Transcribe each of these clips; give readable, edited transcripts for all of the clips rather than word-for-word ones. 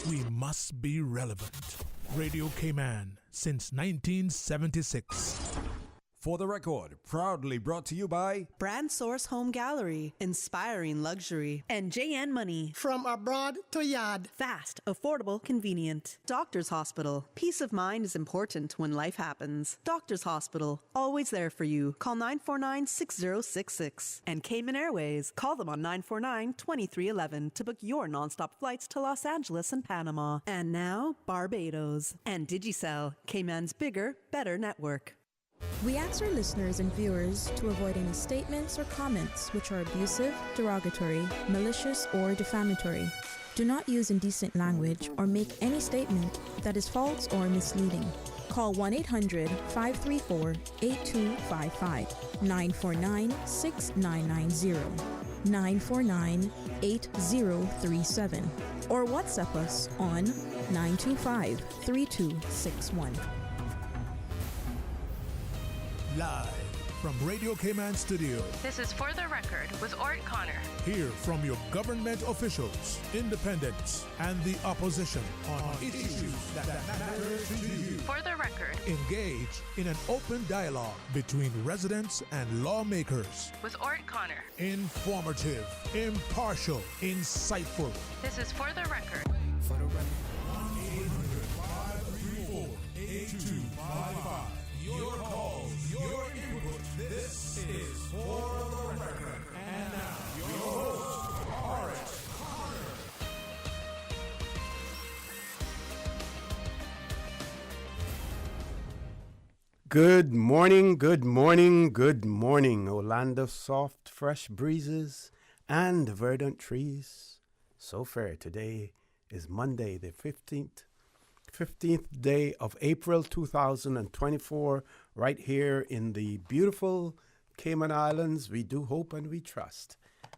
We must be relevant. Radio Cayman since 1976. For the record, proudly brought to you by Brand Source Home Gallery, inspiring luxury. And JN Money. From abroad to yard. Fast, affordable, convenient. Doctor's Hospital. Peace of mind is important when life happens. Doctor's Hospital, always there for you. Call 949-6066. And Cayman Airways. Call them on 949-2311 to book your nonstop flights to Los Angeles and Panama. And now, Barbados. And Digicel, Cayman's bigger, better network. We ask our listeners and viewers to avoid any statements or comments which are abusive, derogatory, malicious, or defamatory. Do not use indecent language or make any statement that is false or misleading. Call 1-800-534-8255, 949-6990, 949-8037, or WhatsApp us on 925-3261. Live from Radio Cayman Studio. This is For the Record with Orrett Connor. Hear from your government officials, independents, and the opposition on issues that matter to you. For the Record. Engage in an open dialogue between residents and lawmakers. With Orrett Connor. Informative, impartial, insightful. This is For the Record. For the record. 1-800-534-8255. Your calls, your input. This is For the Record. And now, your host, Orrett Connor. Good morning, good morning, good morning. O land of soft, fresh breezes and verdant trees. So fair. Today is Monday, the 15th day of April 2024, right here in the beautiful Cayman Islands. We do hope and we trust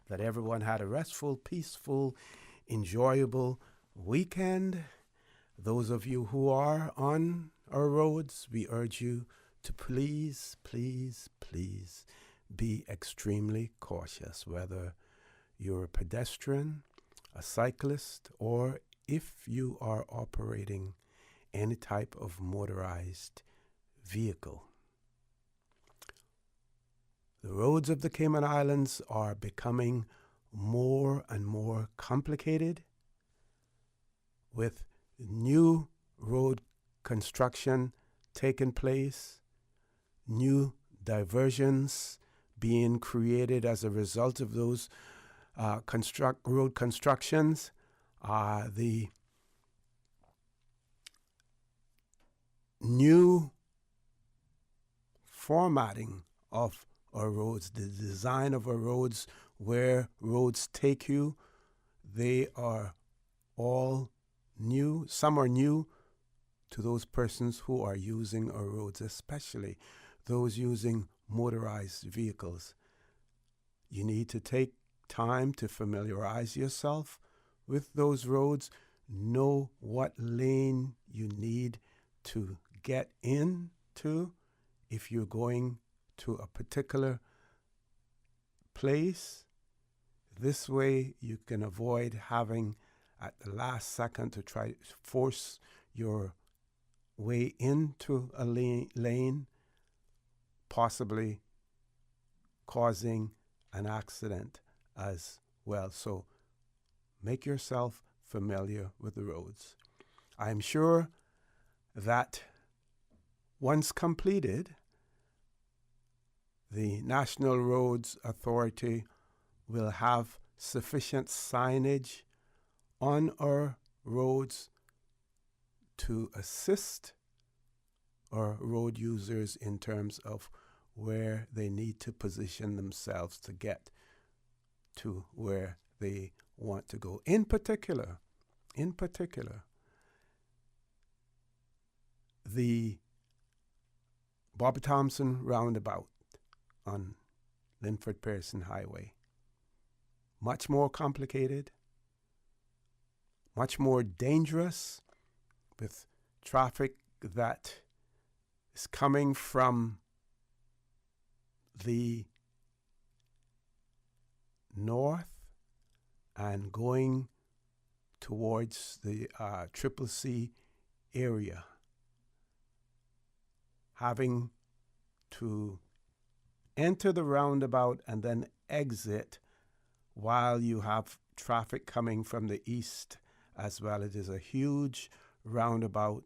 that everyone had a restful, peaceful, enjoyable weekend. Those of you who are on our roads, we urge you to please, please, please be extremely cautious, whether you're a pedestrian, a cyclist, or if you are operating any type of motorized vehicle. The roads of the Cayman Islands are becoming more and more complicated, with new road construction taking place, new diversions being created as a result of those road constructions. The new formatting of our roads, the design of our roads, where roads take you, they are all new. Some are new to those persons who are using our roads, especially those using motorized vehicles. You need to take time to familiarize yourself with those roads, know what lane you need to get into if you're going to a particular place. This way you can avoid having at the last second to try to force your way into a lane, possibly causing an accident as well. So make yourself familiar with the roads. I'm sure that once completed, the National Roads Authority will have sufficient signage on our roads to assist our road users in terms of where they need to position themselves to get to where they want to go. In particular, the Bobby Thompson roundabout on Linford Pearson Highway. Much more complicated, much more dangerous, with traffic that is coming from the north and going towards the Triple C area, having to enter the roundabout and then exit while you have traffic coming from the east as well. It is a huge roundabout,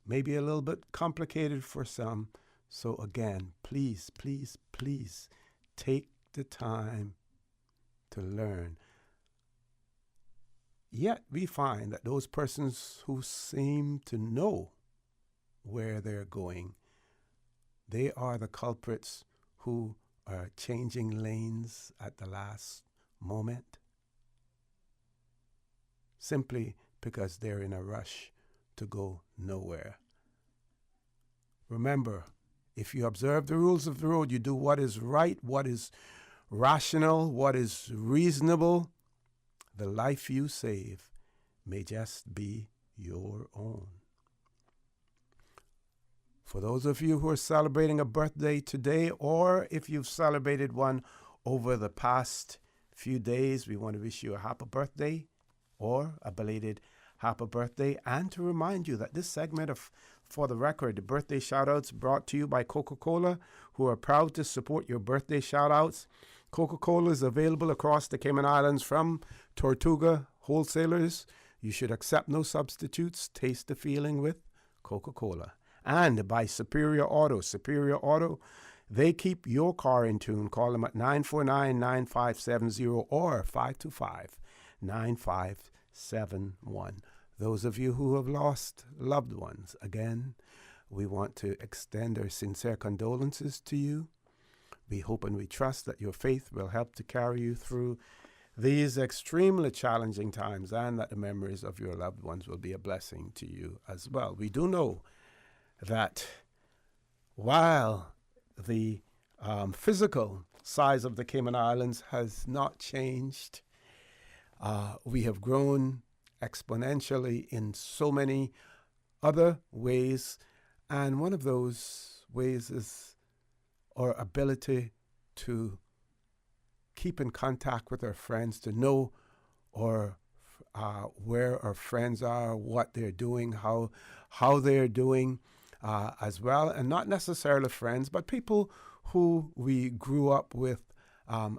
maybe a little bit complicated for some. So again, please, please, please take the time to learn. Yet we find that those persons who seem to know where they're going, they are the culprits who are changing lanes at the last moment, simply because they're in a rush to go nowhere. Remember, if you observe the rules of the road, you do what is right, what is rational, what is reasonable, the life you save may just be your own. For those of you who are celebrating a birthday today, or if you've celebrated one over the past few days, we want to wish you a happy birthday or a belated happy birthday, and to remind you that this segment of For the Record, the birthday shout-outs brought to you by Coca-Cola, who are proud to support your birthday shout-outs. Coca-Cola is available across the Cayman Islands from Tortuga wholesalers. You should accept no substitutes. Taste the feeling with Coca-Cola. And by Superior Auto. Superior Auto, they keep your car in tune. Call them at 949-9570 or 525-9571. Those of you who have lost loved ones, again, we want to extend our sincere condolences to you. We hope and we trust that your faith will help to carry you through these extremely challenging times, and that the memories of your loved ones will be a blessing to you as well. We do know that while the physical size of the Cayman Islands has not changed, we have grown exponentially in so many other ways, and one of those ways is our ability to keep in contact with our friends, to know where our friends are, what they're doing, how they're doing as well, and not necessarily friends, but people who we grew up with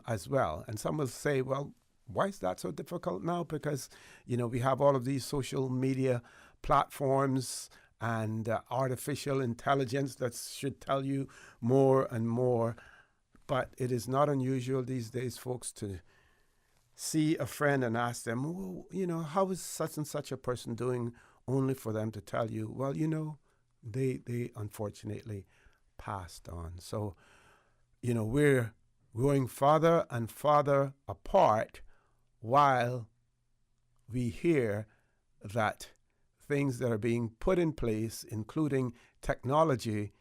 as well. And some will say, well, why is that so difficult now? Because, we have all of these social media platforms and artificial intelligence that should tell you more and more. But it is not unusual these days, folks, to see a friend and ask them, well, how is such and such a person doing, only for them to tell you, well, they unfortunately passed on. So, we're growing farther and farther apart while we hear that things that are being put in place, including technology,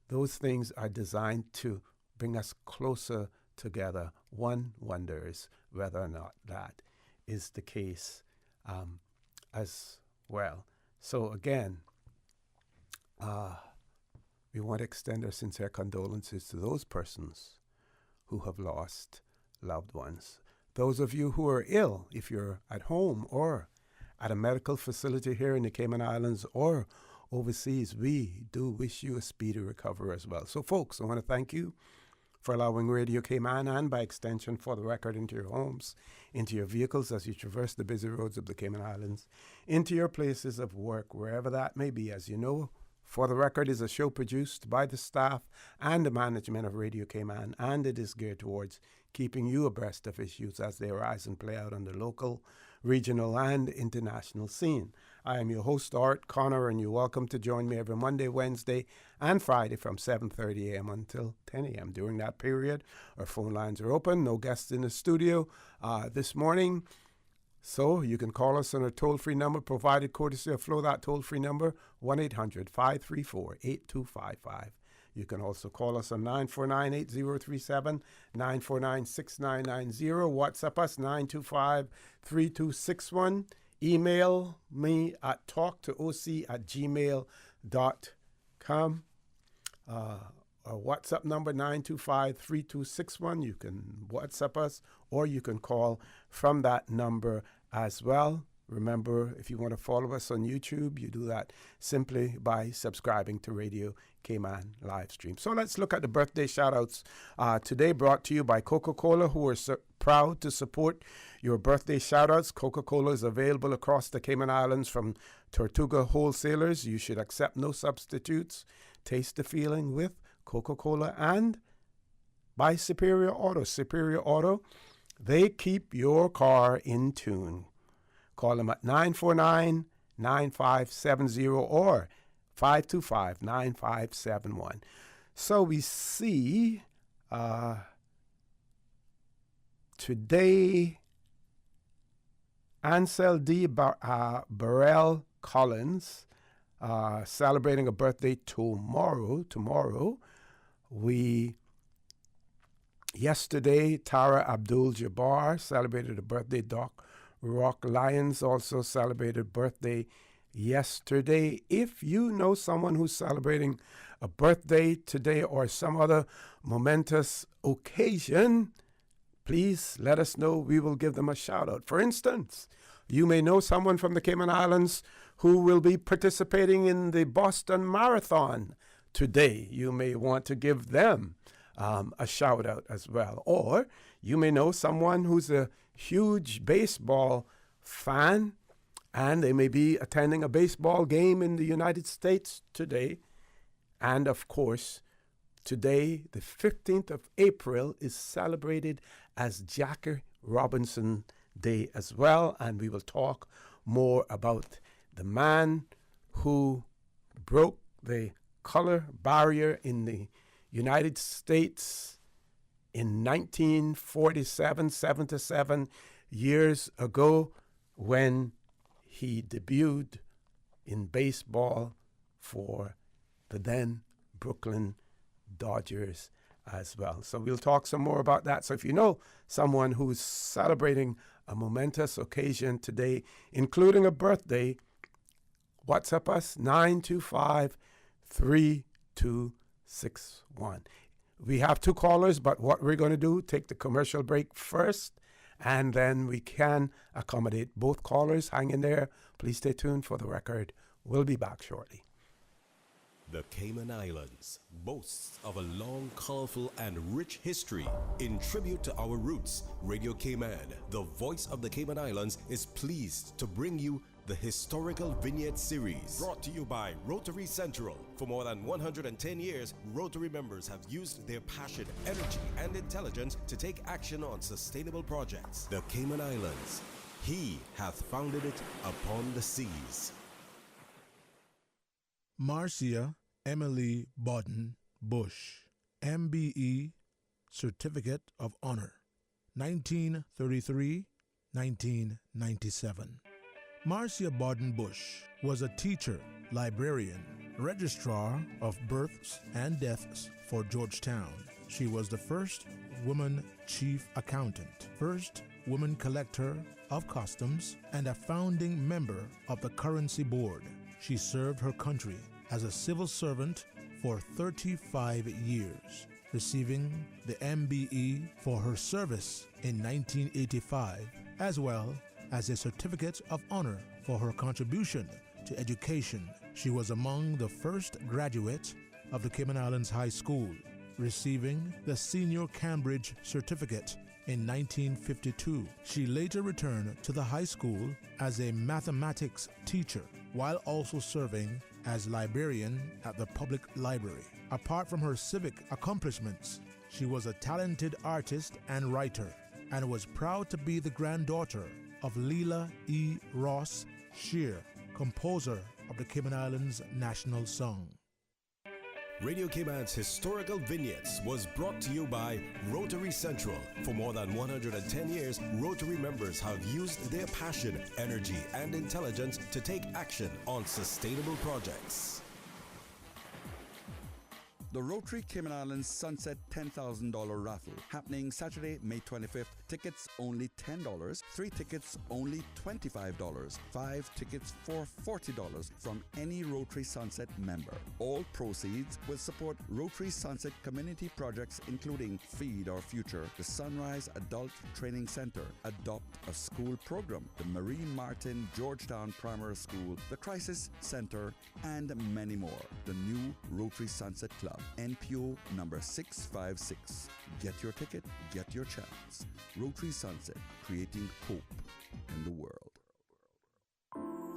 those things are designed to bring us closer together. One wonders whether or not that is the case as well. So again, we want to extend our sincere condolences to those persons who have lost loved ones. Those of you who are ill, if you're at home or at a medical facility here in the Cayman Islands or overseas, we do wish you a speedy recovery as well. So folks, I want to thank you for allowing Radio Cayman, and by extension For the Record, into your homes, into your vehicles as you traverse the busy roads of the Cayman Islands, into your places of work, wherever that may be. As you know, For the Record is a show produced by the staff and the management of Radio Cayman, and it is geared towards keeping you abreast of issues as they arise and play out on the local, regional, and international scene. I am your host, Orrett Connor, and you're welcome to join me every Monday, Wednesday, and Friday from 7:30 a.m. until 10 a.m. During that period, our phone lines are open. No guests in the studio this morning, so you can call us on our toll-free number provided courtesy of Flow. That toll-free number, 1-800-534-8255. You can also call us on 949-8037, 949-6990. WhatsApp us, 925-3261. Email me at talktooc@gmail.com. our WhatsApp number 925-3261. You can WhatsApp us or you can call from that number as well. Remember, if you want to follow us on YouTube, you do that simply by subscribing to Radio Cayman live stream. So let's look at the birthday shout-outs today, brought to you by Coca-Cola, who are proud to support your birthday shout-outs. Coca-Cola is available across the Cayman Islands from Tortuga wholesalers. You should accept no substitutes. Taste the feeling with Coca-Cola, and by Superior Auto. Superior Auto, they keep your car in tune. Call them at 949-9570 or 525-9571. So we see today Ansel D. Burrell Collins celebrating a birthday tomorrow. Yesterday, Tara Abdul-Jabbar celebrated a birthday. Doc Rock Lyons also celebrated birthday yesterday. If you know someone who's celebrating a birthday today or some other momentous occasion, please let us know. We will give them a shout out. For instance, you may know someone from the Cayman Islands who will be participating in the Boston Marathon today. You may want to give them a shout out as well. Or you may know someone who's a huge baseball fan and they may be attending a baseball game in the United States today. And of course, today, the 15th of April, is celebrated as Jackie Robinson Day as well. And we will talk more about the man who broke the color barrier in the United States in 1947, 77 years ago, when he debuted in baseball for the then Brooklyn Dodgers as well. So we'll talk some more about that. So if you know someone who's celebrating a momentous occasion today, including a birthday, WhatsApp us 925-3261. We have two callers, but what we're going to do, take the commercial break first, and then we can accommodate both callers. Hang in there. Please stay tuned for the record. We'll be back shortly. The Cayman Islands boasts of a long, colorful, and rich history. In tribute to our roots, Radio Cayman, the voice of the Cayman Islands, is pleased to bring you the Historical Vignette Series, brought to you by Rotary Central. For more than 110 years, Rotary members have used their passion, energy, and intelligence to take action on sustainable projects. The Cayman Islands, he hath founded it upon the seas. Marcia Emily Bodden Bush, MBE Certificate of Honor, 1933-1997. Marcia Bodden Bush was a teacher, librarian, registrar of births and deaths for Georgetown. She was the first woman chief accountant, first woman collector of customs, and a founding member of the Currency Board. She served her country as a civil servant for 35 years, receiving the MBE for her service in 1985, as well as a Certificate of Honor for her contribution to education. She was among the first graduates of the Cayman Islands High School, receiving the Senior Cambridge Certificate in 1952. She later returned to the high school as a mathematics teacher, while also serving as librarian at the public library. Apart from her civic accomplishments, she was a talented artist and writer, and was proud to be the granddaughter of Leela E. Ross Shear, composer of the Cayman Islands National Song. Radio Cayman's Historical Vignettes was brought to you by Rotary Central. For more than 110 years, Rotary members have used their passion, energy, and intelligence to take action on sustainable projects. The Rotary Cayman Islands Sunset $10,000 raffle, happening Saturday, May 25th, tickets only $10, 3 tickets only $25, 5 tickets for $40 from any Rotary Sunset member. All proceeds will support Rotary Sunset community projects including Feed Our Future, the Sunrise Adult Training Center, Adopt a School program, the Marine Martin Georgetown Primary School, the Crisis Center, and many more. The new Rotary Sunset Club, NPO number 656. Get your ticket, get your chance. Rotary Sunset, creating hope in the world.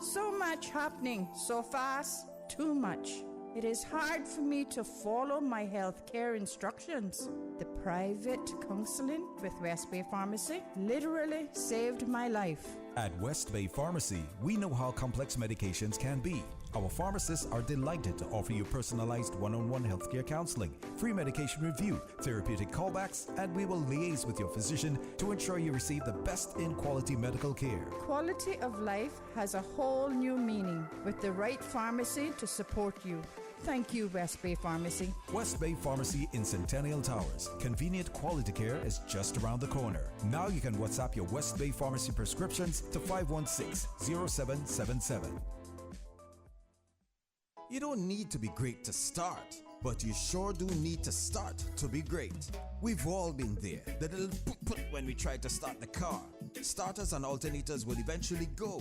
So much happening, so fast, too much. It is hard for me to follow my healthcare instructions. The private counseling with West Bay Pharmacy literally saved my life. At West Bay Pharmacy, we know how complex medications can be. Our pharmacists are delighted to offer you personalized one-on-one healthcare counseling, free medication review, therapeutic callbacks, and we will liaise with your physician to ensure you receive the best in quality medical care. Quality of life has a whole new meaning with the right pharmacy to support you. Thank you, West Bay Pharmacy. West Bay Pharmacy in Centennial Towers. Convenient quality care is just around the corner. Now you can WhatsApp your West Bay Pharmacy prescriptions to 516-0777. You don't need to be great to start, but you sure do need to start to be great. We've all been there. The little put when we try to start the car. Starters and alternators will eventually go.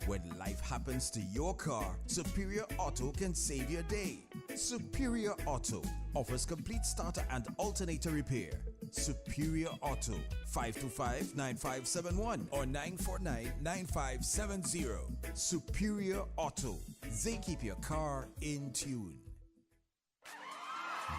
When life happens to your car, Superior Auto can save your day. Superior Auto offers complete starter and alternator repair. Superior Auto, 525-9571 or 949-9570. Superior Auto, they keep your car in tune.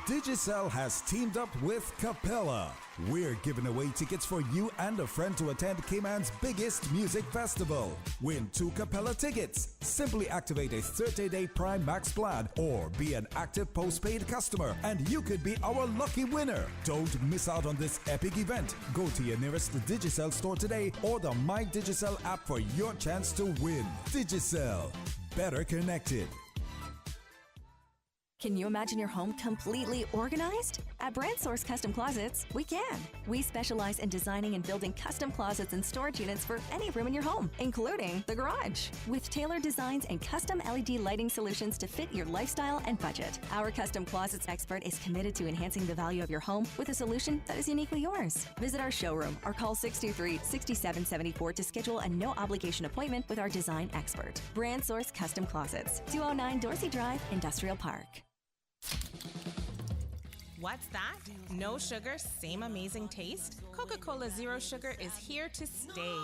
Digicel has teamed up with Capella. We're giving away tickets for you and a friend to attend Cayman's biggest music festival. Win 2 Capella tickets. Simply activate a 30-day Prime Max plan or be an active postpaid customer and you could be our lucky winner. Don't miss out on this epic event. Go to your nearest Digicel store today or the My Digicel app for your chance to win. Digicel. Better connected. Can you imagine your home completely organized? At Brand Source Custom Closets, we can. We specialize in designing and building custom closets and storage units for any room in your home, including the garage. With tailored designs and custom LED lighting solutions to fit your lifestyle and budget. Our custom closets expert is committed to enhancing the value of your home with a solution that is uniquely yours. Visit our showroom or call 623-6774 to schedule a no-obligation appointment with our design expert. Brand Source Custom Closets, 209 Dorsey Drive, Industrial Park. What's that? No sugar, same amazing taste? Coca-Cola Zero Sugar is here to stay.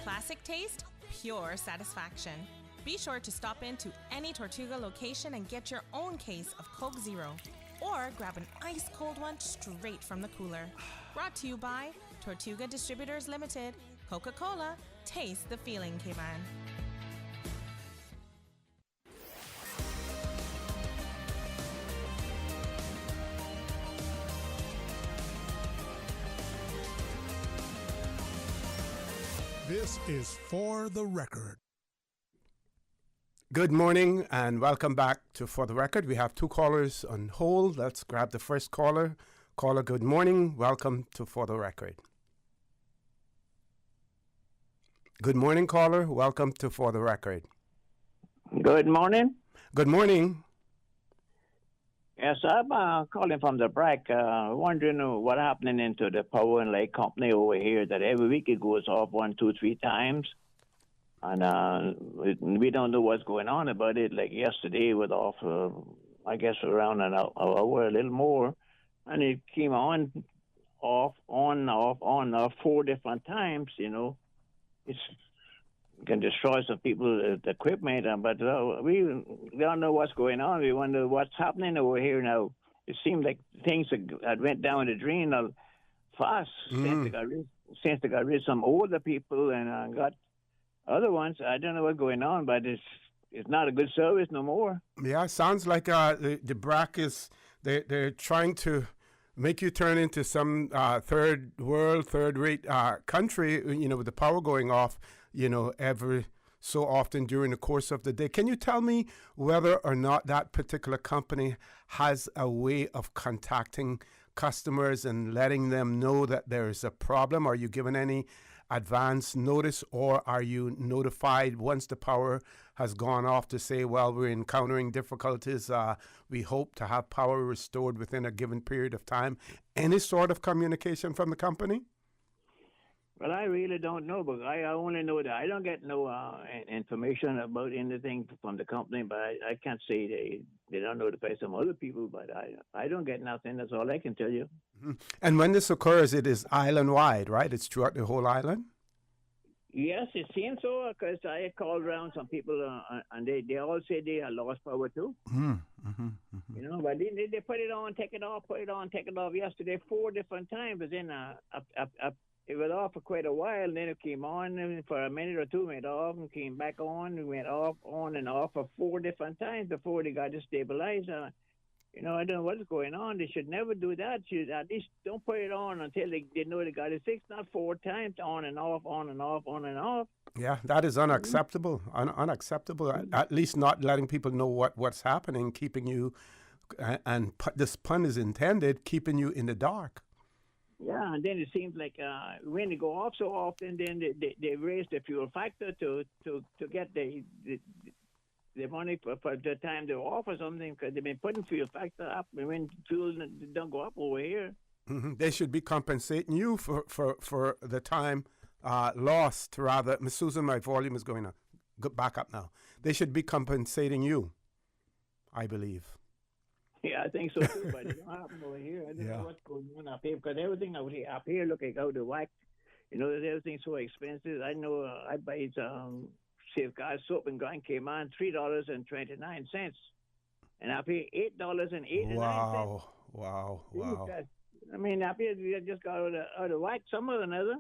Classic taste, pure satisfaction. Be sure to stop into any Tortuga location and get your own case of Coke Zero. Or grab an ice-cold one straight from the cooler. Brought to you by Tortuga Distributors Limited. Coca-Cola, taste the feeling, Cayman. This is For the Record. Good morning and welcome back to For the Record. We have 2 callers on hold. Let's grab the first caller. Caller, good morning. Welcome to For the Record. Good morning, caller. Welcome to For the Record. Good morning. Good morning. Yes, I'm calling from the BRAC, wondering what happening into the power and light company over here, that every week it goes off 1, 2, 3 times. And we don't know what's going on about it. Like yesterday, it was off, I guess, around an hour, a little more. And it came on, off, on, off, on, off 4 different times, you know. It can destroy some people's equipment, but we don't know what's going on. We wonder what's happening over here now. It seems like things had went down the drain fast since they got rid of some older people and got other ones. I don't know what's going on, but it's not a good service no more. Yeah, sounds like the BRAC is they're trying to make you turn into some third world, third-rate country, you know, with the power going off, you know, every so often during the course of the day. Can you tell me whether or not that particular company has a way of contacting customers and letting them know that there is a problem? Are you given any advance notice, or are you notified once the power has gone off to say, well, we're encountering difficulties, we hope to have power restored within a given period of time? Any sort of communication from the company? Well, I really don't know, but I only know that I don't get no information about anything from the company, but I can't say they don't notify some other people, but I don't get nothing. That's all I can tell you. Mm-hmm. And when this occurs, it is island-wide, right? It's throughout the whole island? Yes, it seems so, because I called around some people, and they all say they have lost power too. Mm-hmm. You know, but they put it on, take it off, put it on, take it off yesterday 4 different times, but then it was off for quite a while, and then it came on and for a minute or two, went off, and came back on, and went off, on and off for 4 different times before they got it stabilized. You know, I don't know what's going on. They should never do that. Should at least don't put it on until they know they got it fixed, not 4 times, on and off, on and off, on and off. Yeah, that is unacceptable. Unacceptable. At least not letting people know what's happening, keeping you, and this pun is intended, keeping you in the dark. Yeah, and then it seems like when they go off so often, then they raise the fuel factor to get the money for the time they're off or something, because they've been putting fuel factor up, and when fuel don't go up over here. Mm-hmm. They should be compensating you for the time lost, rather. Miss Susan, my volume is going to go back up now. They should be compensating you, I believe. Yeah, I think so too, but it don't happen over here. I don't know what's going on up here, because everything up here look like out of whack. You know, everything's so expensive. I know I buy Safeguard soap and grind came on $3.29, and up here $8.89. Wow. I mean, up here we just got out of whack some or another.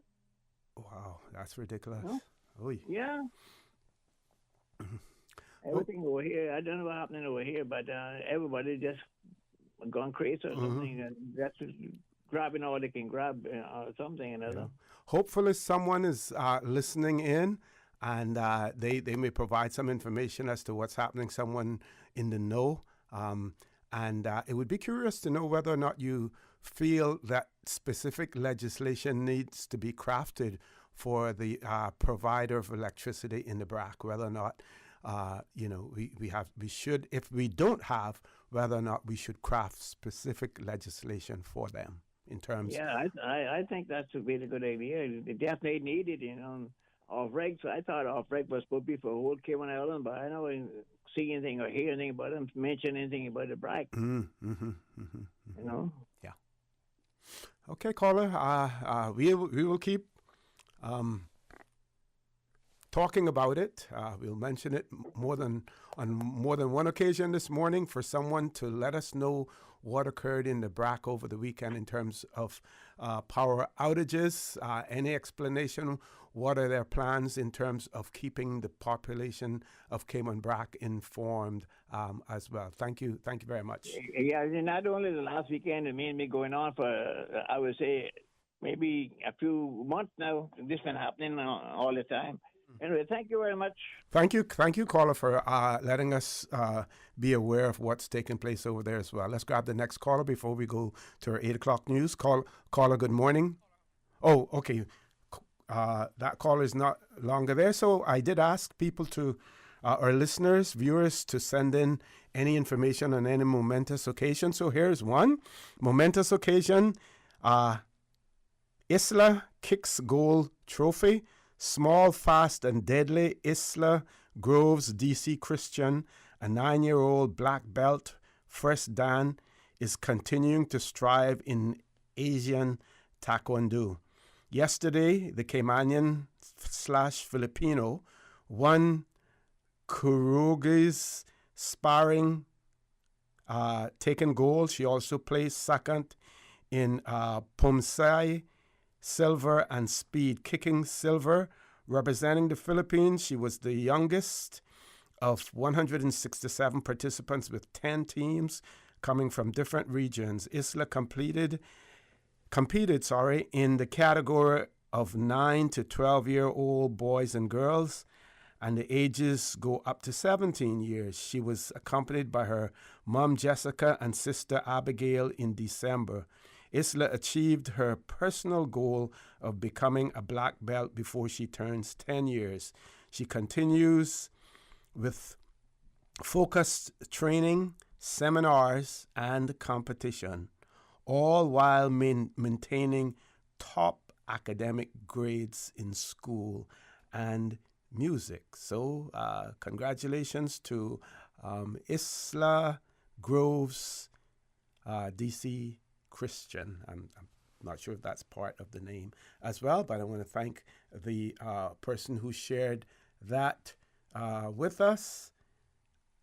Wow, that's ridiculous. No? Oy. Yeah. Everything over here, I don't know what's happening over here, but everybody just gone crazy or something. And that's grabbing all they can grab or something or another. Yeah. Hopefully someone is listening in, and they may provide some information as to what's happening, someone in the know. And it would be curious to know whether or not you feel that specific legislation needs to be crafted for the provider of electricity in the BRAC, whether or not we should, if we don't have, whether or not we should craft specific legislation for them in terms. Yeah, I think that's a really good idea. They definitely need it, off-reg. So I thought off-reg was supposed to be for whole Cayman Island, but I don't see anything or hear anything about them, mention anything about the BRAC. You know? Yeah. Okay, caller. We will keep talking about it. We'll mention it on more than one occasion this morning for someone to let us know what occurred in the BRAC over the weekend in terms of power outages. Any explanation? What are their plans in terms of keeping the population of Cayman BRAC informed as well? Thank you very much. Yeah, not only the last weekend, it made me going on for, I would say, maybe a few months now. This been happening all the time. Anyway, thank you very much. Thank you, caller, for letting us be aware of what's taking place over there as well. Let's grab the next caller before we go to our 8 o'clock news. Caller, good morning. Oh, okay. That caller is not longer there. So I did ask people to, our listeners, viewers, to send in any information on any momentous occasion. So here's one momentous occasion. Isla Kicks Gold Trophy. Small, fast, and deadly. Isla Groves DC Christian, a 9-year-old black belt, first Dan, is continuing to strive in Asian Taekwondo. Yesterday, the Caymanian/Filipino won Kurugi's sparring, taken gold. She also placed second in Pumsai silver and speed kicking silver. Representing the Philippines, she was the youngest of 167 participants with 10 teams coming from different regions. Isla competed in the category of 9 to 12-year-old boys and girls, and the ages go up to 17 years. She was accompanied by her mom, Jessica, and sister, Abigail, in December. Isla achieved her personal goal of becoming a black belt before she turns 10 years. She continues with focused training, seminars, and competition, all while maintaining top academic grades in school and music. So congratulations to Isla Groves, DC Christian. I'm not sure if that's part of the name as well, but I want to thank the person who shared that with us.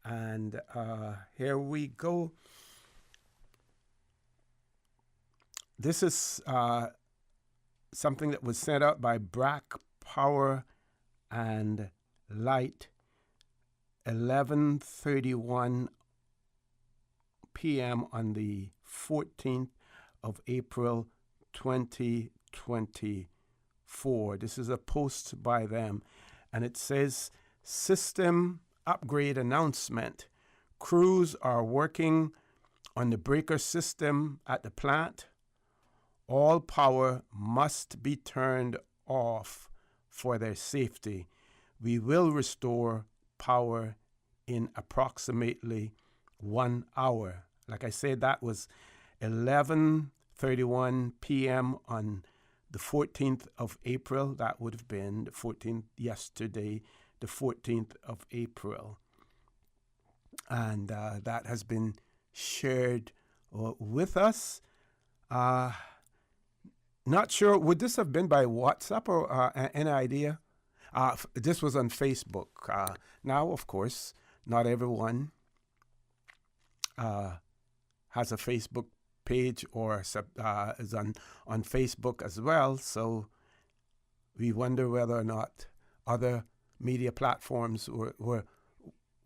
And here we go. This is something that was sent out by Brack Power and Light, 11:31 p.m. on the 14th of April, 2024. This is a post by them, and it says, System upgrade announcement. Crews are working on the breaker system at the plant. All power must be turned off for their safety. We will restore power in approximately 1 hour. Like I said, that was 11:31 p.m. on the 14th of April. That would have been the 14th yesterday, the 14th of April. And that has been shared with us. Not sure, would this have been by WhatsApp or any idea? This was on Facebook. Now, of course, not everyone has a Facebook page or is on Facebook as well. So we wonder whether or not other media platforms were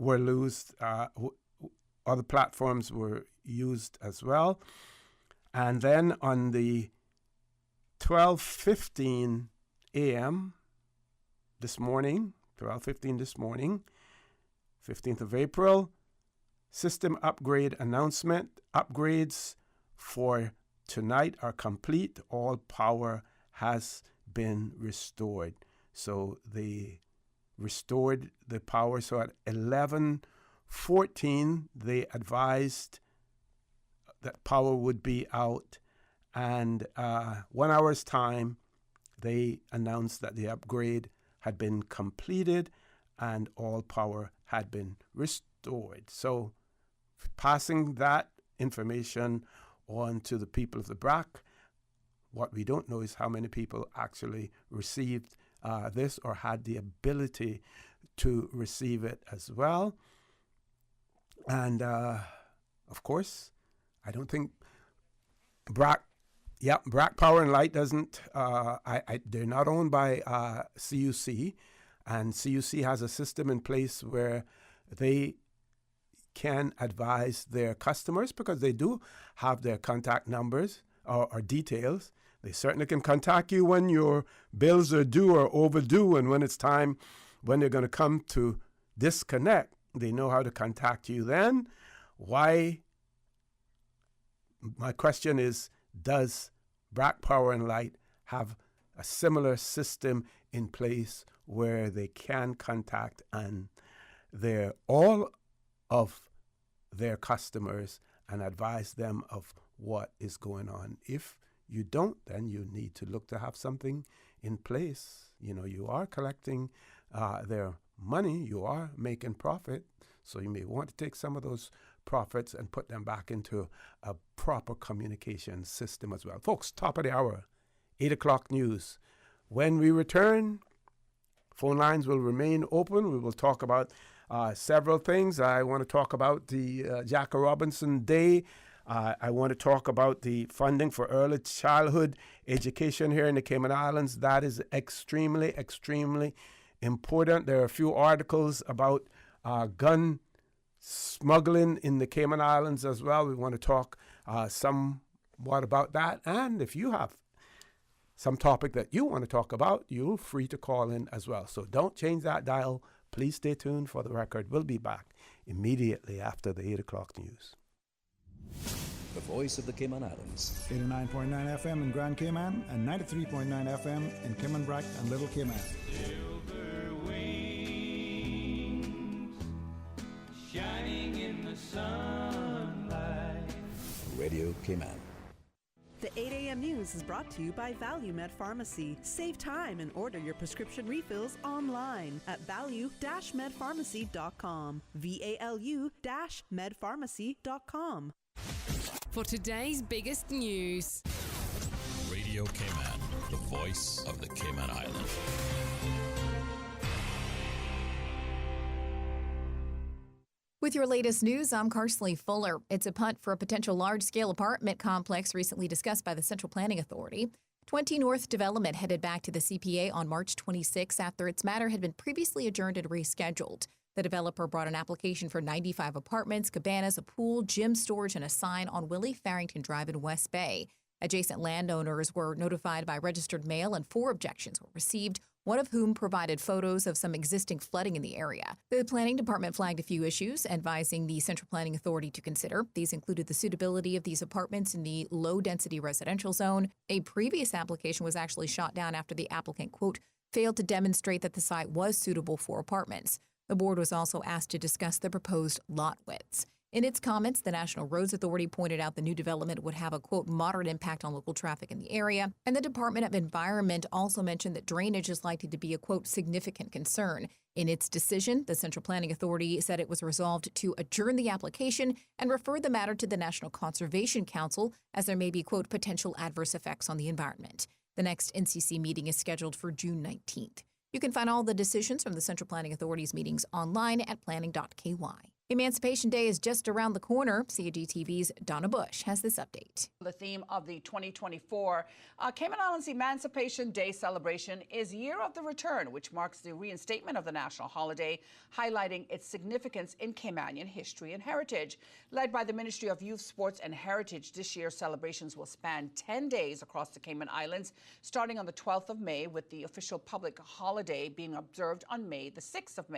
used. Other platforms were used as well. And then on the 12:15 a.m. this morning, 15th of April, system upgrade announcement. Upgrades for tonight are complete. All power has been restored. So they restored the power. So at 11:14, they advised that power would be out. And 1 hour's time, they announced that the upgrade had been completed and all power had been restored. So passing that information on to the people of the Brack. What we don't know is how many people actually received this or had the ability to receive it as well. And, of course, I don't think Brack Power and Light doesn't, they're not owned by CUC, and CUC has a system in place where they can advise their customers, because they do have their contact numbers or details. They certainly can contact you when your bills are due or overdue, and when it's time, when they're going to come to disconnect, they know how to contact you then. Why? My question is, does Brack Power and Light have a similar system in place where they can contact and all of their customers and advise them of what is going on? If you don't, then you need to look to have something in place. You know, you are collecting their money, you are making profit, so you may want to take some of those profits and put them back into a proper communication system as well. Folks, top of the hour, 8 o'clock news. When we return, phone lines will remain open. We will talk about several things. I want to talk about the Jackie Robinson Day. I want to talk about the funding for early childhood education here in the Cayman Islands. That is extremely, extremely important. There are a few articles about gun smuggling in the Cayman Islands as well. We want to talk somewhat about that. And if you have some topic that you want to talk about, you're free to call in as well. So don't change that dial. Please stay tuned for the record. We'll be back immediately after the 8 o'clock news. the voice of the Cayman Islands. 89.9 FM in Grand Cayman and 93.9 FM in Cayman Brac and Little Cayman. Silver wings shining in the sunlight. Radio Cayman. The 8 a.m. news is brought to you by ValueMed Pharmacy. Save time and order your prescription refills online at value-medpharmacy.com. VALU-medpharmacy.com. For today's biggest news. Radio Cayman, the voice of the Cayman Islands. With your latest news, I'm Carsley Fuller. It's a punt for a potential large-scale apartment complex recently discussed by the Central Planning Authority. 20 North Development headed back to the CPA on March 26 after its matter had been previously adjourned and rescheduled. The developer brought an application for 95 apartments, cabanas, a pool, gym storage, and a sign on Willie Farrington Drive in West Bay. Adjacent landowners were notified by registered mail and 4 objections were received, one of whom provided photos of some existing flooding in the area. The planning department flagged a few issues, advising the Central Planning Authority to consider. These included the suitability of these apartments in the low-density residential zone. A previous application was actually shot down after the applicant, quote, failed to demonstrate that the site was suitable for apartments. The board was also asked to discuss the proposed lot widths. In its comments, the National Roads Authority pointed out the new development would have a, quote, moderate impact on local traffic in the area. And the Department of Environment also mentioned that drainage is likely to be a, quote, significant concern. In its decision, the Central Planning Authority said it was resolved to adjourn the application and refer the matter to the National Conservation Council as there may be, quote, potential adverse effects on the environment. The next NCC meeting is scheduled for June 19th. You can find all the decisions from the Central Planning Authority's meetings online at planning.ky. Emancipation Day is just around the corner. CAGTV's Donna Bush has this update. The theme of the 2024 Cayman Islands Emancipation Day celebration is Year of the Return, which marks the reinstatement of the national holiday, highlighting its significance in Caymanian history and heritage. Led by the Ministry of Youth, Sports and Heritage, this year's celebrations will span 10 days across the Cayman Islands, starting on the 12th of May, with the official public holiday being observed on Monday, the 6th of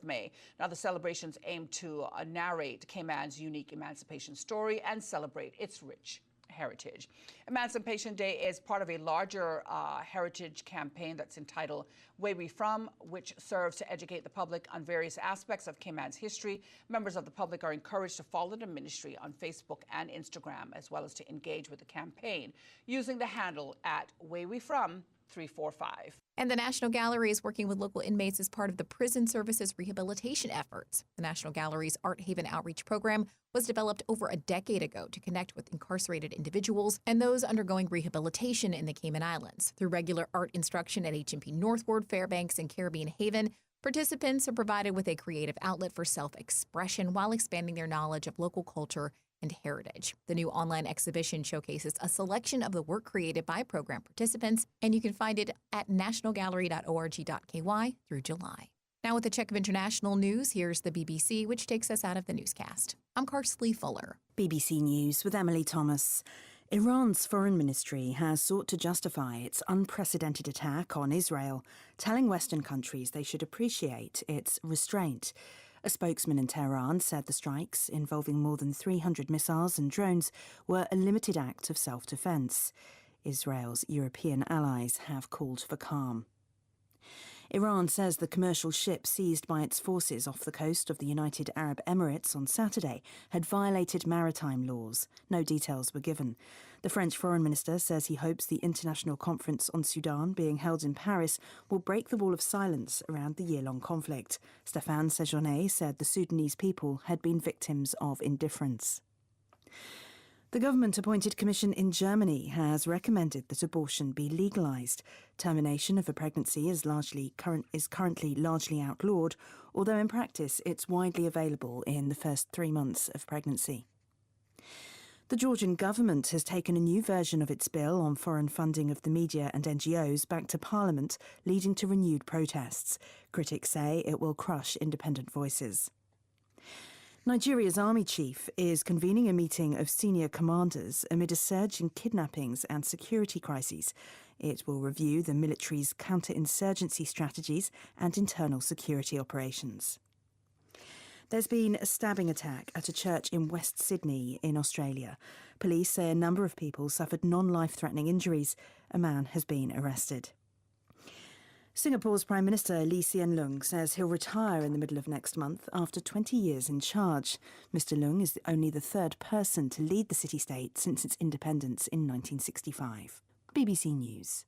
May. Now, the celebrations aim to narrate Cayman's unique emancipation story and celebrate its rich heritage. Emancipation Day is part of a larger heritage campaign that's entitled Where We From, which serves to educate the public on various aspects of Cayman's history. Members of the public are encouraged to follow the ministry on Facebook and Instagram, as well as to engage with the campaign using the handle at Where We From 345. And the National Gallery is working with local inmates as part of the Prison Services rehabilitation efforts. The National Gallery's Art Haven Outreach Program was developed over a decade ago to connect with incarcerated individuals and those undergoing rehabilitation in the Cayman Islands. Through regular art instruction at HMP Northward, Fairbanks, and Caribbean Haven, participants are provided with a creative outlet for self-expression while expanding their knowledge of local culture and heritage. The new online exhibition showcases a selection of the work created by program participants, and you can find it at nationalgallery.org.ky through July. Now with a check of international news, here's the BBC, which takes us out of the newscast. I'm Carsley Fuller. BBC News with Emily Thomas. Iran's foreign ministry has sought to justify its unprecedented attack on Israel, telling Western countries they should appreciate its restraint. A spokesman in Tehran said the strikes, involving more than 300 missiles and drones, were a limited act of self-defense. Israel's European allies have called for calm. Iran says the commercial ship seized by its forces off the coast of the United Arab Emirates on Saturday had violated maritime laws. No details were given. The French foreign minister says he hopes the international conference on Sudan being held in Paris will break the wall of silence around the year-long conflict. Stéphane Séjourné said the Sudanese people had been victims of indifference. The government-appointed commission in Germany has recommended that abortion be legalised. Termination of a pregnancy is currently largely outlawed, although in practice it's widely available in the first 3 months of pregnancy. The Georgian government has taken a new version of its bill on foreign funding of the media and NGOs back to Parliament, leading to renewed protests. Critics say it will crush independent voices. Nigeria's army chief is convening a meeting of senior commanders amid a surge in kidnappings and security crises. It will review the military's counter-insurgency strategies and internal security operations. There's been a stabbing attack at a church in West Sydney in Australia. Police say a number of people suffered non-life-threatening injuries. A man has been arrested. Singapore's Prime Minister Lee Hsien Loong says he'll retire in the middle of next month after 20 years in charge. Mr Loong is only the third person to lead the city-state since its independence in 1965. BBC News.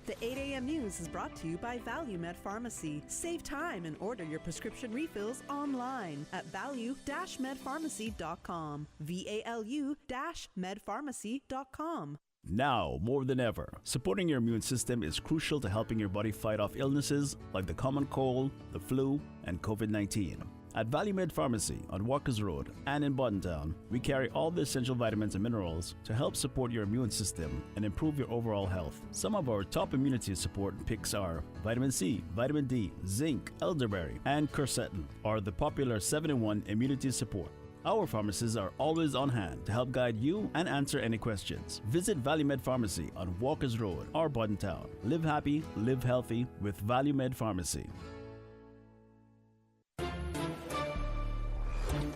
The 8 a.m. news is brought to you by ValueMed Pharmacy. Save time and order your prescription refills online at value-medpharmacy.com. VALU-medpharmacy.com. Now, more than ever, supporting your immune system is crucial to helping your body fight off illnesses like the common cold, the flu, and COVID-19. At ValueMed Pharmacy on Walkers Road and in Buttontown, we carry all the essential vitamins and minerals to help support your immune system and improve your overall health. Some of our top immunity support picks are vitamin C, vitamin D, zinc, elderberry, and quercetin are the popular 7-in-1 immunity support. Our pharmacists are always on hand to help guide you and answer any questions. Visit ValueMed Pharmacy on Walkers Road or Buttontown. Live happy, live healthy with ValueMed Pharmacy.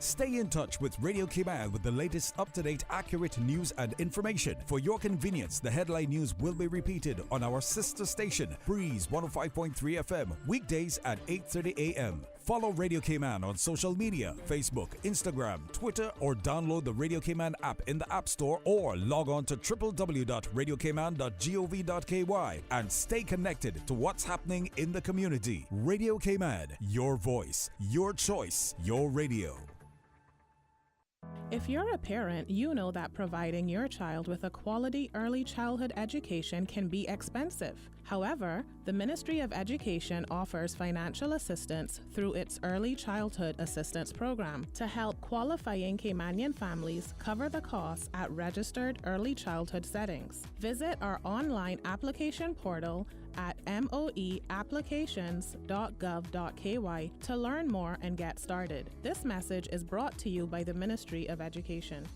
Stay in touch with Radio Cayman with the latest up-to-date, accurate news and information. For your convenience, the headline news will be repeated on our sister station, Breeze 105.3 FM, weekdays at 8:30 a.m. Follow Radio Cayman on social media, Facebook, Instagram, Twitter, or download the Radio Cayman app in the App Store or log on to www.radiocayman.gov.ky and stay connected to what's happening in the community. Radio Cayman, your voice, your choice, your radio. If you're a parent, you know that providing your child with a quality early childhood education can be expensive. However, the Ministry of Education offers financial assistance through its Early Childhood Assistance Program to help qualifying Caymanian families cover the costs at registered early childhood settings. Visit our online application portal at moeapplications.gov.ky to learn more and get started. This message is brought to you by the Ministry of Education.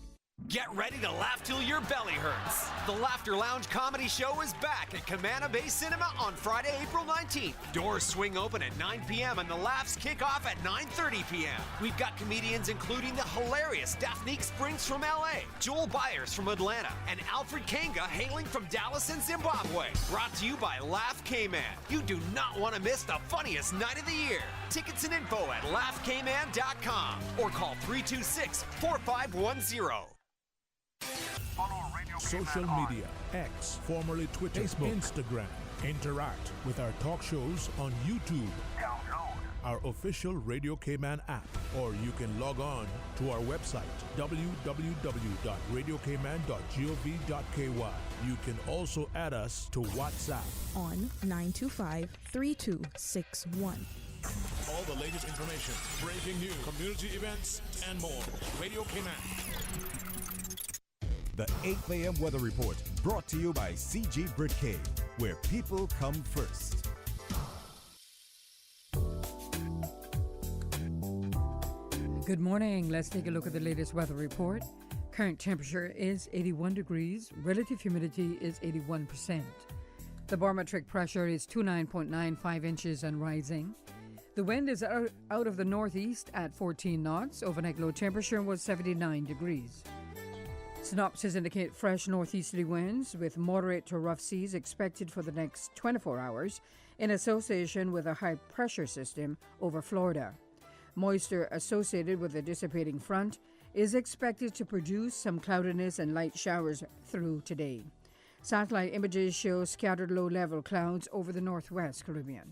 Get ready to laugh till your belly hurts. The Laughter Lounge Comedy Show is back at Camana Bay Cinema on Friday, April 19th. Doors swing open at 9 p.m. and the laughs kick off at 9:30 p.m. We've got comedians including the hilarious Daphne Springs from LA, Joel Byers from Atlanta, and Alfred Kanga hailing from Dallas in Zimbabwe. Brought to you by Laugh Cayman. You do not want to miss the funniest night of the year. Tickets and info at laughcayman.com or call 326-4510. Social media, X, formerly Twitter, Facebook, Instagram. Interact with our talk shows on YouTube. Download our official Radio Cayman app, or you can log on to our website, www.radiocayman.gov.ky. You can also add us to WhatsApp on 925-3261. All the latest information, breaking news, community events, and more. Radio Cayman. The 8 a.m. weather report brought to you by CG Britcay, where people come first. Good morning. Let's take a look at the latest weather report. Current temperature is 81 degrees. Relative humidity is 81%. The barometric pressure is 29.95 inches and rising. The wind is out of the northeast at 14 knots. Overnight low temperature was 79 degrees. Synopsis indicate fresh northeasterly winds with moderate to rough seas expected for the next 24 hours in association with a high pressure system over Florida. Moisture associated with the dissipating front is expected to produce some cloudiness and light showers through today. Satellite images show scattered low-level clouds over the northwest Caribbean.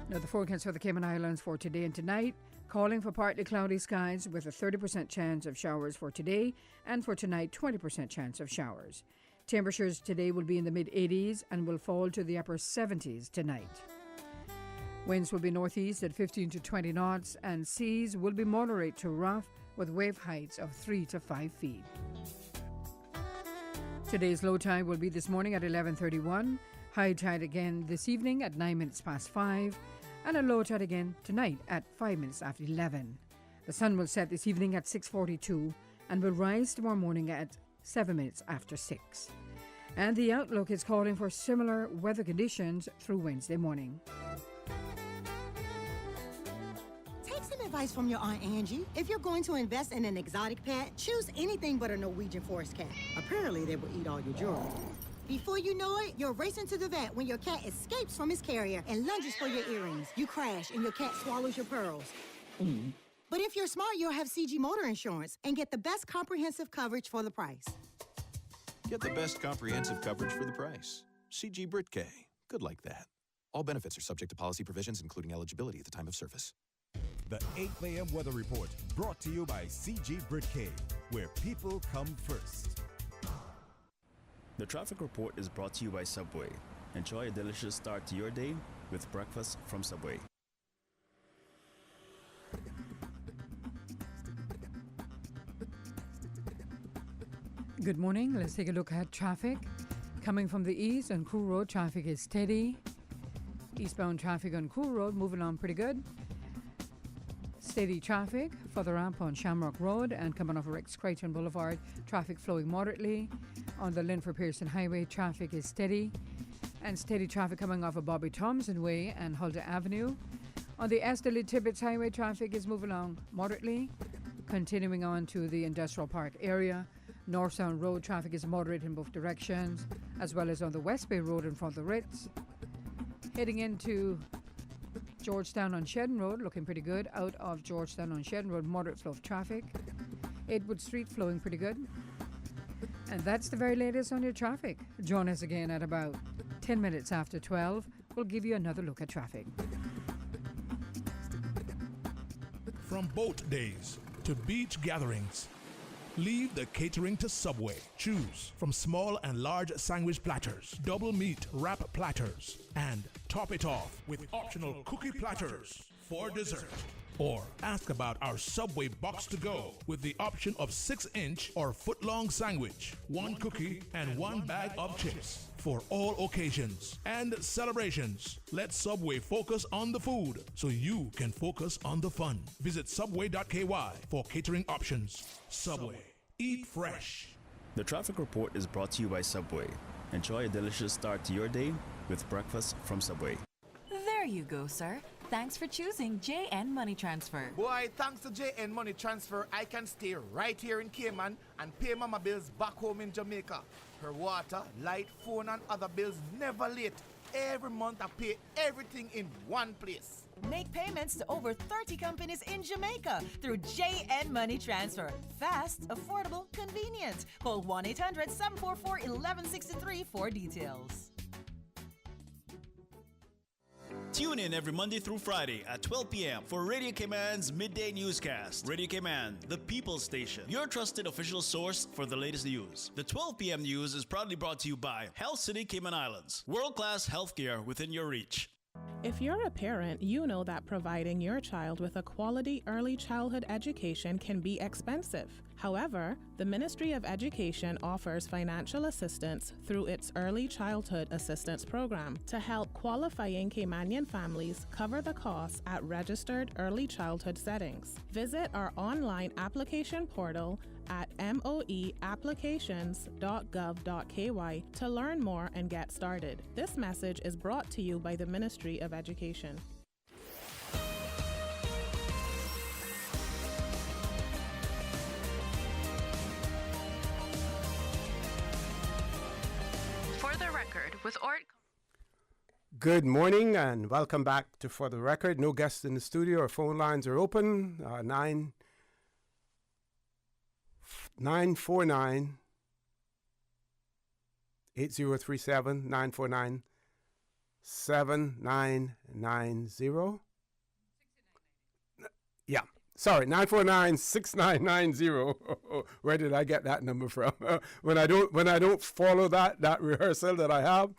Now the forecast for the Cayman Islands for today and tonight, calling for partly cloudy skies with a 30% chance of showers for today, and for tonight 20% chance of showers. Temperatures today will be in the mid-80s and will fall to the upper 70s tonight. Winds will be northeast at 15 to 20 knots, and seas will be moderate to rough with wave heights of 3 to 5 feet. Today's low tide will be this morning at 11:31, high tide again this evening at 9 minutes past 5, and a low tide again tonight at 5 minutes after 11. The sun will set this evening at 6:42 and will rise tomorrow morning at 7 minutes after 6. And the outlook is calling for similar weather conditions through Wednesday morning. Takes an advice from your Aunt Angie. If you're going to invest in an exotic pet, choose anything but a Norwegian forest cat. Apparently, they will eat all your jewelry. Before you know it, you're racing to the vet when your cat escapes from his carrier and lunges for your earrings. You crash and your cat swallows your pearls. But if you're smart, you'll have CG Motor Insurance and get the best comprehensive coverage for the price. Get the best comprehensive coverage for the price. CG Brit-K. Good like that. All benefits are subject to policy provisions, including eligibility at the time of service. The 8 a.m. weather report brought to you by CG Brit-K, where people come first. The traffic report is brought to you by Subway. Enjoy a delicious start to your day with breakfast from Subway. Good morning. Let's take a look at traffic. Coming from the east on Crew Road, traffic is steady. Eastbound traffic on Crew Road moving on pretty good. Steady traffic further up on Shamrock Road and coming off Rex Creighton Boulevard, traffic flowing moderately. On the Linford Pearson Highway, traffic is steady. And steady traffic coming off of Bobby Thompson Way and Huldah Avenue. On the Esteli Tibbetts Highway, traffic is moving along moderately. Continuing on to the Industrial Park area. North Sound Road traffic is moderate in both directions, as well as on the West Bay Road in front of the Ritz. Heading into Georgetown on Shedden Road, looking pretty good. Out of Georgetown on Shedden Road, moderate flow of traffic. Edward Street flowing pretty good. And that's the very latest on your traffic. Join us again at about 10 minutes after 12. We'll give you another look at traffic. From boat days to beach gatherings, leave the catering to Subway. Choose from small and large sandwich platters, double meat wrap platters, and top it off with optional cookie platters for dessert. Or ask about our Subway box to go with the option of 6-inch or foot-long sandwich, 1 cookie, and 1 bag of chips. For all occasions and celebrations, let Subway focus on the food so you can focus on the fun. Visit subway.ky for catering options. Subway. Eat fresh. The traffic report is brought to you by Subway. Enjoy a delicious start to your day with breakfast from Subway. There you go, sir. Thanks for choosing JN Money Transfer. Boy, thanks to JN Money Transfer, I can stay right here in Cayman and pay mama bills back home in Jamaica. Her water, light, phone, and other bills never late. Every month I pay everything in one place. Make payments to over 30 companies in Jamaica through JN Money Transfer. Fast, affordable, convenient. Call 1-800-744-1163 for details. Tune in every Monday through Friday at 12 p.m. for Radio Cayman's Midday Newscast. Radio Cayman, the People's Station, your trusted official source for the latest news. The 12 p.m. news is proudly brought to you by Health City Cayman Islands. World-class healthcare within your reach. If you're a parent, you know that providing your child with a quality early childhood education can be expensive. However, the Ministry of Education offers financial assistance through its Early Childhood Assistance Program to help qualifying Caymanian families cover the costs at registered early childhood settings. Visit our online application portal at moeapplications.gov.ky to learn more and get started. This message is brought to you by the Ministry of Education. For the record, with Orrett. Good morning and welcome back to For the Record. No guests in the studio. Our phone lines are open. 949 8037 949 7990. Yeah. Sorry, 949-6990. Where did I get that number from? When I don't follow that rehearsal that I have,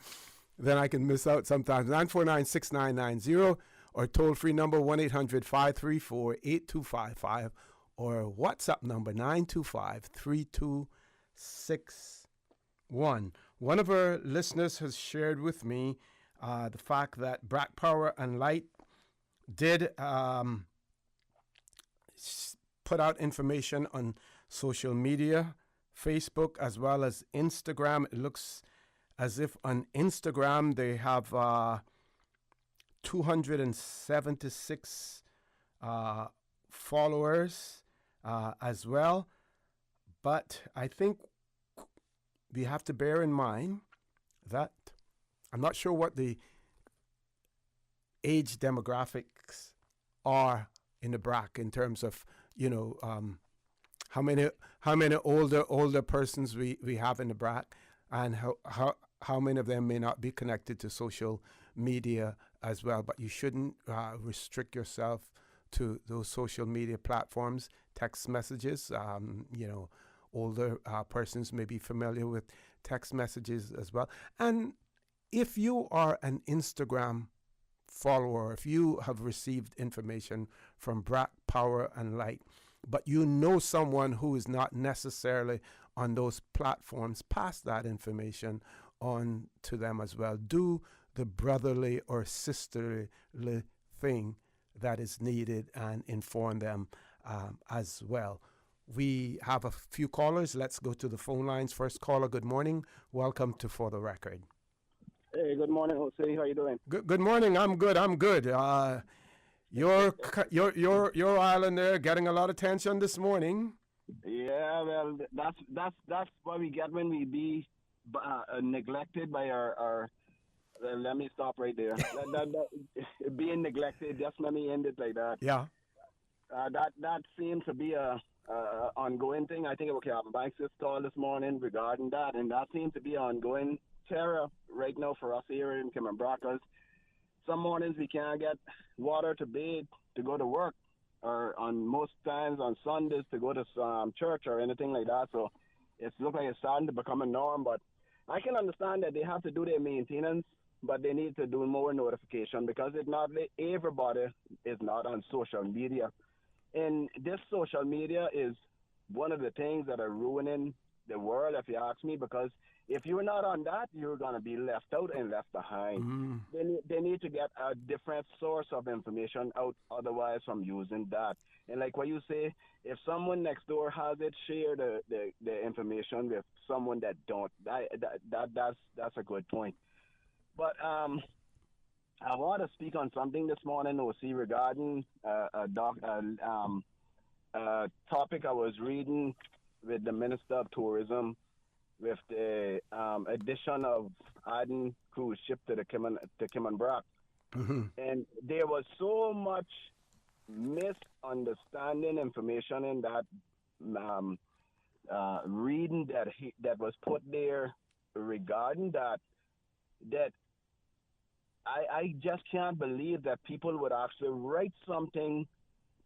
then I can miss out sometimes. 949-6990 or toll-free number 1-800-534-8255 or WhatsApp number 925-3261. One of our listeners has shared with me the fact that Black Power and Light did put out information on social media, Facebook as well as Instagram. It looks as if on Instagram they have 276 followers as well. But I think we have to bear in mind that I'm not sure what the age demographics are in the BRAC in terms of, how many older persons we have in the BRAC, and how many of them may not be connected to social media as well. But you shouldn't restrict yourself to those social media platforms, text messages. Older persons may be familiar with text messages as well. And if you are an Instagram follower, if you have received information from BRAC Power and Light, but you know someone who is not necessarily on those platforms, pass that information on to them as well. Do the brotherly or sisterly thing that is needed and inform them as well. We have a few callers. Let's go to the phone lines. First caller, good morning. Welcome to For the Record. Hey, good morning, Jose. How you doing? Good morning. I'm good. Your island there getting a lot of attention this morning. Yeah, well, that's what we get when we be neglected by our let me stop right there. Being neglected, just let me end it like that. Yeah. That seems to be a ongoing thing. I think it was Banks' call this morning regarding that, and that seems to be an ongoing terror right now for us here in Kimon-Brock. Some mornings we can't get water to bathe to go to work, or on most times on Sundays to go to church or anything like that. So it's look like it's starting to become a norm. But I can understand that they have to do their maintenance, but they need to do more notification, because it's not everybody is not on social media. And this social media is one of the things that are ruining the world, if you ask me, because if you're not on that, you're going to be left out and left behind. They need to get a different source of information out, otherwise from using that. And like what you say, if someone next door has it, share the information with someone that don't. That's a good point. But I want to speak on something this morning, OC, regarding a topic I was reading with the Minister of Tourism, with the addition of adding cruise ship to Kimon-Brock. And there was so much misunderstanding information in that reading that was put there regarding that I just can't believe that people would actually write something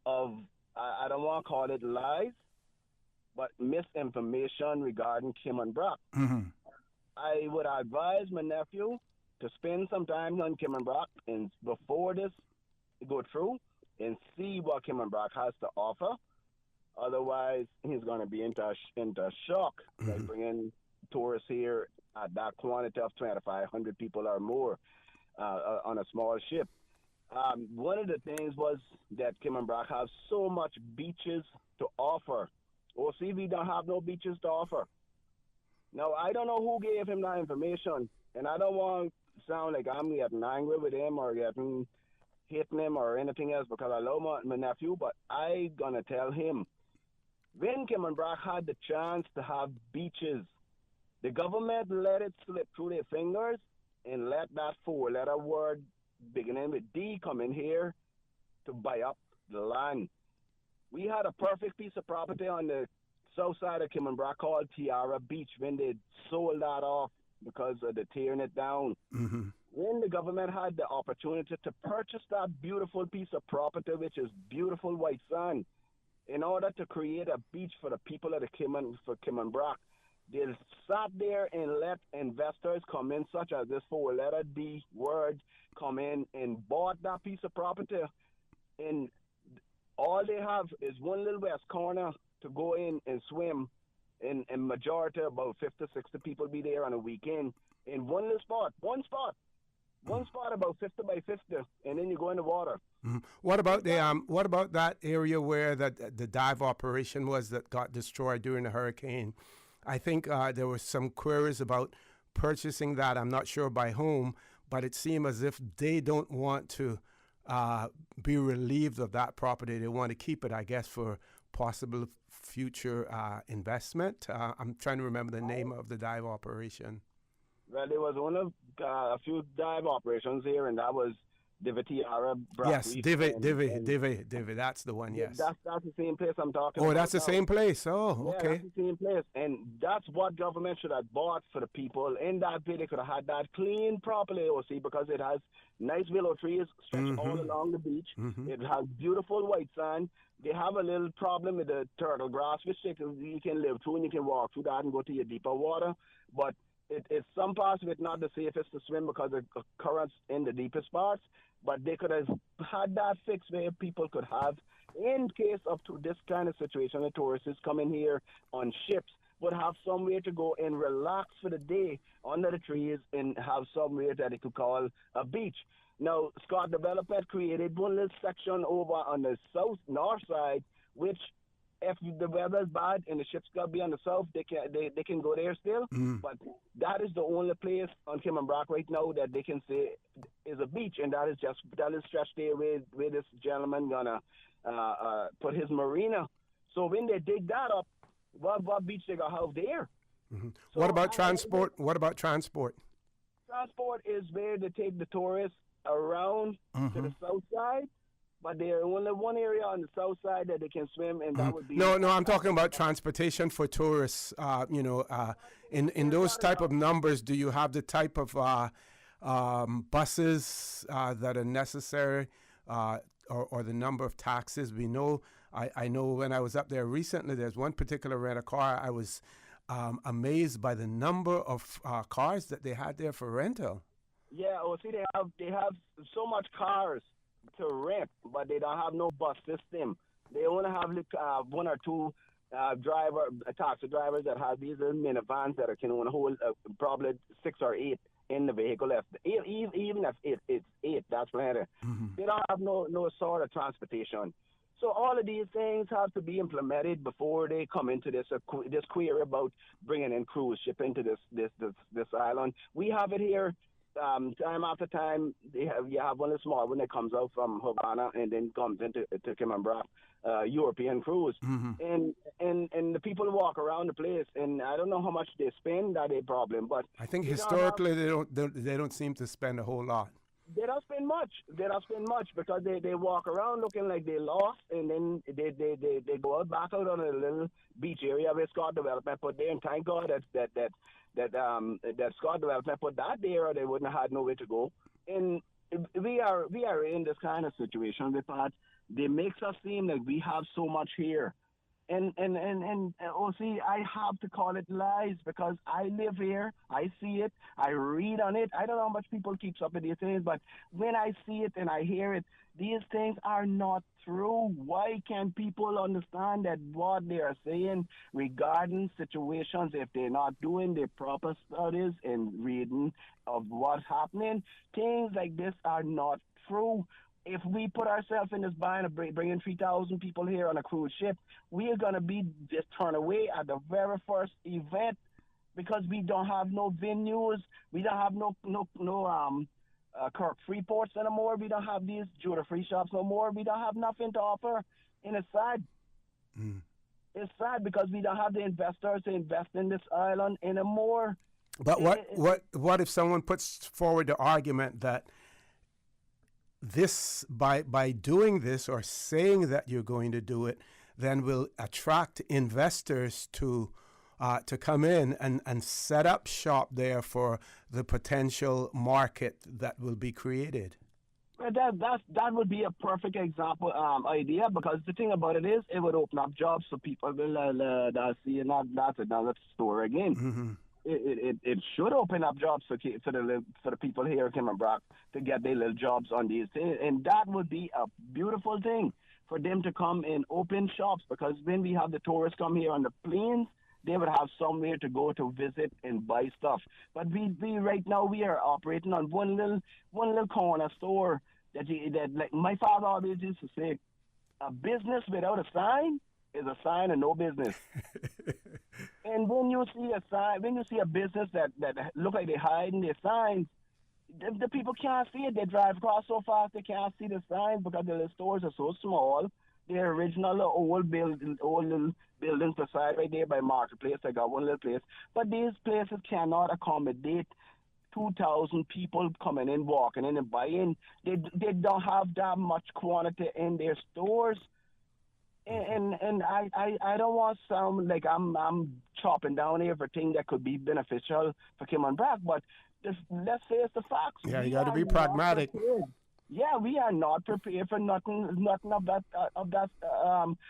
of, I don't want to call it lies, but misinformation regarding Kimon-Brock. I would advise my nephew to spend some time on Kimon-Brock and before this go through and see what Kimon-Brock has to offer. Otherwise, he's going to be into shock by bringing tourists here at that quantity of 2,500 people or more on a small ship. One of the things was that Kimon-Brock has so much beaches to offer. see, we don't have no beaches to offer. Now, I don't know who gave him that information, and I don't want to sound like I'm getting angry with him or hitting him or anything else, because I love my nephew, but I gonna tell him, when Kimon-Brock had the chance to have beaches, the government let it slip through their fingers and let that four-letter word beginning with D come in here to buy up the land. We had a perfect piece of property on the south side of Kimon-Brock called Tiara Beach when they sold that off because of the tearing it down. When the government had the opportunity to purchase that beautiful piece of property, which is beautiful white sand, in order to create a beach for the people of Kimon-Brock, they sat there and let investors come in, such as this four-letter D word, come in and bought that piece of property. And all they have is one little west corner to go in and swim. And majority, about 50, 60 people be there on a weekend. In one little spot, one spot about 50 by 50, and then you go in the water. What about that area where the dive operation was that got destroyed during the hurricane? I think there were some queries about purchasing that. I'm not sure by whom, but it seemed as if they don't want to be relieved of that property. They want to keep it, I guess, for possible future investment. I'm trying to remember the name of the dive operation. Well, there was one of a few dive operations here, and that was Divitiara. Yes, Divi. That's the one. Yes. That's the same place I'm talking about. Oh, that's the same place. Oh, yeah, okay. That's the same place, and that's what government should have bought for the people. In that bit, they could have had that cleaned properly, OC, because it has nice willow trees stretched all along the beach. It has beautiful white sand. They have a little problem with the turtle grass, which you can live through, and you can walk through that and go to your deeper water. But it's some parts of it not the safest to swim because of currents in the deepest parts. But they could have had that fixed where people could have, in case of this kind of situation, the tourists coming here on ships would have somewhere to go and relax for the day under the trees and have somewhere that they could call a beach. Now, Scott Development created one little section over on the north side, which if the weather's bad and the ships got to be on the south, they can go there still. But that is the only place on Cayman Brac right now that they can say is a beach, and that is stretched there where this gentleman gonna put his marina. So when they dig that up, what beach they gonna have there? So what about transport? What about transport? Transport is where they take the tourists around to the south side. But there's only one area on the south side that they can swim, and that would be... No, I'm talking about transportation for tourists. In those type of numbers, do you have the type of buses that are necessary or the number of taxis? We know, I know when I was up there recently, there's one particular rent-a-car. I was amazed by the number of cars that they had there for rental. Yeah, see, they have so much cars to rent, but they don't have no bus system. They only have one or two taxi drivers that have these little minivans that can only hold probably 6 or 8 in the vehicle. Even if it's 8, that's plenty. They don't have no sort of transportation. So all of these things have to be implemented before they come into this query about bringing in cruise ship into this island. We have it here. Time after time, you have one of the small one that comes out from Havana and then comes into Cayman Brac, European cruise, and the people walk around the place, and I don't know how much they spend. That a problem, but I think historically they don't seem to spend a whole lot. They don't spend much. Because they walk around looking like they lost, and then they go back out on a little beach area where Scott Development put there, and thank God that Scott Development put that there, or they wouldn't have had nowhere to go. And we are in this kind of situation because they makes us seem like we have so much here. And see, I have to call it lies because I live here, I see it, I read on it. I don't know how much people keeps up with these things, but when I see it and I hear it, these things are not true. Why can't people understand that what they are saying regarding situations, if they're not doing their proper studies and reading of what's happening, things like this are not true. If we put ourselves in this bind of bringing 3,000 people here on a cruise ship, we are going to be just turned away at the very first event because we don't have no venues. We don't have no Kirk Freeports anymore. We don't have these duty-free shops no more. We don't have nothing to offer. And it's sad. It's sad because we don't have the investors to invest in this island anymore. But what if someone puts forward the argument that this by doing this or saying that you're going to do it, then will attract investors to come in and set up shop there for the potential market that will be created? That would be a perfect example idea, because the thing about it is it would open up jobs so people will see, and that's another story again. It should open up jobs for the people here in Cayman Brac to get their little jobs on these things, and that would be a beautiful thing for them to come and open shops, because when we have the tourists come here on the planes, they would have somewhere to go to visit and buy stuff. But we right now we are operating on one little corner store that like my father always used to say, a business without a sign is a sign of no business. And when you see a sign, when you see a business that look like they're hiding their signs, the people can't see it. They drive across so fast they can't see the signs because the stores are so small. The original old little buildings beside right there by Marketplace, I got one little place. But these places cannot accommodate 2,000 people coming in, walking in and buying. They don't have that much quantity in their stores. And I don't want to sound like I'm chopping down everything that could be beneficial for Kim and Brack, but let's face the facts. Yeah, you got to be pragmatic. Yeah, we are not prepared for nothing of that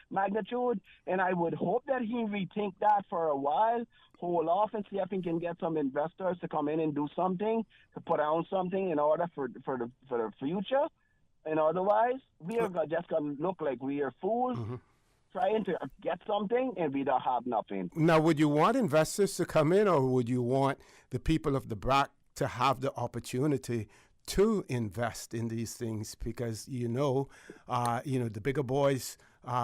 magnitude, and I would hope that he rethink that for a while, hold off, and see if he can get some investors to come in and do something, to put on something in order for the future. And otherwise, we are just going to look like we are fools trying to get something, and we don't have nothing. Now, would you want investors to come in, or would you want the people of the BRAC to have the opportunity to invest in these things? Because, the bigger boys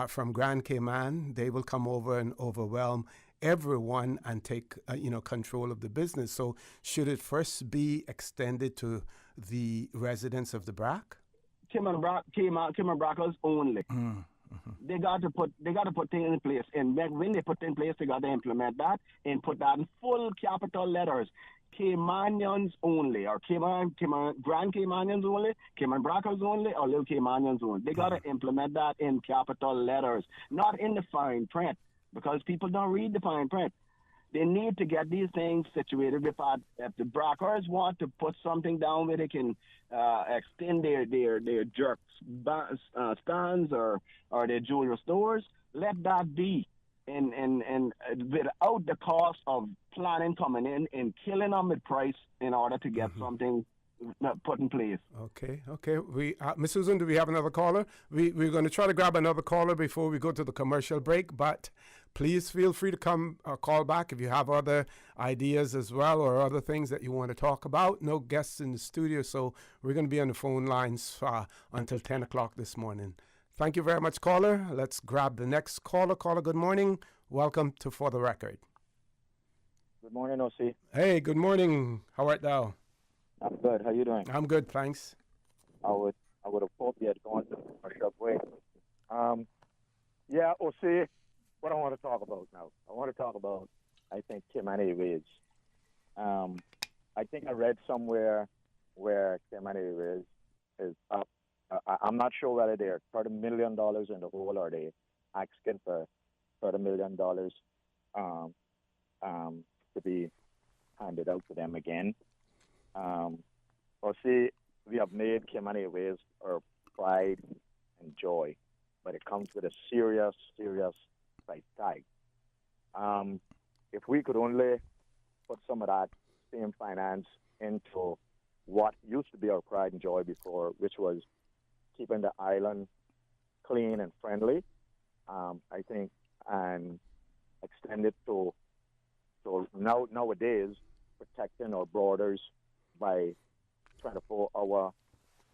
from Grand Cayman, they will come over and overwhelm everyone and take, control of the business. So should it first be extended to the residents of the BRAC? Kim and Brackers only. They got to put things in place, and when they put in place, they got to implement that and put that in full capital letters. Caymanians only, or Grand Caymanians only, Cayman Brackers only, or Little Caymanians only. They got to implement that in capital letters, not in the fine print, because people don't read the fine print. They need to get these things situated. If the Brackers want to put something down where they can extend their jerks stands or their jewelry stores, let that be. And without the cost of planning coming in and killing them with price in order to get something put in place. Okay. Ms. Susan, do we have another caller? We're going to try to grab another caller before we go to the commercial break, but please feel free to come call back if you have other ideas as well or other things that you want to talk about. No guests in the studio, so we're going to be on the phone lines until 10 o'clock this morning. Thank you very much, caller. Let's grab the next caller. Caller, good morning. Welcome to For the Record. Good morning, O.C. Hey, good morning. How art thou? I'm good. How you doing? I'm good, thanks. I would have hoped you had gone to the commercial break. Yeah, O.C., what I want to talk about now. I want to talk about, I think, Kimani Ways. I think I read somewhere where Kimani Ways is up. I'm not sure whether they're $30 million in the hole or they asking for $30 million to be handed out to them again. See, we have made Kimani Ways our pride and joy, but it comes with a serious price tag. If we could only put some of that same finance into what used to be our pride and joy before, which was keeping the island clean and friendly, I think, and extend it to nowadays protecting our borders by 24-hour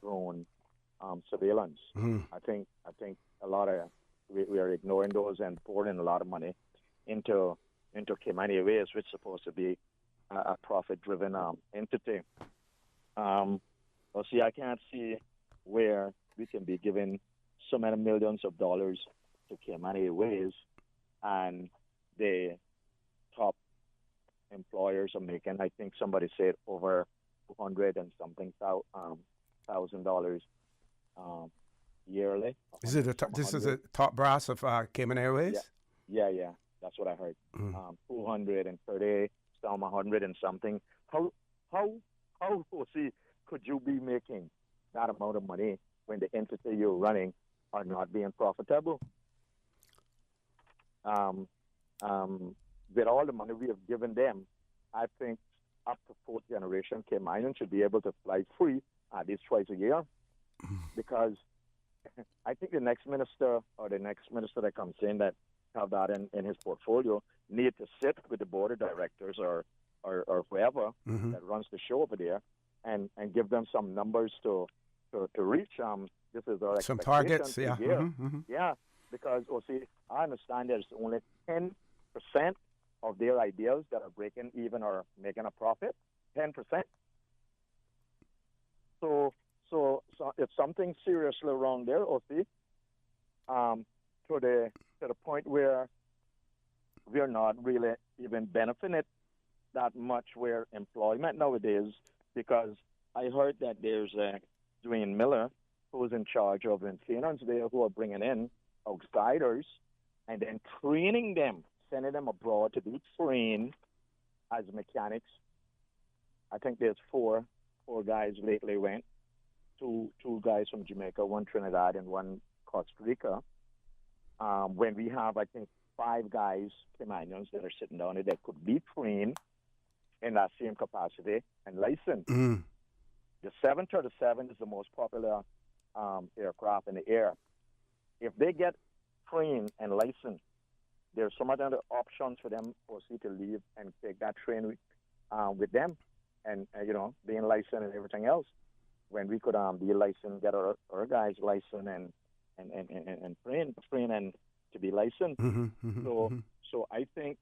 drone surveillance. I think a lot of we are ignoring those and pouring a lot of money into Kimani Ways, which is supposed to be a profit-driven entity. See, I can't see where we can be giving so many millions of dollars to Kimani Ways, and the top employers are making, I think somebody said, over $200 and something $1,000 yearly. This is the top brass of Cayman Airways? Yeah, that's what I heard. 230, some 100 and something. How see, could you be making that amount of money when the entity you're running are not being profitable? With all the money we have given them, I think up to fourth generation Cayman should be able to fly free at least twice a year, because I think the next minister that comes in that have that in his portfolio need to sit with the board of directors or whoever that runs the show over there and give them some numbers to reach. This is our some targets, yeah. Yeah, because I understand there's only 10% of their ideas that are breaking even or making a profit. 10%. there's something seriously wrong there, OC, to the point where we're not really even benefiting that much where employment nowadays, because I heard that there's Dwayne Miller, who's in charge of maintenance there, who are bringing in outsiders and then training them, sending them abroad to be trained as mechanics. I think there's four guys lately went, two guys from Jamaica, one Trinidad and one Costa Rica. When we have, I think, 5 guys, Caymanians, that are sitting down there that could be trained in that same capacity and licensed. The 737 is the most popular aircraft in the air. If they get trained and licensed, there's some other options for them to leave and take that train with them, and being licensed and everything else. When we could be licensed, get our guys licensed and train and to be licensed. So I think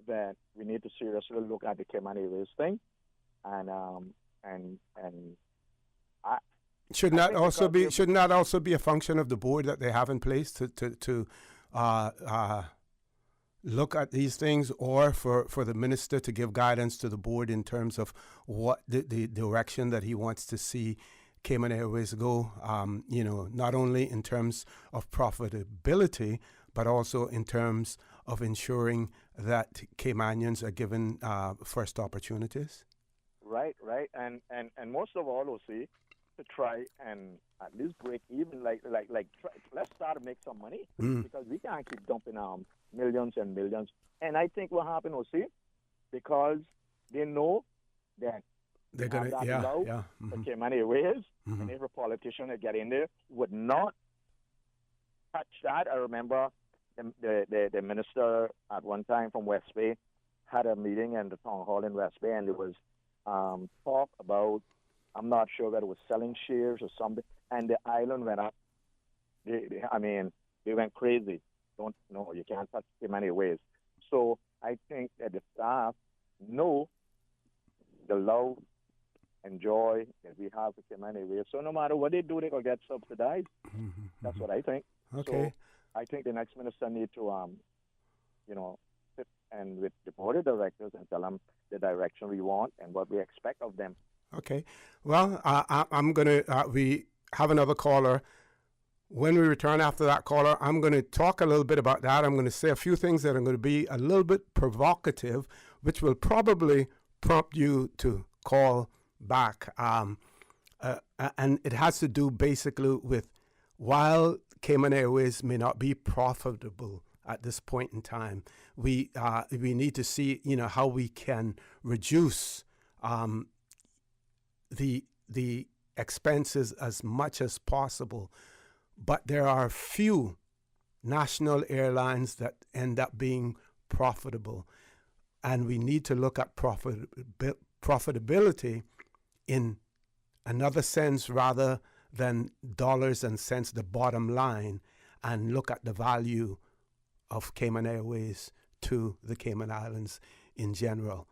that we need to seriously look at the Cayman Airways thing, and shouldn't that also be a function of the board that they have in place to look at these things, or for the minister to give guidance to the board in terms of what the direction that he wants to see Cayman Airways go, not only in terms of profitability, but also in terms of ensuring that Caymanians are given first opportunities? Right. And most of all, OC, to try and at least break even, let's start to make some money, because we can't keep dumping millions and millions. And I think what happened, OC, because they know that they're going to, for Cayman Airways, and every politician that get in there would not touch that. I remember the minister at one time from West Bay had a meeting in the town hall in West Bay, and there was talk about, I'm not sure whether it was selling shares or something, and the island went up. They went crazy. You can't touch Cayman Airways. So I think that the staff know the love and joy that we have with Cayman Airways. So no matter what they do, they will get subsidized. That's what I think. Okay. So I think the next minister need to, sit and with the board of directors and tell them the direction we want and what we expect of them. Okay. Well, I'm going to, we have another caller. When we return after that caller, I'm going to talk a little bit about that. I'm going to say a few things that are going to be a little bit provocative, which will probably prompt you to call back. And it has to do basically with, while Cayman Airways may not be profitable at this point in time, we need to see, how we can reduce the expenses as much as possible. But there are few national airlines that end up being profitable, and we need to look at profitability in another sense rather than dollars and cents, the bottom line, and look at the value of Cayman Airways to the Cayman Islands in general.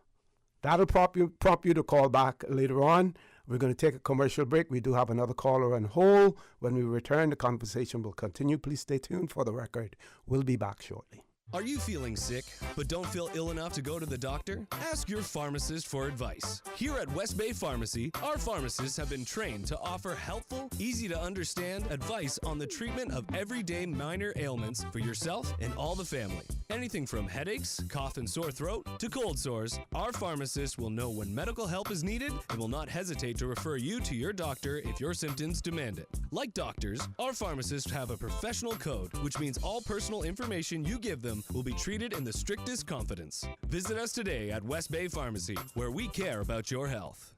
That'll prompt you to call back later on. We're going to take a commercial break. We do have another caller on hold. When we return, the conversation will continue. Please stay tuned for the record. We'll be back shortly. Are you feeling sick, but don't feel ill enough to go to the doctor? Ask your pharmacist for advice. Here at West Bay Pharmacy, our pharmacists have been trained to offer helpful, easy-to-understand advice on the treatment of everyday minor ailments for yourself and all the family. Anything from headaches, cough and sore throat, to cold sores, our pharmacists will know when medical help is needed and will not hesitate to refer you to your doctor if your symptoms demand it. Like doctors, our pharmacists have a professional code, which means all personal information you give them will be treated in the strictest confidence. Visit us today at West Bay Pharmacy, where we care about your health.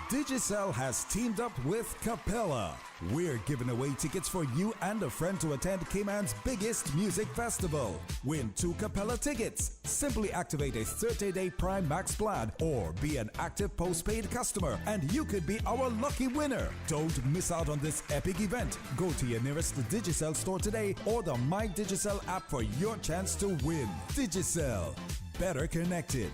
Digicel has teamed up with Capella. We're giving away tickets for you and a friend to attend Cayman's biggest music festival. Win 2 Capella tickets. Simply activate a 30-day Prime Max plan or be an active postpaid customer and you could be our lucky winner. Don't miss out on this epic event. Go to your nearest Digicel store today or the My Digicel app for your chance to win. Digicel. Better connected.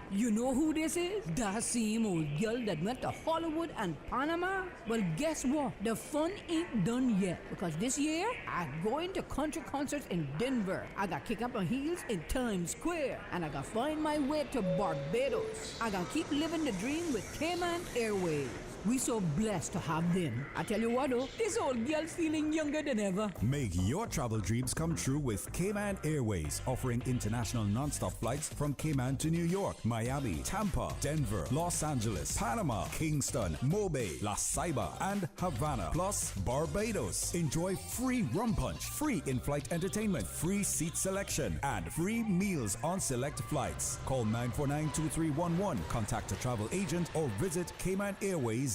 You know who this is? That same old girl that went to Hollywood and Panama? Well, guess what? The fun ain't done yet, because this year, I'm going to country concerts in Denver. I got kick up my heels in Times Square, and I got find my way to Barbados. I got keep living the dream with Cayman Airways. We so blessed to have them. I tell you what though, this old girl's feeling younger than ever. Make your travel dreams come true with Cayman Airways, offering international non-stop flights from Cayman to New York, Miami, Tampa, Denver, Los Angeles, Panama, Kingston, Mobay, La Ceiba, and Havana, plus Barbados. Enjoy free rum punch, free in-flight entertainment, free seat selection, and free meals on select flights. Call 949-2311, contact a travel agent, or visit CaymanAirways.com.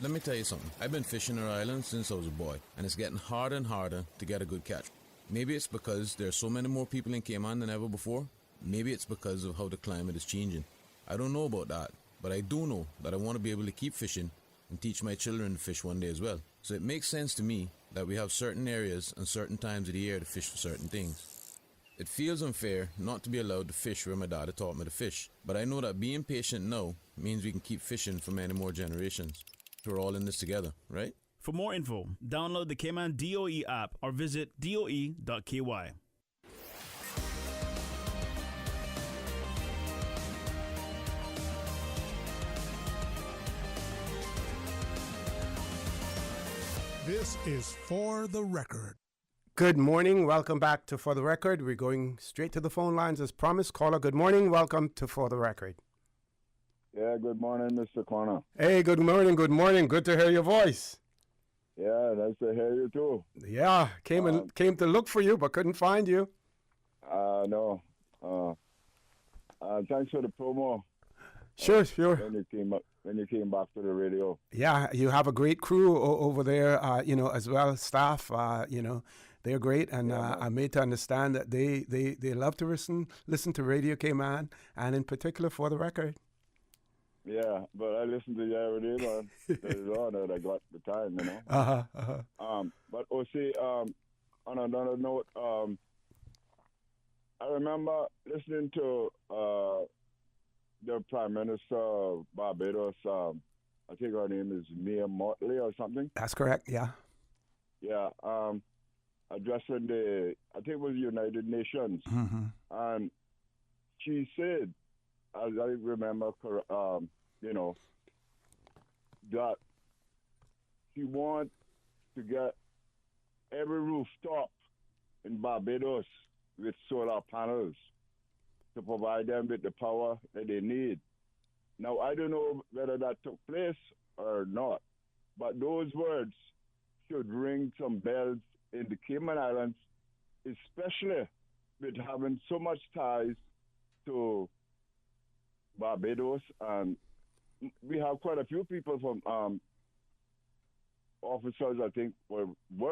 Let me tell you something. I've been fishing our island since I was a boy, and it's getting harder and harder to get a good catch. Maybe it's because there are so many more people in Cayman than ever before. Maybe it's because of how the climate is changing. I don't know about that, but I do know that I want to be able to keep fishing and teach my children to fish one day as well. So it makes sense to me that we have certain areas and certain times of the year to fish for certain things. It feels unfair not to be allowed to fish where my dad taught me to fish, but I know that being patient now means we can keep fishing for many more generations. We're all in this together, right? For more info, download the Cayman DOE app or visit doe.ky. This is For the Record. Good morning. Welcome back to For the Record. We're going straight to the phone lines as promised. Caller, good morning. Welcome to For the Record. Yeah, good morning, Mr. Corner. Hey, good morning. Good morning. Good to hear your voice. Yeah, nice to hear you too. Yeah, came to look for you but couldn't find you. No. Thanks for the promo. Sure. When you came back to the radio. Yeah, you have a great crew over there, as well, staff, they're great, and I'm made to understand that they love to listen to Radio Cayman, and in particular For the Record. Yeah, but I listen to you every day, man. That's all that I got the time, you know. But on another note, I remember listening to the Prime Minister of Barbados. I think her name is Mia Motley or something. That's correct. Yeah. Yeah. Addressing I think it was United Nations, and she said, as I remember, that she wants to get every rooftop in Barbados with solar panels to provide them with the power that they need. Now, I don't know whether that took place or not, but those words should ring some bells in the Cayman Islands, especially with having so much ties to Barbados. And we have quite a few people from officers, I think, were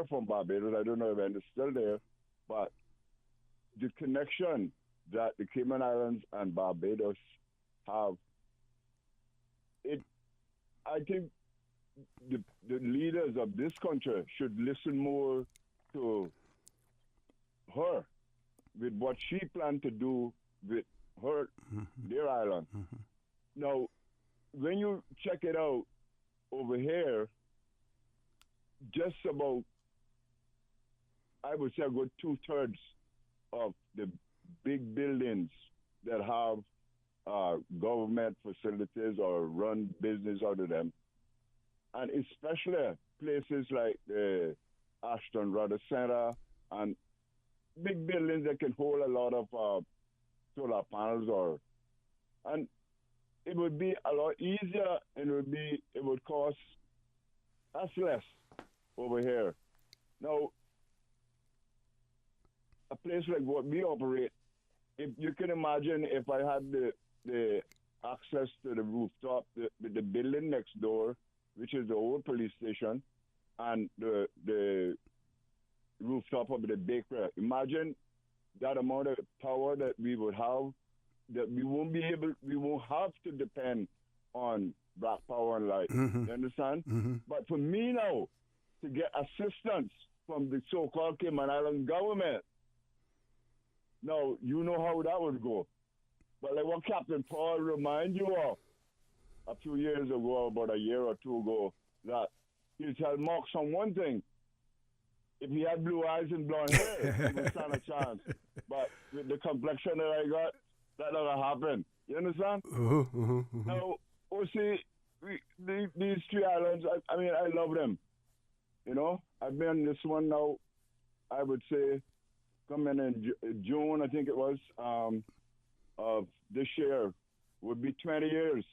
from Barbados. I don't know if they're still there, but the connection that the Cayman Islands and Barbados have, I think the leaders of this country should listen more to her with what she planned to do with their island. Now, when you check it out over here, just about, I would say, a good 2/3 of the big buildings that have government facilities or run business out of them, and especially places like the Ashton Rudder Center and big buildings that can hold a lot of solar panels, and it would be a lot easier, and it would cost us less over here. Now, a place like what we operate, if you can imagine, if I had the access to the rooftop, the building next door, which is the old police station, and the rooftop of the bakery. Imagine that amount of power that we would have, that we won't have to depend on black power and light. You understand? But for me now, to get assistance from the so-called Cayman Island government, Now, you know how that would go. But like what Captain Paul remind you of a few years ago, about a year or two ago, that he tell Marks on one thing. If he had blue eyes and blonde hair, he would stand a chance. But with the complexion that I got, that never happened. You understand? Now, see, these three islands, I mean, I love them. You know, I've been on this one now, I would say, coming in June, I think it was, of this year, would be 20 years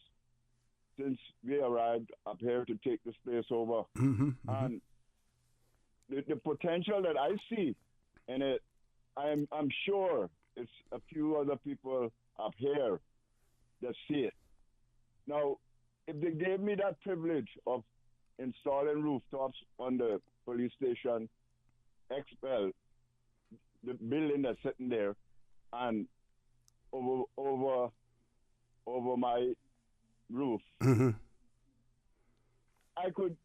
since we arrived up here to take this place over. And the potential that I see in it, I'm sure it's a few other people up here that see it. Now, if they gave me that privilege of installing rooftops on the police station, expel the building that's sitting there, and over my roof, I could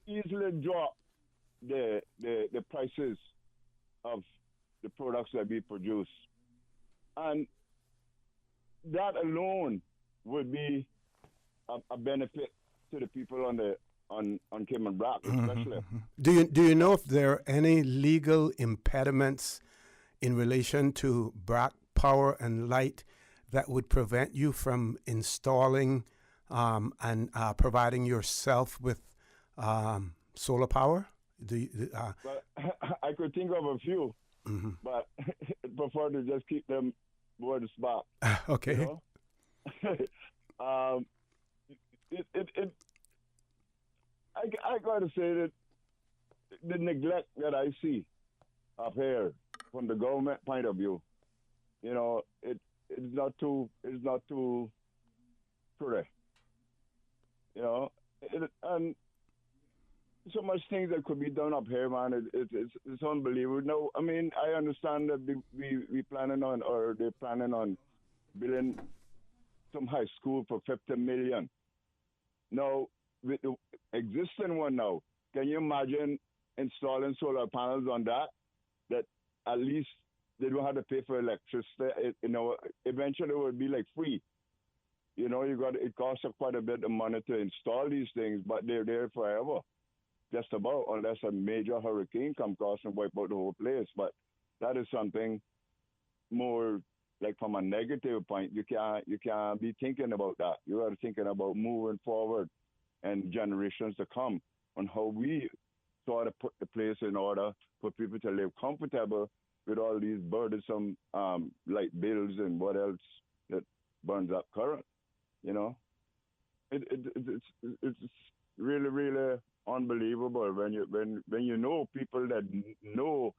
easily drop the prices of the products that we produce, and that alone would be a benefit to the people on Cayman Brac, especially. Do you know if there are any legal impediments in relation to Brac Power and Light that would prevent you from installing and providing yourself with solar power? Well, I could think of a few, but I prefer to just keep them words back. Okay. You know? I got to say that the neglect that I see up here from the government point of view, you know, it's not too pretty. You know, and so much things that could be done up here, man. It's unbelievable. No, I mean, I understand that we planning on, or they're planning on building some high school for 50 million. Now, with the existing one now, can you imagine installing solar panels on that at least they don't have to pay for electricity? You know, eventually it would be like free. You know, it costs quite a bit of money to install these things, but they're there forever. Just about, unless a major hurricane comes across and wipe out the whole place. But that is something more like from a negative point. You can't be thinking about that. You are thinking about moving forward and generations to come on how we sort of put the place in order for people to live comfortable with all these burdensome light bills and what else that burns up current. You know, it's really, really unbelievable when you know people that know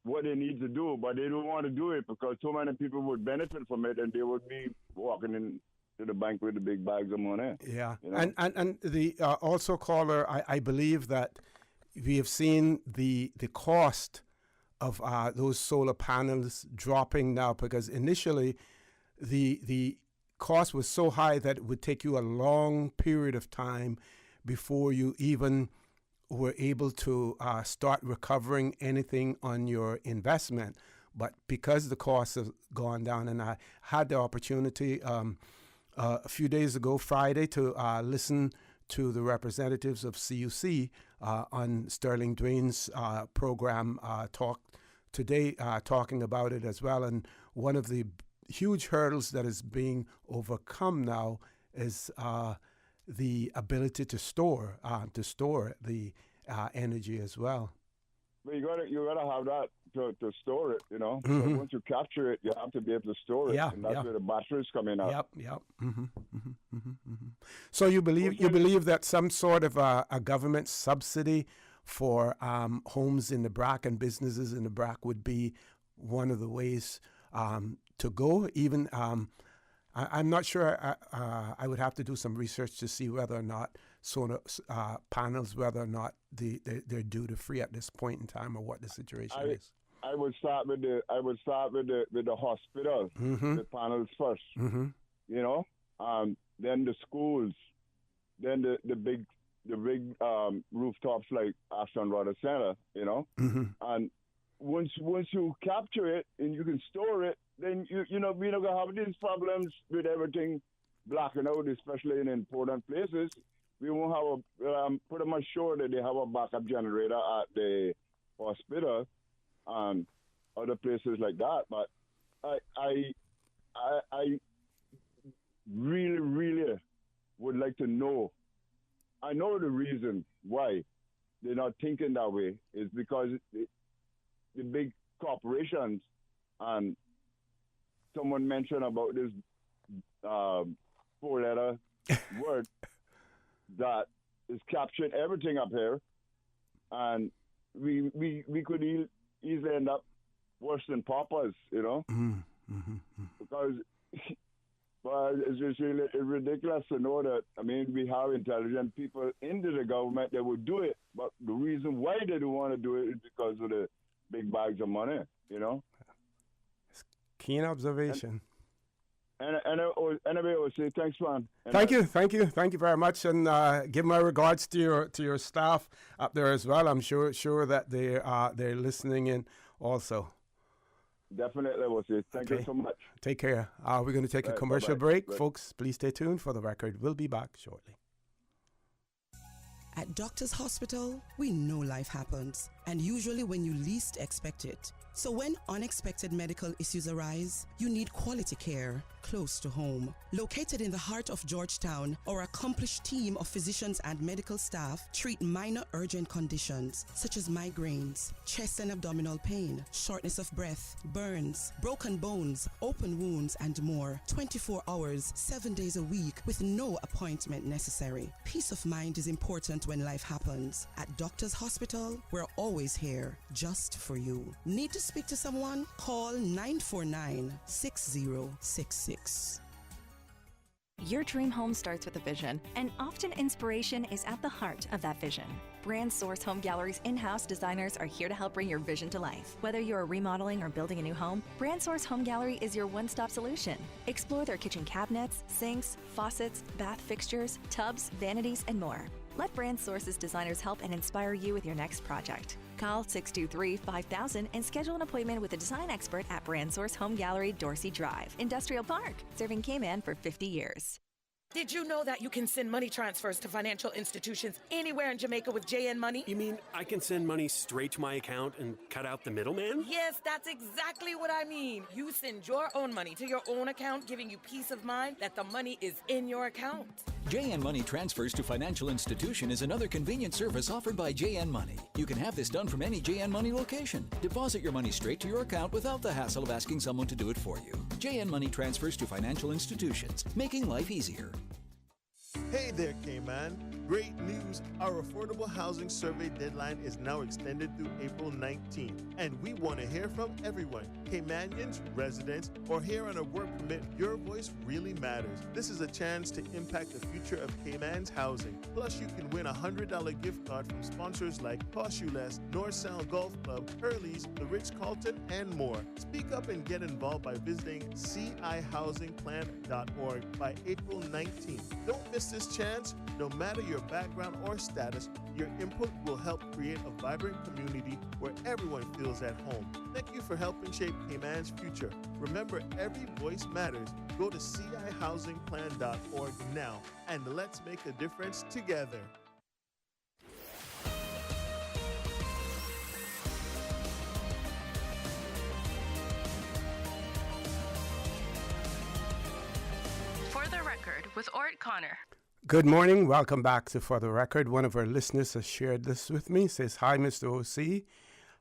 what they need to do, but they don't want to do it because so many people would benefit from it, and they would be walking in to the bank with the big bags of money. Yeah, you know? and the also caller, I believe that we have seen the cost of those solar panels dropping now, because initially the cost was so high that it would take you a long period of time before you even were able to start recovering anything on your investment. But because the costs have gone down, and I had the opportunity a few days ago, Friday, to listen to the representatives of CUC on Sterling Dwayne's program Talk Today, talking about it as well. And one of the huge hurdles that is being overcome now is the ability to store the energy as well. But you gotta have that to store it, you know. So once you capture it, you have to be able to store it, and that's where the batteries come in. Yep. So you believe that some sort of a government subsidy for homes in the Brac and businesses in the Brac would be one of the ways to go. Even I'm not sure. I would have to do some research to see whether or not solar panels, whether or not they're duty free at this point in time, or what the situation is. I would start with the hospital, the panels first. You know, then the schools, then the big rooftops like Ashton Rhoda Center. You know, and once you capture it and you can store it, then we're not gonna have these problems with everything blacking out, especially in important places. We won't have pretty much sure that they have a backup generator at the hospital and other places like that. But I really, really would like to know. I know the reason why they're not thinking that way is because the big corporations, and someone mentioned about this four-letter word that is capturing everything up here, and we could easily end up worse than paupers, because but it's just really ridiculous to know that, we have intelligent people into the government that would do it, but the reason why they don't want to do it is because of the big bags of money, Keen observation. And anyway, I would say thanks, man. Thank you very much, and give my regards to your staff up there as well. I'm sure that they're listening in also. Definitely, I will say thank you so much. Take care. We're going to take a commercial break, folks. Please stay tuned for the record. We'll be back shortly. At Doctors Hospital, we know life happens, and usually when you least expect it. So when unexpected medical issues arise, you need quality care close to home. Located in the heart of Georgetown, our accomplished team of physicians and medical staff treat minor urgent conditions such as migraines, chest and abdominal pain, shortness of breath, burns, broken bones, open wounds, and more. 24 hours, 7 days a week with no appointment necessary. Peace of mind is important when life happens. At Doctors Hospital, we're always here just for you. Need to speak to someone? Call 949-6066. Your dream home starts with a vision, and often inspiration is at the heart of that vision. Brand Source Home Gallery's in-house designers are here to help bring your vision to life. Whether you're remodeling or building a new home, Brand Source Home Gallery is your one-stop solution. Explore their kitchen cabinets, sinks, faucets, bath fixtures, tubs, vanities, and more. Let Brand Source's designers help and inspire you with your next project. Call 623-5000 and schedule an appointment with a design expert at Brand Source Home Gallery, Dorsey Drive, Industrial Park, serving Cayman for 50 years. Did you know that you can send money transfers to financial institutions anywhere in Jamaica with JN Money? You mean I can send money straight to my account and cut out the middleman? Yes, that's exactly what I mean. You send your own money to your own account, giving you peace of mind that the money is in your account. JN Money Transfers to Financial Institution is another convenient service offered by JN Money. You can have this done from any JN Money location. Deposit your money straight to your account without the hassle of asking someone to do it for you. JN Money Transfers to Financial Institutions, making life easier. Hey there, K-Man. Great news! Our affordable housing survey deadline is now extended through April 19th, and we want to hear from everyone. Caymanians, residents, or here on a work permit, your voice really matters. This is a chance to impact the future of Cayman's housing. Plus, you can win a $100 gift card from sponsors like Cost You Less, North Sound Golf Club, Hurley's, The Ritz-Carlton, and more. Speak up and get involved by visiting cihousingplan.org by April 19th. Don't miss this chance. No matter your background or status, your input will help create a vibrant community where everyone feels at home. Thank you for helping shape Cayman's future. Remember, every voice matters. Go to cihousingplan.org now, and let's make a difference together. For the Record with Orrett Connor. Good morning. Welcome back to For the Record. One of our listeners has shared this with me. Says, hi, Mr. O.C.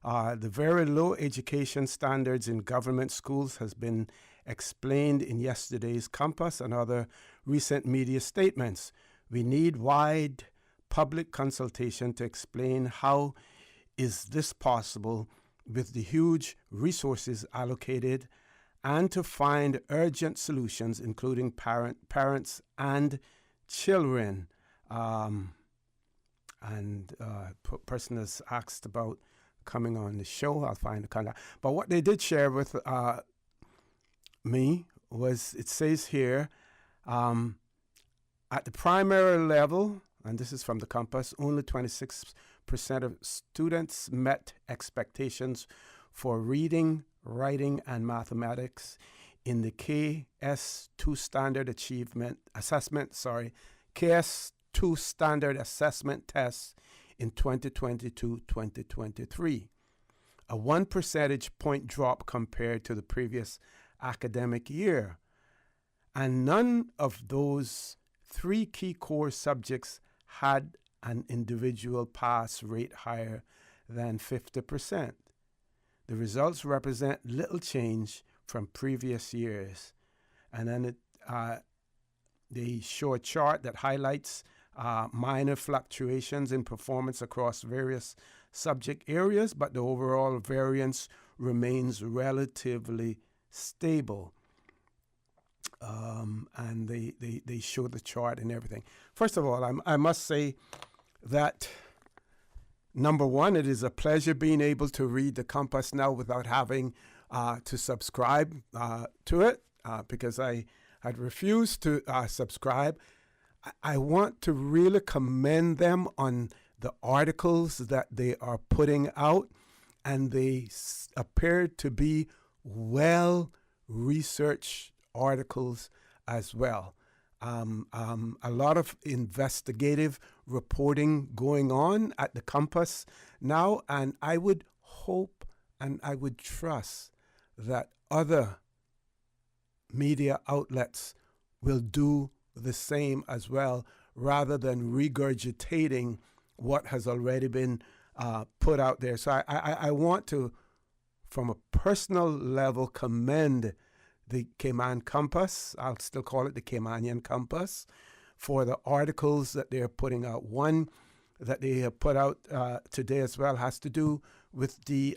The very low education standards in government schools has been explained in yesterday's Compass and other recent media statements. We need wide public consultation to explain how is this possible with the huge resources allocated, and to find urgent solutions, including parents and children. Person has asked about coming on the show. I'll find the contact. But what they did share with me was, it says here, at the primary level, and this is from the Compass, only 26% of students met expectations for reading, writing, and mathematics in the KS2 Standard Assessment Test in 2022-2023, a 1 percentage point drop compared to the previous academic year. And none of those 3 key core subjects had an individual pass rate higher than 50%. The results represent little change from previous years. And then they show a chart that highlights minor fluctuations in performance across various subject areas, but the overall variance remains relatively stable. And they show the chart and everything. First of all, I must say that, number one, it is a pleasure being able to read the Compass now without having to subscribe to it, because I had refused to subscribe. I want to really commend them on the articles that they are putting out, and they appear to be well-researched articles as well. A lot of investigative reporting going on at the Compass now, and I would hope and I would trust that other media outlets will do the same as well, rather than regurgitating what has already been put out there. So I want to, from a personal level, commend the Cayman Compass, I'll still call it the Caymanian Compass, for the articles that they're putting out. One that they have put out today as well has to do with the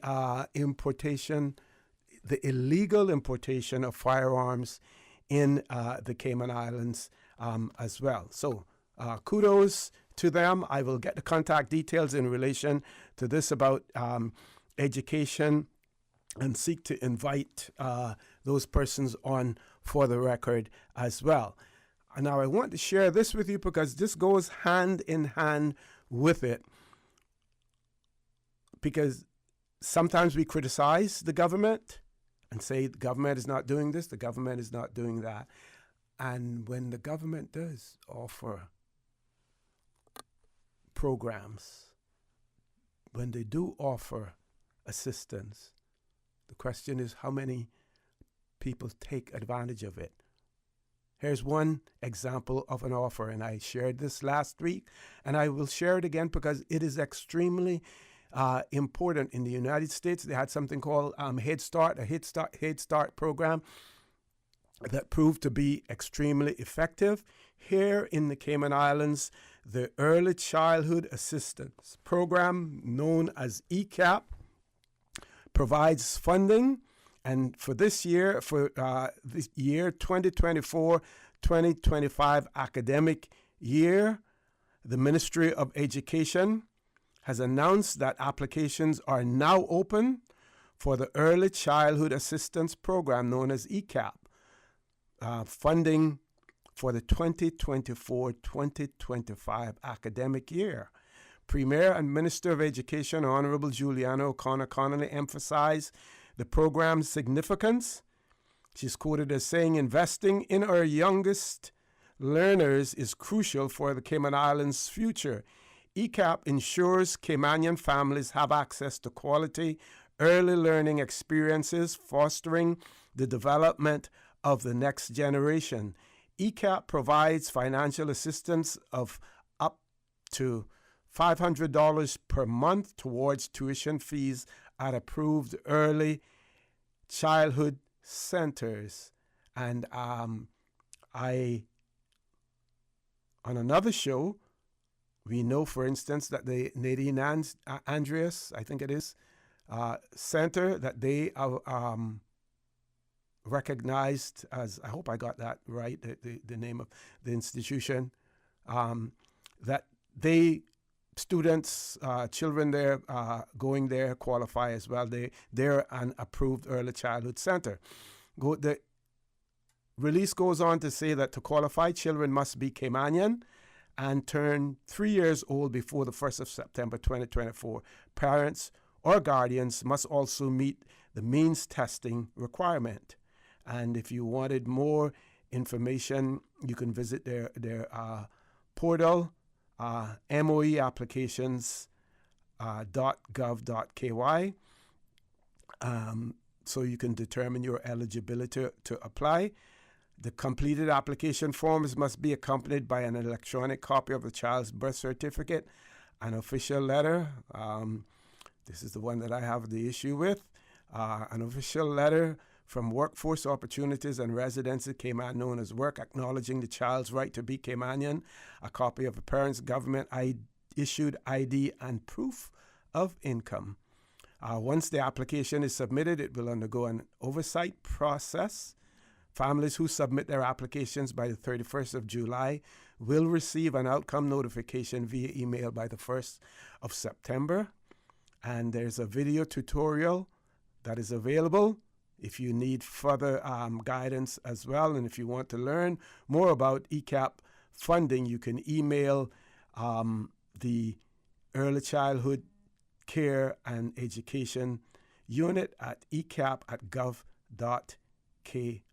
illegal importation of firearms in the Cayman Islands as well. So kudos to them. I will get the contact details in relation to this about education, and seek to invite those persons on for the record as well. And now I want to share this with you because this goes hand in hand with it. Because sometimes we criticize the government and say the government is not doing this, the government is not doing that. And when the government does offer programs, when they do offer assistance, the question is how many people take advantage of it. Here's one example of an offer, and I shared this last week, and I will share it again because it is extremely important. In the United States, they had something called Head Start program that proved to be extremely effective. Here in the Cayman Islands, the Early Childhood Assistance Program, known as ECAP, provides funding, and for this year, 2024-2025 academic year, the Ministry of Education has announced that applications are now open for the Early Childhood Assistance Program, known as ECAP, funding for the 2024-2025 academic year. Premier and Minister of Education, Honorable Juliana O'Connor Connolly, emphasized the program's significance. She's quoted as saying, investing in our youngest learners is crucial for the Cayman Islands' future. ECAP ensures Caymanian families have access to quality early learning experiences, fostering the development of the next generation. ECAP provides financial assistance of up to $500 per month towards tuition fees at approved early childhood centers. And on another show, we know, for instance, that the Nadine Andreas, I think it is, center that they are recognized as, I hope I got that right, the name of the institution, that they students, children there going there qualify as well. They're an approved early childhood center. The release goes on to say that to qualify, children must be Caymanian and turn 3 years old before the 1st of September 2024. Parents or guardians must also meet the means testing requirement. And if you wanted more information, you can visit their portal, moeapplications.gov.ky. So you can determine your eligibility to apply. The completed application forms must be accompanied by an electronic copy of the child's birth certificate, an official letter. This is the one that I have the issue with. An official letter from Workforce Opportunities and Residency Cayman, known as WORK, acknowledging the child's right to be Caymanian, a copy of the parent's government issued ID, and proof of income. Once the application is submitted, it will undergo an oversight process. Families who submit their applications by the 31st of July will receive an outcome notification via email by the 1st of September. And there's a video tutorial that is available if you need further guidance as well. And if you want to learn more about ECAP funding, you can email the Early Childhood Care and Education Unit at ecap@gov.ky.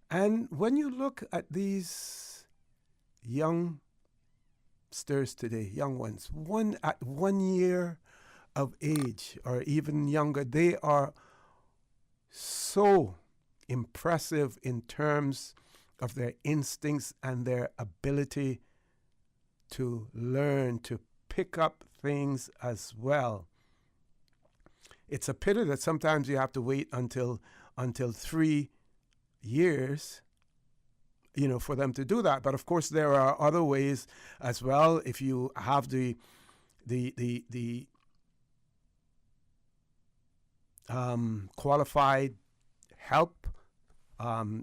And when you look at these youngsters today, young ones, at 1 year of age or even younger, they are so impressive in terms of their instincts and their ability to learn, to pick up things as well. It's a pity that sometimes you have to wait until 3 years, for them to do that. But of course, there are other ways as well. If you have the qualified help,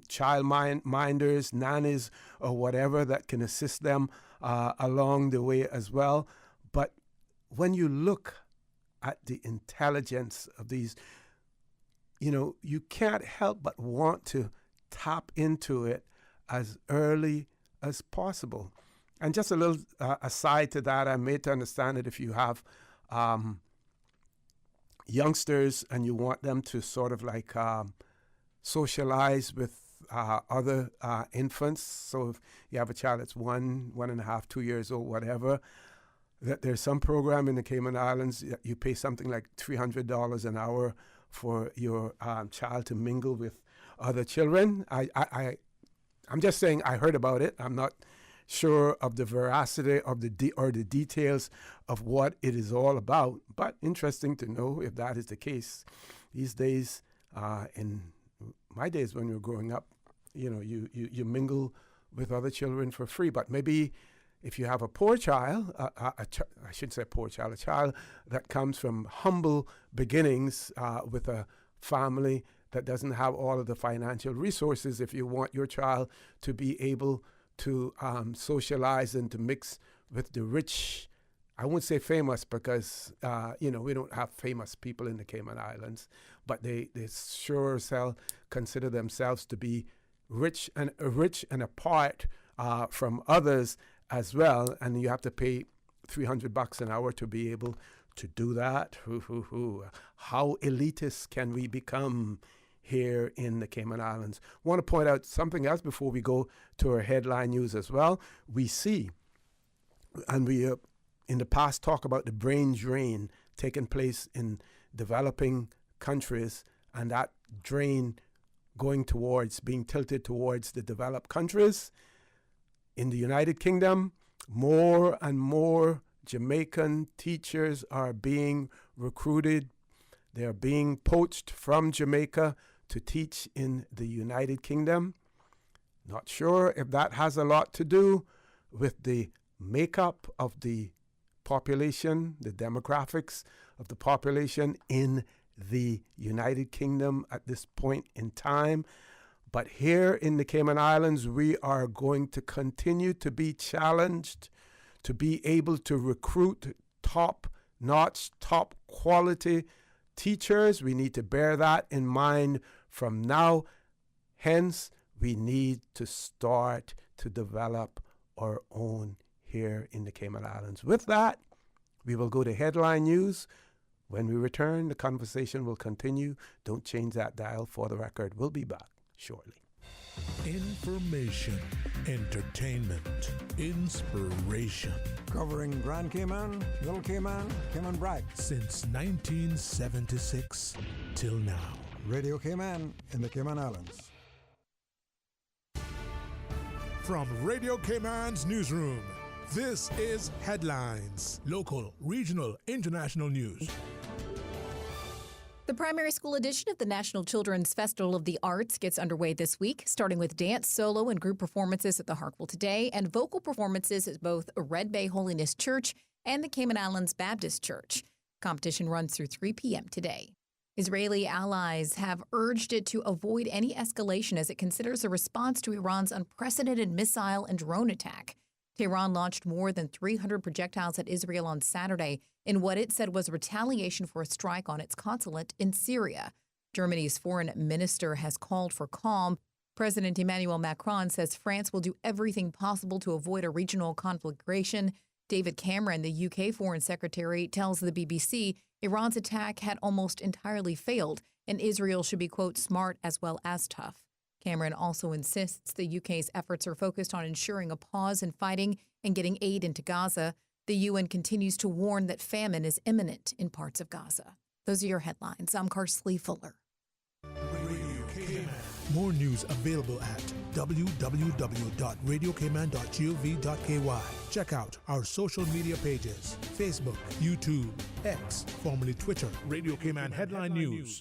child minders, nannies, or whatever that can assist them along the way as well. But when you look at the intelligence of these, you can't help but want to tap into it as early as possible. And just a little aside to that, I'm made to understand that if you have youngsters and you want them to sort of like socialize with other infants, so if you have a child that's 1.5, 2 years old, whatever, that there's some program in the Cayman Islands that you pay something like $300 an hour for your child to mingle with other children. I'm just saying I heard about it. I'm not sure of the veracity of the details of what it is all about, but interesting to know if that is the case. These days, in my days when we were growing up, you mingle with other children for free. But maybe if you have a poor child, a child that comes from humble beginnings with a family that doesn't have all of the financial resources, if you want your child to be able to socialize and to mix with the rich, I won't say famous because, we don't have famous people in the Cayman Islands, but they sure as hell consider themselves to be rich and apart from others as well. And you have to pay $300 an hour to be able to do that. How elitist can we become here in the Cayman Islands? I want to point out something else before we go to our headline news as well. We see, and we in the past talk about the brain drain taking place in developing countries, and that drain being tilted towards the developed countries. In the United Kingdom, more and more Jamaican teachers are being recruited. They are being poached from Jamaica to teach in the United Kingdom. Not sure if that has a lot to do with the makeup of the population, the demographics of the population in the United Kingdom at this point in time. But here in the Cayman Islands, we are going to continue to be challenged to be able to recruit top-notch, top-quality teachers. We need to bear that in mind from now. Hence, we need to start to develop our own here in the Cayman Islands. With that, we will go to headline news. When we return, the conversation will continue. Don't change that dial. For the record, we'll be back shortly. Information, entertainment, inspiration. Covering Grand Cayman, Little Cayman, Cayman Brac. Since 1976 till now. Radio Cayman in the Cayman Islands. From Radio Cayman's newsroom, this is Headlines. Local, regional, international news. The primary school edition of the National Children's Festival of the Arts gets underway this week, starting with dance, solo, and group performances at the Hartwell today and vocal performances at both Red Bay Holiness Church and the Cayman Islands Baptist Church. Competition runs through 3 p.m. today. Israeli allies have urged it to avoid any escalation as it considers a response to Iran's unprecedented missile and drone attack. Tehran launched more than 300 projectiles at Israel on Saturday in what it said was retaliation for a strike on its consulate in Syria. Germany's foreign minister has called for calm. President Emmanuel Macron says France will do everything possible to avoid a regional conflagration. David Cameron, the UK foreign secretary, tells the BBC Iran's attack had almost entirely failed and Israel should be, quote, smart as well as tough. Cameron also insists the UK's efforts are focused on ensuring a pause in fighting and getting aid into Gaza. The UN continues to warn that famine is imminent in parts of Gaza. Those are your headlines. I'm Carsley Fuller. More news available at www.radiocayman.gov.ky. Check out our social media pages: Facebook, YouTube, X, formerly Twitter, Radio Cayman Headline News.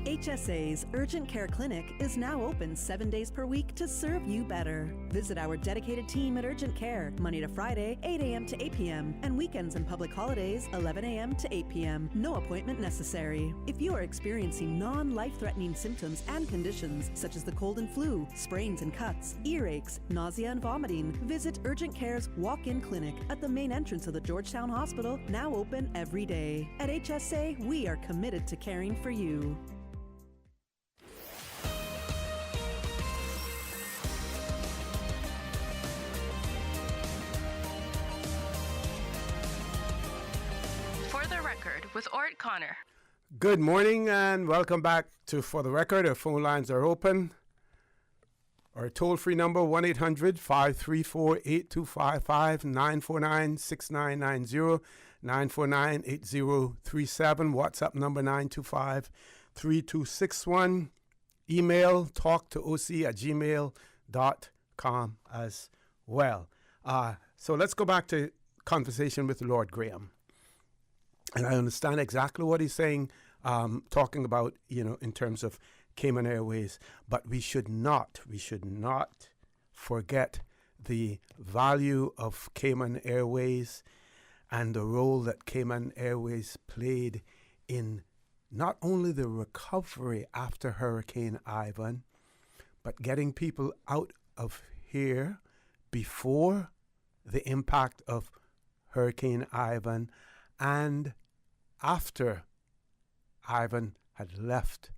HSA's Urgent Care Clinic is now open 7 days per week to serve you better. Visit our dedicated team at Urgent Care, Monday to Friday, 8 a.m. to 8 p.m., and weekends and public holidays, 11 a.m. to 8 p.m. No appointment necessary. If you are experiencing non-life-threatening symptoms and conditions, such as the cold and flu, sprains and cuts, earaches, nausea and vomiting, visit Urgent Care's walk-in clinic at the main entrance of the Georgetown Hospital, now open every day. At HSA, we are committed to caring for you. With Orrett Connor. Good morning and welcome back to For the Record. Our phone lines are open. Our toll-free number, 1-800-534-8255, 949-6990, 949-8037. WhatsApp number, 925-3261. Email, talktooc@gmail.com as well. So let's go back to conversation with Lord Graham. And I understand exactly what he's saying, talking about, in terms of Cayman Airways. But we should not forget the value of Cayman Airways and the role that Cayman Airways played in not only the recovery after Hurricane Ivan, but getting people out of here before the impact of Hurricane Ivan and after Ivan had left.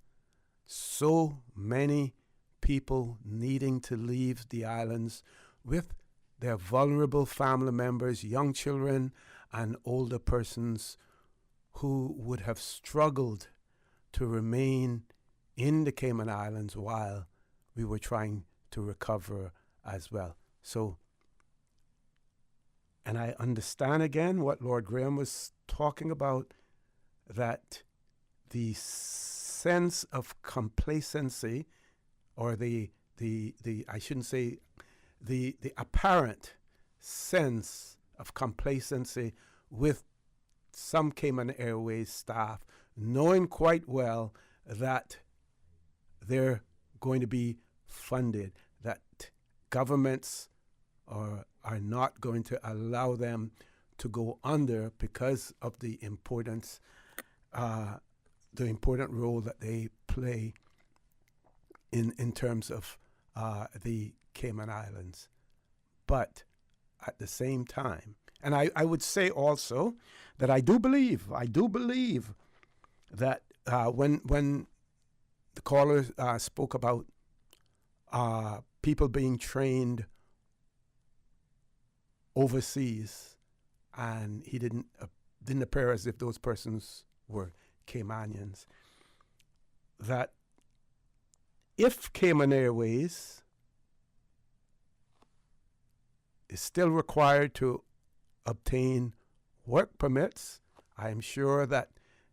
So many people needing to leave the islands with their vulnerable family members, young children and older persons who would have struggled to remain in the Cayman Islands while we were trying to recover as well. So, and I understand again what Lord Graham was talking about, that the sense of complacency, or the I shouldn't say, the apparent sense of complacency with some Cayman Airways staff, knowing quite well that they're going to be funded, that governments are not going to allow them to go under because of the important role that they play in terms of the Cayman Islands. But at the same time, and I would say also that I do believe that when the caller spoke about people being trained overseas, and he didn't appear as if those persons were Caymanians, that if Cayman Airways is still required to obtain work permits, I'm sure that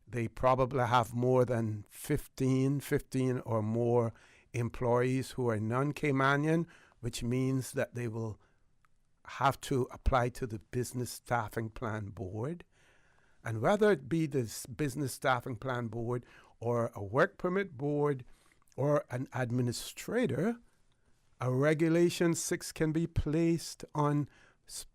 they probably have more than 15 or more employees who are non-Caymanian, which means that they will have to apply to the Business Staffing Plan Board. And whether it be this Business Staffing Plan Board or a work permit board or an administrator, a Regulation 6 can be placed on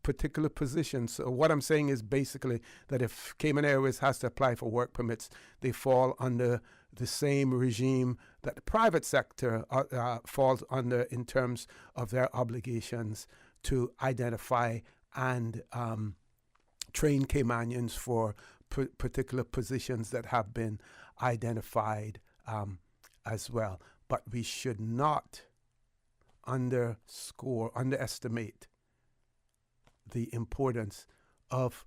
particular positions. So what I'm saying is basically that if Cayman Airways has to apply for work permits, they fall under the same regime that the private sector falls under in terms of their obligations to identify and train Caymanians for particular positions that have been identified as well. But we should not underestimate the importance of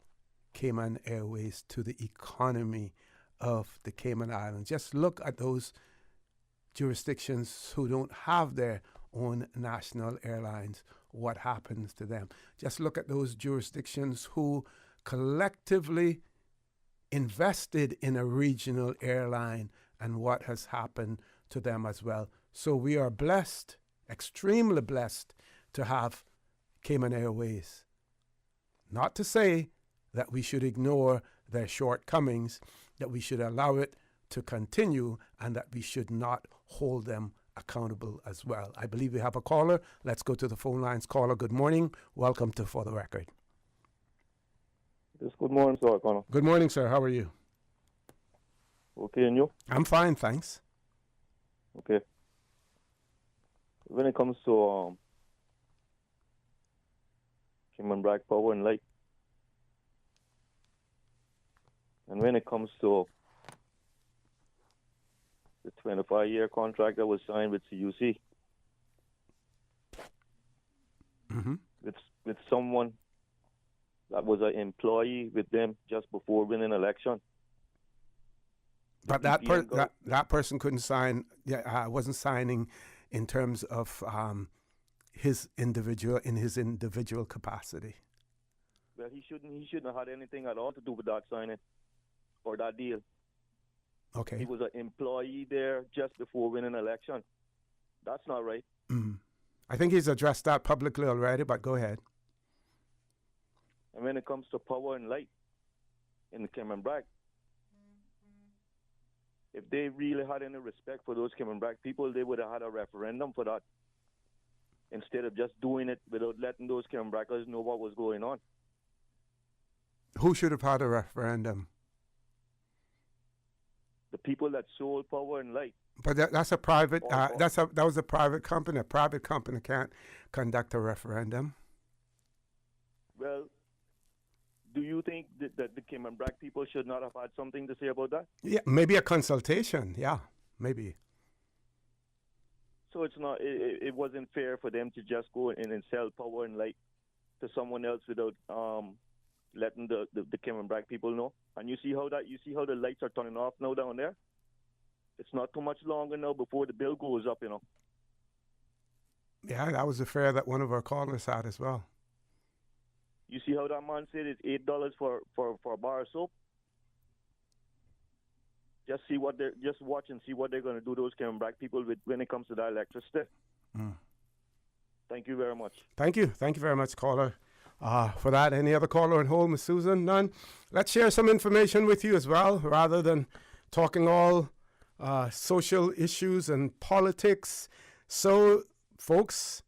Cayman Airways to the economy of the Cayman Islands. Just look at those jurisdictions who don't have their own national airlines, what happens to them. Just look at those jurisdictions who collectively invested in a regional airline and what has happened to them as well. So we are blessed, extremely blessed, to have Cayman Airways. Not to say that we should ignore their shortcomings, that we should allow it to continue, and that we should not hold them accountable as well. I believe we have a caller. Let's go to the phone lines. Caller, good morning. Welcome to For the Record. Yes, good morning, sir. Connor. Good morning, sir. How are you? Okay, and you? I'm fine, thanks. Okay. When it comes to Cayman Black Power and Light, and when it comes to the 25-year contract that was signed with CUC, with someone that was an employee with them just before winning election. But that person couldn't sign. Wasn't signing in terms of his individual capacity. Well, he shouldn't have had anything at all to do with that signing or that deal. Okay. He was an employee there just before winning election. That's not right. I think he's addressed that publicly already, but go ahead. And when it comes to power and light in the Cayman Brac, if they really had any respect for those Cayman Brac people, they would have had a referendum for that instead of just doing it without letting those Cayman Bracers know what was going on. Who should have had a referendum? The people that sold power and light. But that's a private. That was a private company. A private company can't conduct a referendum. Well, do you think that the Cayman Brac people should not have had something to say about that? Yeah, maybe a consultation. Yeah, maybe. So it's not. It wasn't fair for them to just go in and sell power and light to someone else without letting the Cayman Brac people know. And you see how the lights are turning off now down there. It's not too much longer now before the bill goes up. Yeah, that was a fare that one of our callers had as well. You see how that man said it's $8 for a bar of soap? Just watch and see what they're going to do, those Cayman Brac people, when it comes to that electricity. Thank you very much. Thank you very much, caller. For that, any other caller on hold, Miss Susan? None. Let's share some information with you as well, rather than talking all social issues and politics. So, folks,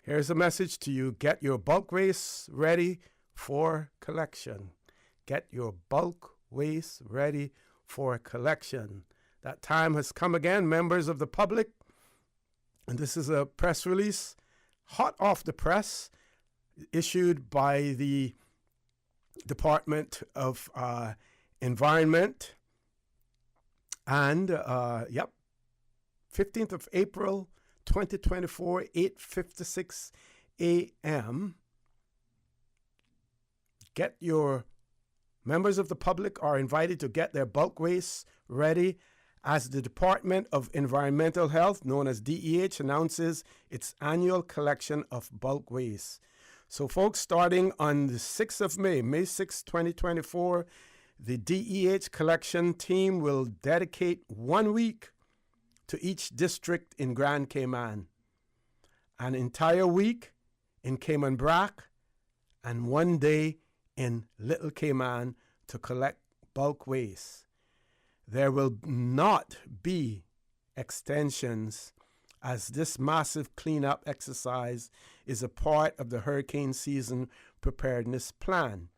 here's a message to you. Get your bulk waste ready for collection. Get your bulk waste ready for collection. That time has come again, members of the public. And this is a press release, hot off the press, issued by the Department of Environment. And, 15th of April, 2024, 8:56 a.m. Members of the public are invited to get their bulk waste ready as the Department of Environmental Health, known as DEH, announces its annual collection of bulk waste. So, folks, starting on the 6th of May 6, 2024, the DEH collection team will dedicate 1 week to each district in Grand Cayman, an entire week in Cayman Brac, and 1 day in Little Cayman to collect bulk waste. There will not be extensions, as this massive cleanup exercise is a part of the hurricane season preparedness plan.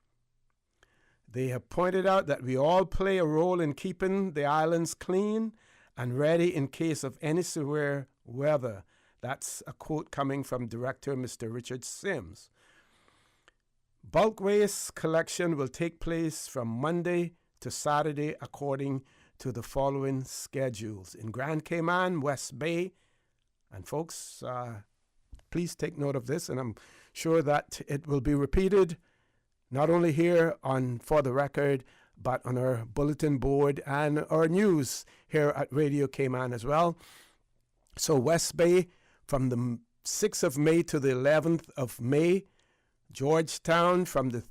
They have pointed out that we all play a role in keeping the islands clean and ready in case of any severe weather. That's a quote coming from Director Mr. Richard Sims. Bulk waste collection will take place from Monday to Saturday according to the following schedules. In Grand Cayman, West Bay, and folks, please take note of this, and I'm sure that it will be repeated not only here on For the Record, but on our bulletin board and our news here at Radio Cayman as well. So West Bay from the 6th of May to the 11th of May, Georgetown from the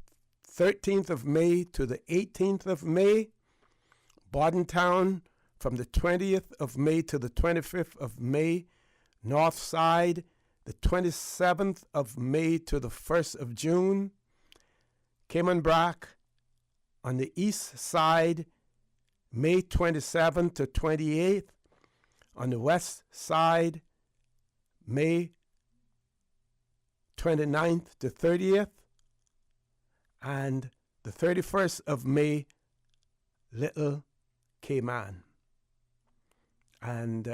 13th of May to the 18th of May, Bordentown from the 20th of May to the 25th of May, North Side the 27th of May to the 1st of June, Cayman Brac on the east side, May 27th to 28th, on the west side, May 29th to 30th, and the 31st of May, Little Cayman. And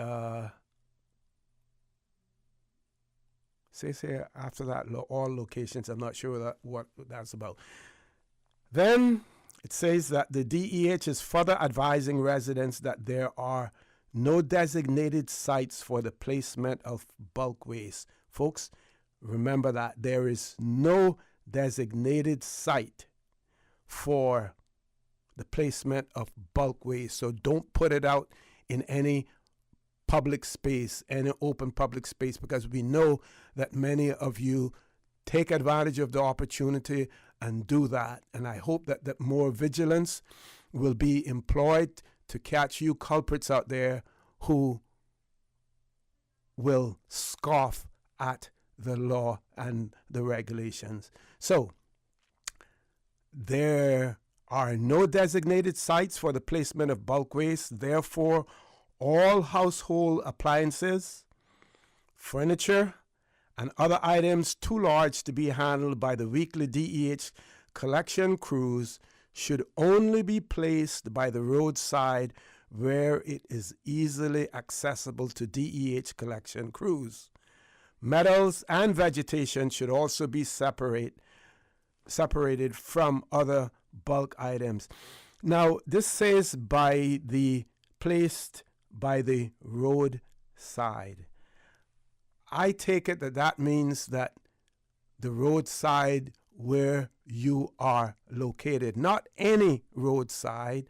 says here after that, all locations. I'm not sure what that's about. Then it says that the DEH is further advising residents that there are no designated sites for the placement of bulk waste. Folks, remember that there is no designated site for the placement of bulk waste. So don't put it out in any public space, any open public space, because we know that many of you take advantage of the opportunity and do that. And I hope that more vigilance will be employed to catch you culprits out there who will scoff at the law and the regulations. So there are no designated sites for the placement of bulk waste. Therefore, all household appliances, furniture, and other items too large to be handled by the weekly DEH collection crews should only be placed by the roadside where it is easily accessible to DEH collection crews. Metals and vegetation should also be separated from other bulk items. Now, this says placed by the roadside. I take it that means that the roadside where you are located. Not any roadside,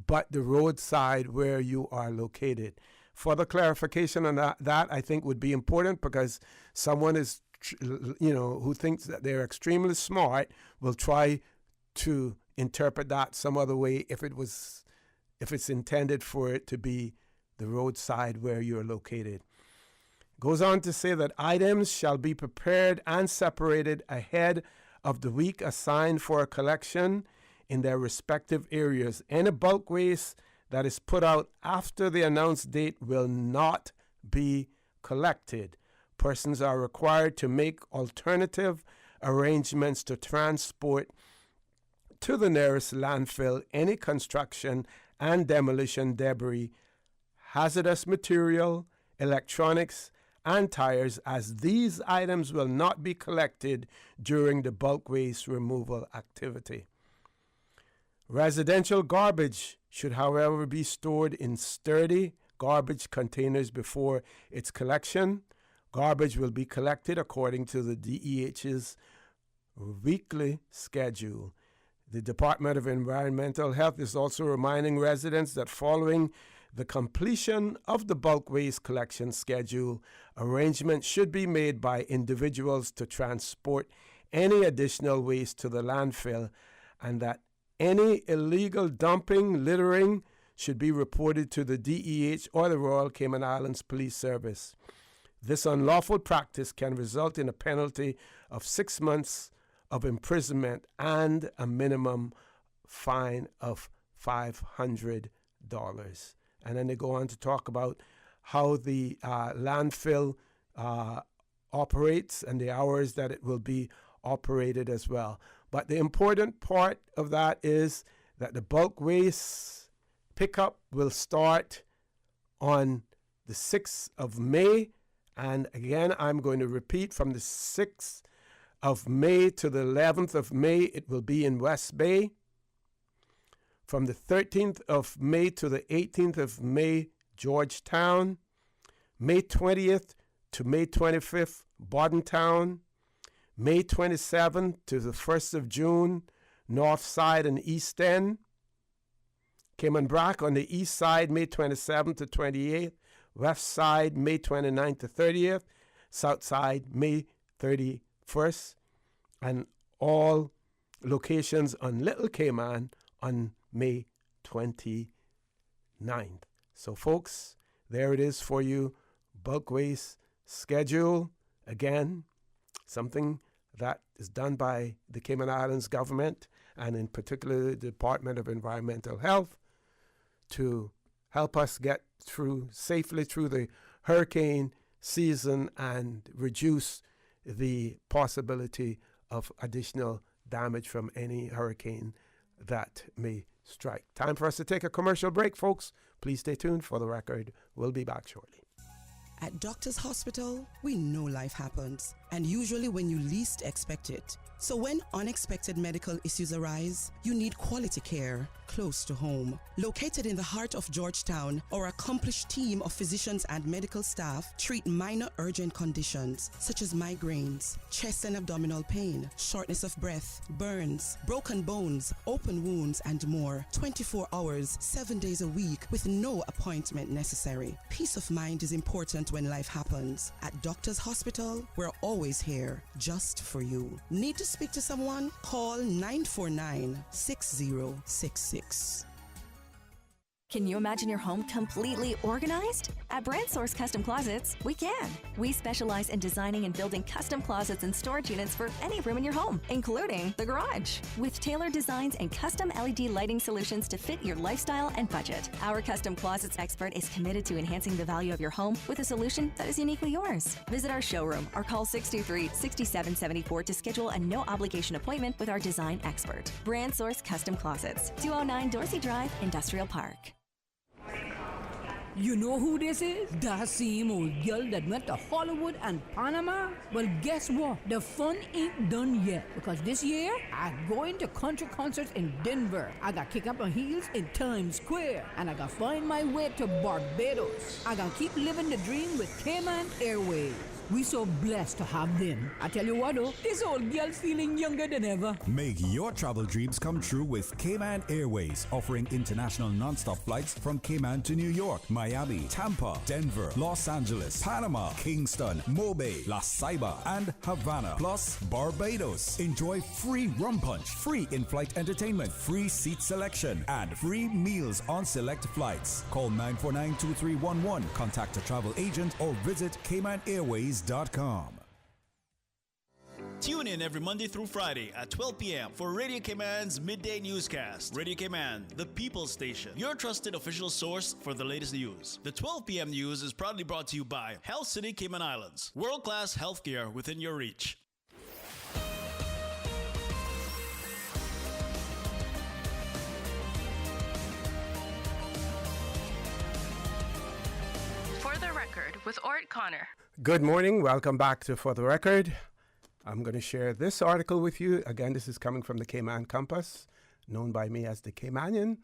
but the roadside where you are located. Further clarification on that I think would be important, because someone is, who thinks that they're extremely smart will try to interpret that some other way if it's intended for it to be the roadside where you're located. Goes on to say that items shall be prepared and separated ahead of the week assigned for a collection in their respective areas. Any bulk waste that is put out after the announced date will not be collected. Persons are required to make alternative arrangements to transport to the nearest landfill any construction and demolition debris, hazardous material, electronics, and tires, as these items will not be collected during the bulk waste removal activity. Residential garbage should, however, be stored in sturdy garbage containers before its collection. Garbage will be collected according to the DEH's weekly schedule. The Department of Environmental Health is also reminding residents that following the completion of the bulk waste collection schedule, arrangements should be made by individuals to transport any additional waste to the landfill, and that any illegal dumping, littering should be reported to the DEH or the Royal Cayman Islands Police Service. This unlawful practice can result in a penalty of 6 months of imprisonment and a minimum fine of $500. And then they go on to talk about how the landfill operates and the hours that it will be operated as well. But the important part of that is that the bulk waste pickup will start on the 6th of May. And again, I'm going to repeat, from the 6th of May to the 11th of May, it will be in West Bay. From the 13th of May to the 18th of May, Georgetown. May 20th to May 25th, Bordentown. May 27th to the 1st of June, North Side and East End. Cayman Brac on the east side, May 27th to 28th. West side, May 29th to 30th. South side, May 31st. And all locations on Little Cayman on May 29th. So, folks, there it is for you. Bulk waste schedule. Again, something that is done by the Cayman Islands government, and in particular the Department of Environmental Health, to help us get safely through the hurricane season and reduce the possibility of additional damage from any hurricane that may strike. Time for us to take a commercial break, folks. Please stay tuned. For the record, we'll be back shortly. At Doctor's Hospital, we know life happens, and usually when you least expect it. So when unexpected medical issues arise, you need quality care close to home. Located in the heart of Georgetown, our accomplished team of physicians and medical staff treat minor urgent conditions such as migraines, chest and abdominal pain, shortness of breath, burns, broken bones, open wounds, and more. 24 hours, 7 days a week with no appointment necessary. Peace of mind is important when life happens. At Doctor's Hospital, we're always here just for you. Need to speak to someone? Call 949-6066. Can you imagine your home completely organized? At Brand Source Custom Closets, we can. We specialize in designing and building custom closets and storage units for any room in your home, including the garage. With tailored designs and custom LED lighting solutions to fit your lifestyle and budget. Our custom closets expert is committed to enhancing the value of your home with a solution that is uniquely yours. Visit our showroom or call 623-6774 to schedule a no-obligation appointment with our design expert. Brand Source Custom Closets, 209 Dorsey Drive, Industrial Park. You know who this is? That same old girl that went to Hollywood and Panama? Well, guess what? The fun ain't done yet, because this year, I'm going to country concerts in Denver. I got kick up my heels in Times Square, and I got find my way to Barbados. I got keep living the dream with Cayman Airways. We so blessed to have them. I tell you what though, this old girl's feeling younger than ever. Make your travel dreams come true with Cayman Airways, offering international non-stop flights from Cayman to New York, Miami, Tampa, Denver, Los Angeles, Panama, Kingston, Mobay, La Ceiba, and Havana, plus Barbados. Enjoy free rum punch, free in-flight entertainment, free seat selection, and free meals on select flights. Call 949-2311, contact a travel agent, or visit CaymanAirways.com. Tune in every Monday through Friday at 12 p.m. for Radio Cayman's Midday Newscast. Radio Cayman, the people's station, your trusted official source for the latest news. The 12 p.m. news is proudly brought to you by Health City Cayman Islands. World-class healthcare within your reach. For the Record with Orrett Connor. Good morning. Welcome back to For the Record. I'm going to share this article with you. Again, this is coming from the Cayman Compass, known by me as the Caymanian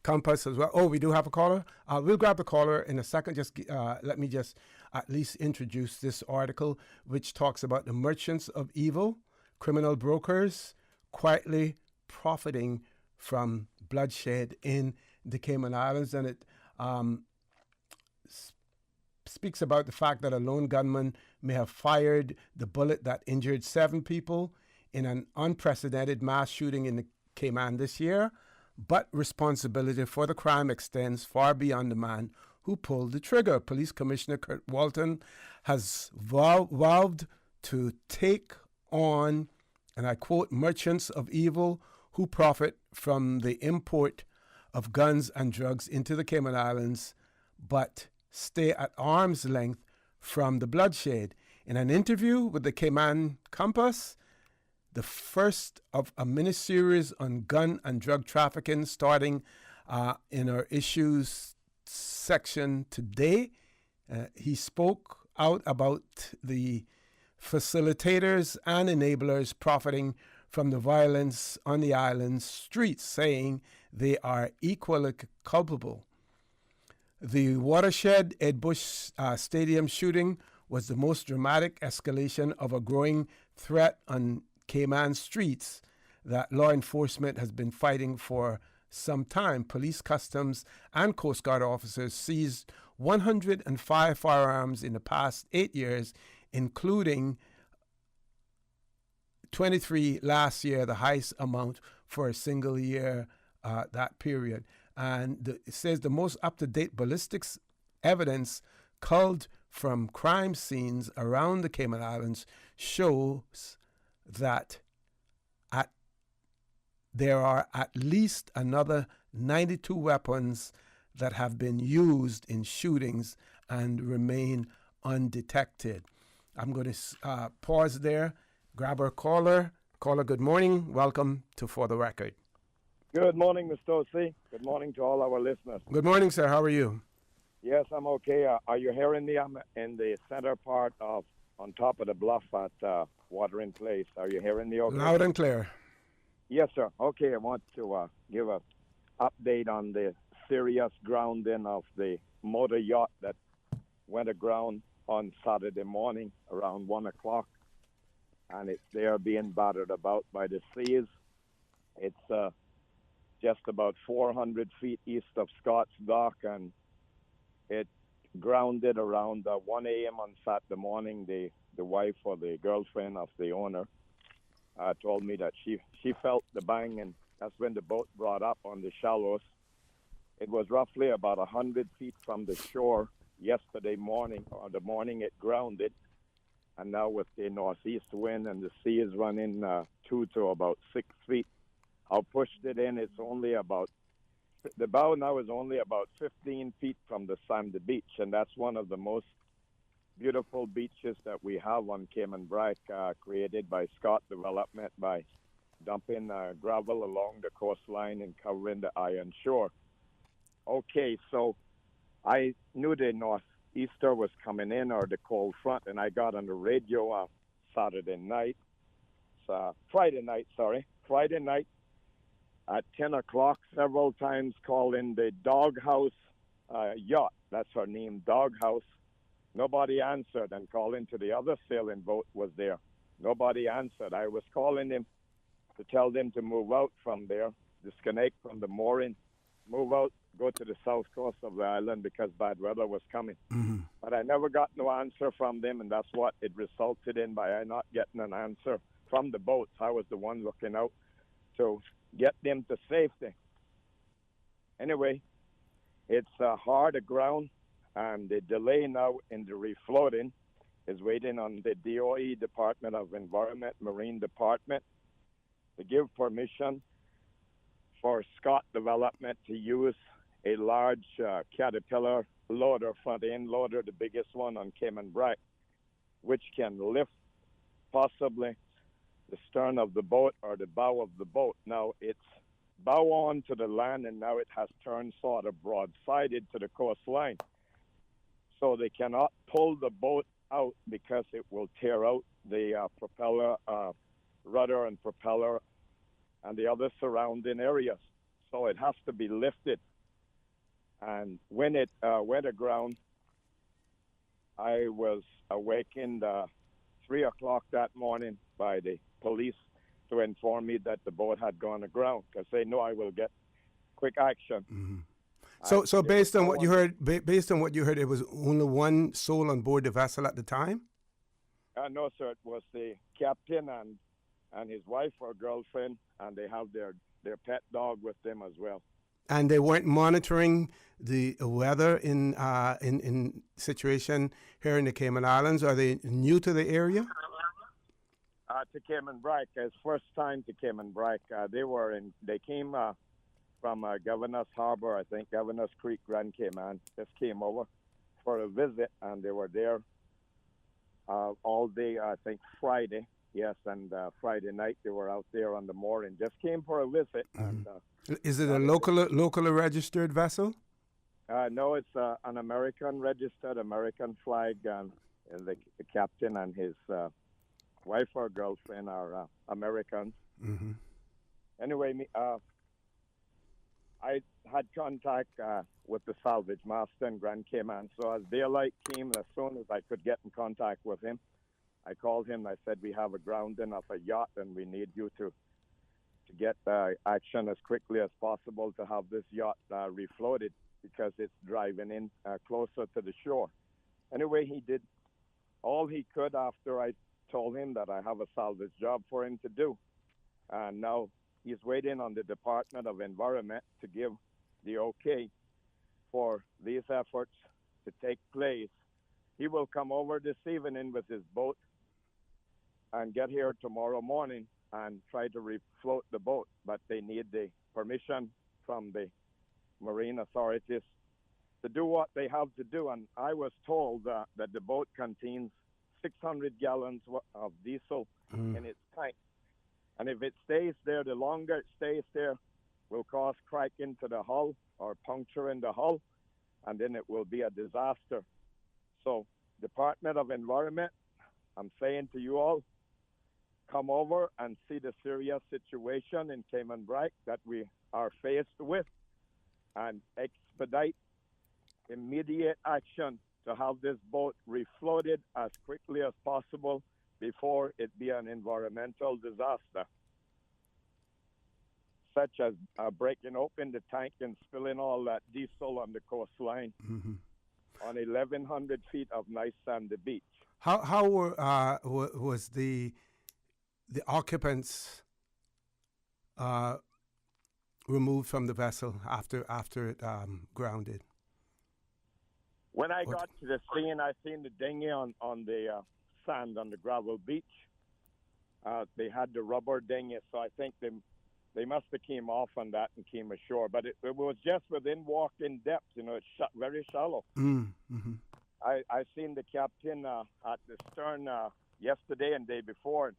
Compass as well. Oh, we do have a caller. We'll grab the caller in a second. Just let me just at least introduce this article, which talks about the merchants of evil, criminal brokers, quietly profiting from bloodshed in the Cayman Islands, and it speaks about the fact that a lone gunman may have fired the bullet that injured 7 people in an unprecedented mass shooting in the Cayman this year, but responsibility for the crime extends far beyond the man who pulled the trigger. Police Commissioner Kurt Walton has vowed to take on, and I quote, merchants of evil who profit from the import of guns and drugs into the Cayman Islands, but stay at arm's length from the bloodshed. In an interview with the Cayman Compass, the first of a mini-series on gun and drug trafficking starting in our issues section today, he spoke out about the facilitators and enablers profiting from the violence on the island's streets, saying they are equally culpable. The Watershed Ed Bush Stadium shooting was the most dramatic escalation of a growing threat on Cayman streets that law enforcement has been fighting for some time. Police, customs, and Coast Guard officers seized 105 firearms in the past 8 years, including 23 last year, the highest amount for a single year that period. And it says the most up-to-date ballistics evidence culled from crime scenes around the Cayman Islands shows that there are at least another 92 weapons that have been used in shootings and remain undetected. I'm going to pause there, grab our caller. Caller, good morning. Welcome to For the Record. Good morning, Mr. O.C. Good morning to all our listeners. Good morning, sir. How are you? Yes, I'm okay. Are you hearing me? I'm in the center part of, on top of the bluff at Watering Place. Are you hearing me okay? Loud and clear. Yes, sir. Okay, I want to give an update on the serious grounding of the motor yacht that went aground on Saturday morning around 1 o'clock. And it's there being battered about by the seas. It's just about 400 feet east of Scott's Dock, and it grounded around 1 a.m. on Saturday morning. The wife or the girlfriend of the owner told me that she felt the bang, and that's when the boat brought up on the shallows. It was roughly about 100 feet from the shore yesterday morning, or the morning it grounded. And now with the northeast wind and the sea is running 2 to about 6 feet, I pushed it in. It's only about, the bow now is only about 15 feet from the sandy beach, and that's one of the most beautiful beaches that we have on Cayman Brac, created by Scott Development by dumping gravel along the coastline and covering the iron shore. Okay, so I knew the northeaster was coming in, or the cold front, and I got on the radio Friday night at 10 o'clock, several times calling the Doghouse yacht. That's her name, Doghouse. Nobody answered, and calling to the other sailing boat was there. Nobody answered. I was calling them to tell them to move out from there, disconnect from the mooring, move out, go to the south coast of the island because bad weather was coming. Mm-hmm. But I never got no answer from them, and that's what it resulted in by I not getting an answer from the boats. I was the one looking out to get them to safety. Anyway, it's hard aground, and the delay now in the refloating is waiting on the DOE, Department of Environment, Marine Department, to give permission for Scott Development to use a large Caterpillar loader, front-end loader, the biggest one on Cayman Brac, which can lift possibly the stern of the boat or the bow of the boat. Now, it's bow on to the land, and now it has turned sort of broadsided to the coastline. So they cannot pull the boat out because it will tear out the propeller, rudder and propeller, and the other surrounding areas. So it has to be lifted. And when it went aground, I was awakened 3 o'clock that morning by the police to inform me that the boat had gone aground because they know I will get quick action. So based on what you heard, based on what you heard, it was only one soul on board the vessel at the time? No, sir. It was the captain and his wife or girlfriend, and they have their pet dog with them as well. And they weren't monitoring the weather in situation here in the Cayman Islands. Are they new to the area? To Cayman Brac, it's first time to Cayman Brac. They came from Governor's Harbor, I think, Governor's Creek, Grand Cayman. Just came over for a visit, and they were there all day, I think, Friday. Yes, and Friday night they were out there on the mooring. Just came for a visit. And, is it a locally registered vessel? No, it's an American registered, American flag, and the captain and his wife or girlfriend are Americans. Anyway, I had contact with the salvage master in Grand Cayman. So as daylight came, as soon as I could get in contact with him, I called him. I said, we have a grounding of a yacht, and we need you to get action as quickly as possible to have this yacht refloated because it's driving in closer to the shore. Anyway, he did all he could after I told him that I have a salvage job for him to do. And now he's waiting on the Department of Environment to give the okay for these efforts to take place. He will come over this evening with his boat and get here tomorrow morning and try to refloat the boat, but they need the permission from the marine authorities to do what they have to do. And I was told that the boat contains 600 gallons of diesel in its tank. And if it stays there, the longer it stays there, will cause crack into the hull or puncture in the hull, and then it will be a disaster. So, Department of Environment, I'm saying to you all, come over and see the serious situation in Cayman Brac that we are faced with and expedite immediate action to have this boat refloated as quickly as possible before it be an environmental disaster, such as breaking open the tank and spilling all that diesel on the coastline on 1,100 feet of nice sandy beach. How was the occupants removed from the vessel after it grounded? When I got to the scene, I seen the dinghy on the sand on the gravel beach. They had the rubber dinghy, so I think they must have came off on that and came ashore. But it was just within walking depth, it's very shallow. I seen the captain at the stern yesterday and day before.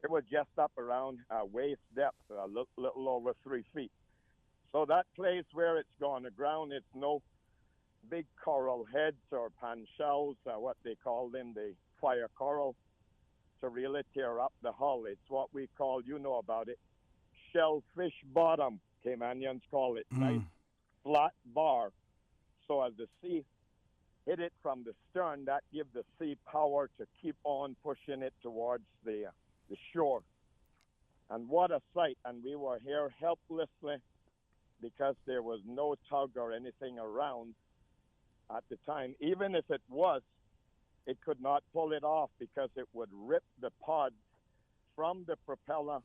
It was just up around waist depth, a little over 3 feet. So that place where it's gone aground, it's no big coral heads or pan shells, what they call them, the fire coral, to really tear up the hull. It's what we call, you know about it, shellfish bottom, Caymanians call it, nice flat bar. So as the sea hit it from the stern, that gives the sea power to keep on pushing it towards the shore. And what a sight. And we were here helplessly because there was no tug or anything around at the time. Even if it was, it could not pull it off because it would rip the pods from the propeller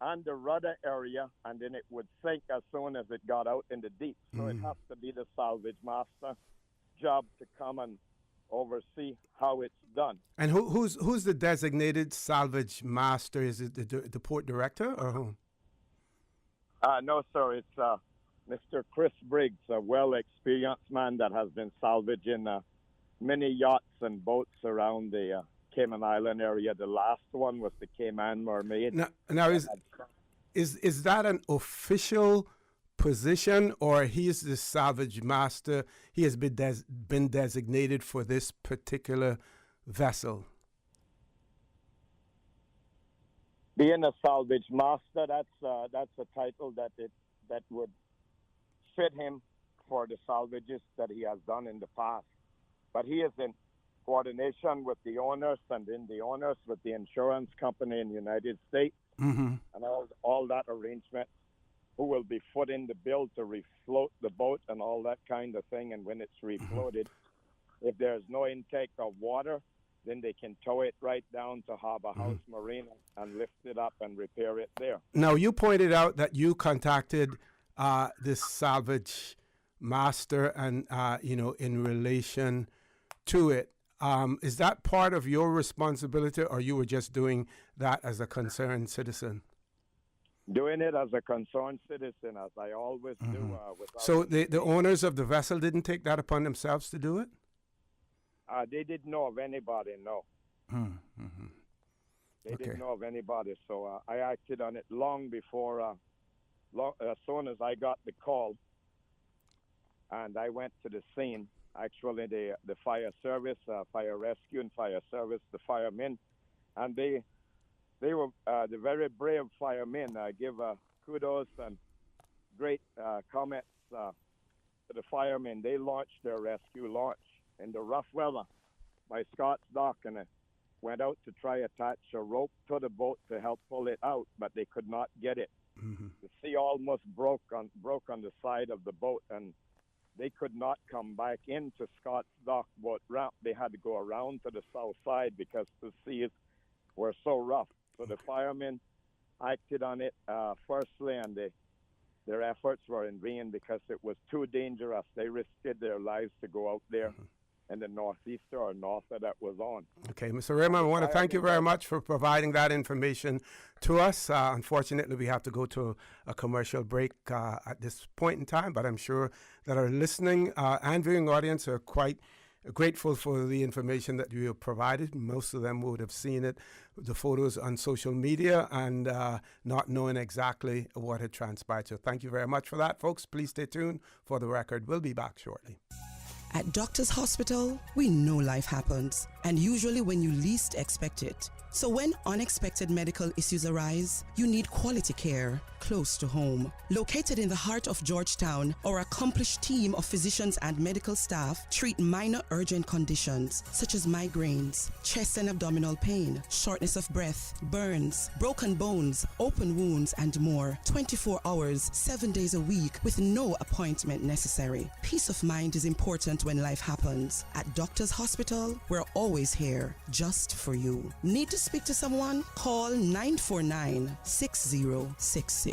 and the rudder area, and then it would sink as soon as it got out in the deep. So it has to be the salvage master job to come and oversee how it's done. And who's the designated salvage master? Is it the port director or who? No, sir. It's Mr. Chris Briggs, a well-experienced man that has been salvaging many yachts and boats around the Cayman Island area. The last one was the Cayman Mermaid. Now is that an official position, or he is the salvage master? He has been designated for this particular vessel. Being a salvage master, that's a title that would fit him for the salvages that he has done in the past. But he is in coordination with the owners, and then the owners with the insurance company in the United States. and all that arrangement, who will be footing the bill to refloat the boat and all that kind of thing. And when it's refloated, if there's no intake of water, then they can tow it right down to Harbor House Marina and lift it up and repair it there. Now, you pointed out that you contacted this salvage master and, in relation to it. Is that part of your responsibility, or you were just doing that as a concerned citizen? Doing it as a concerned citizen, as I always do. So the owners of the vessel didn't take that upon themselves to do it? They didn't know of anybody, no. They didn't know of anybody, so I acted on it long before, as soon as I got the call, and I went to the scene. Actually, the fire service, fire rescue and fire service, the firemen, and they were the very brave firemen. I give kudos and great comments to the firemen. They launched their rescue launch in the rough weather by Scott's Dock, and went out to try attach a rope to the boat to help pull it out, but they could not get it. The sea almost broke on the side of the boat, and they could not come back into Scott's Dock boat ramp. They had to go around to the south side because the seas were so rough. So the firemen acted on it firstly, and their efforts were in vain because it was too dangerous. They risked their lives to go out there in the northeaster or north that was on. Okay, Mr. Raymond, I want to thank you very much for providing that information to us. Unfortunately, we have to go to a commercial break at this point in time, but I'm sure that our listening and viewing audience are quite grateful for the information that you have provided. Most of them would have seen it, the photos on social media, and not knowing exactly what had transpired. So thank you very much for that, folks. Please stay tuned for the record. We'll be back shortly. At Doctor's Hospital, we know life happens, and usually when you least expect it. So when unexpected medical issues arise, you need quality care close to home. Located in the heart of Georgetown, our accomplished team of physicians and medical staff treat minor urgent conditions such as migraines, chest and abdominal pain, shortness of breath, burns, broken bones, open wounds, and more. 24 hours, 7 days a week with no appointment necessary. Peace of mind is important when life happens. At Doctor's Hospital, we're always here just for you. Need to speak to someone? Call 949-6066.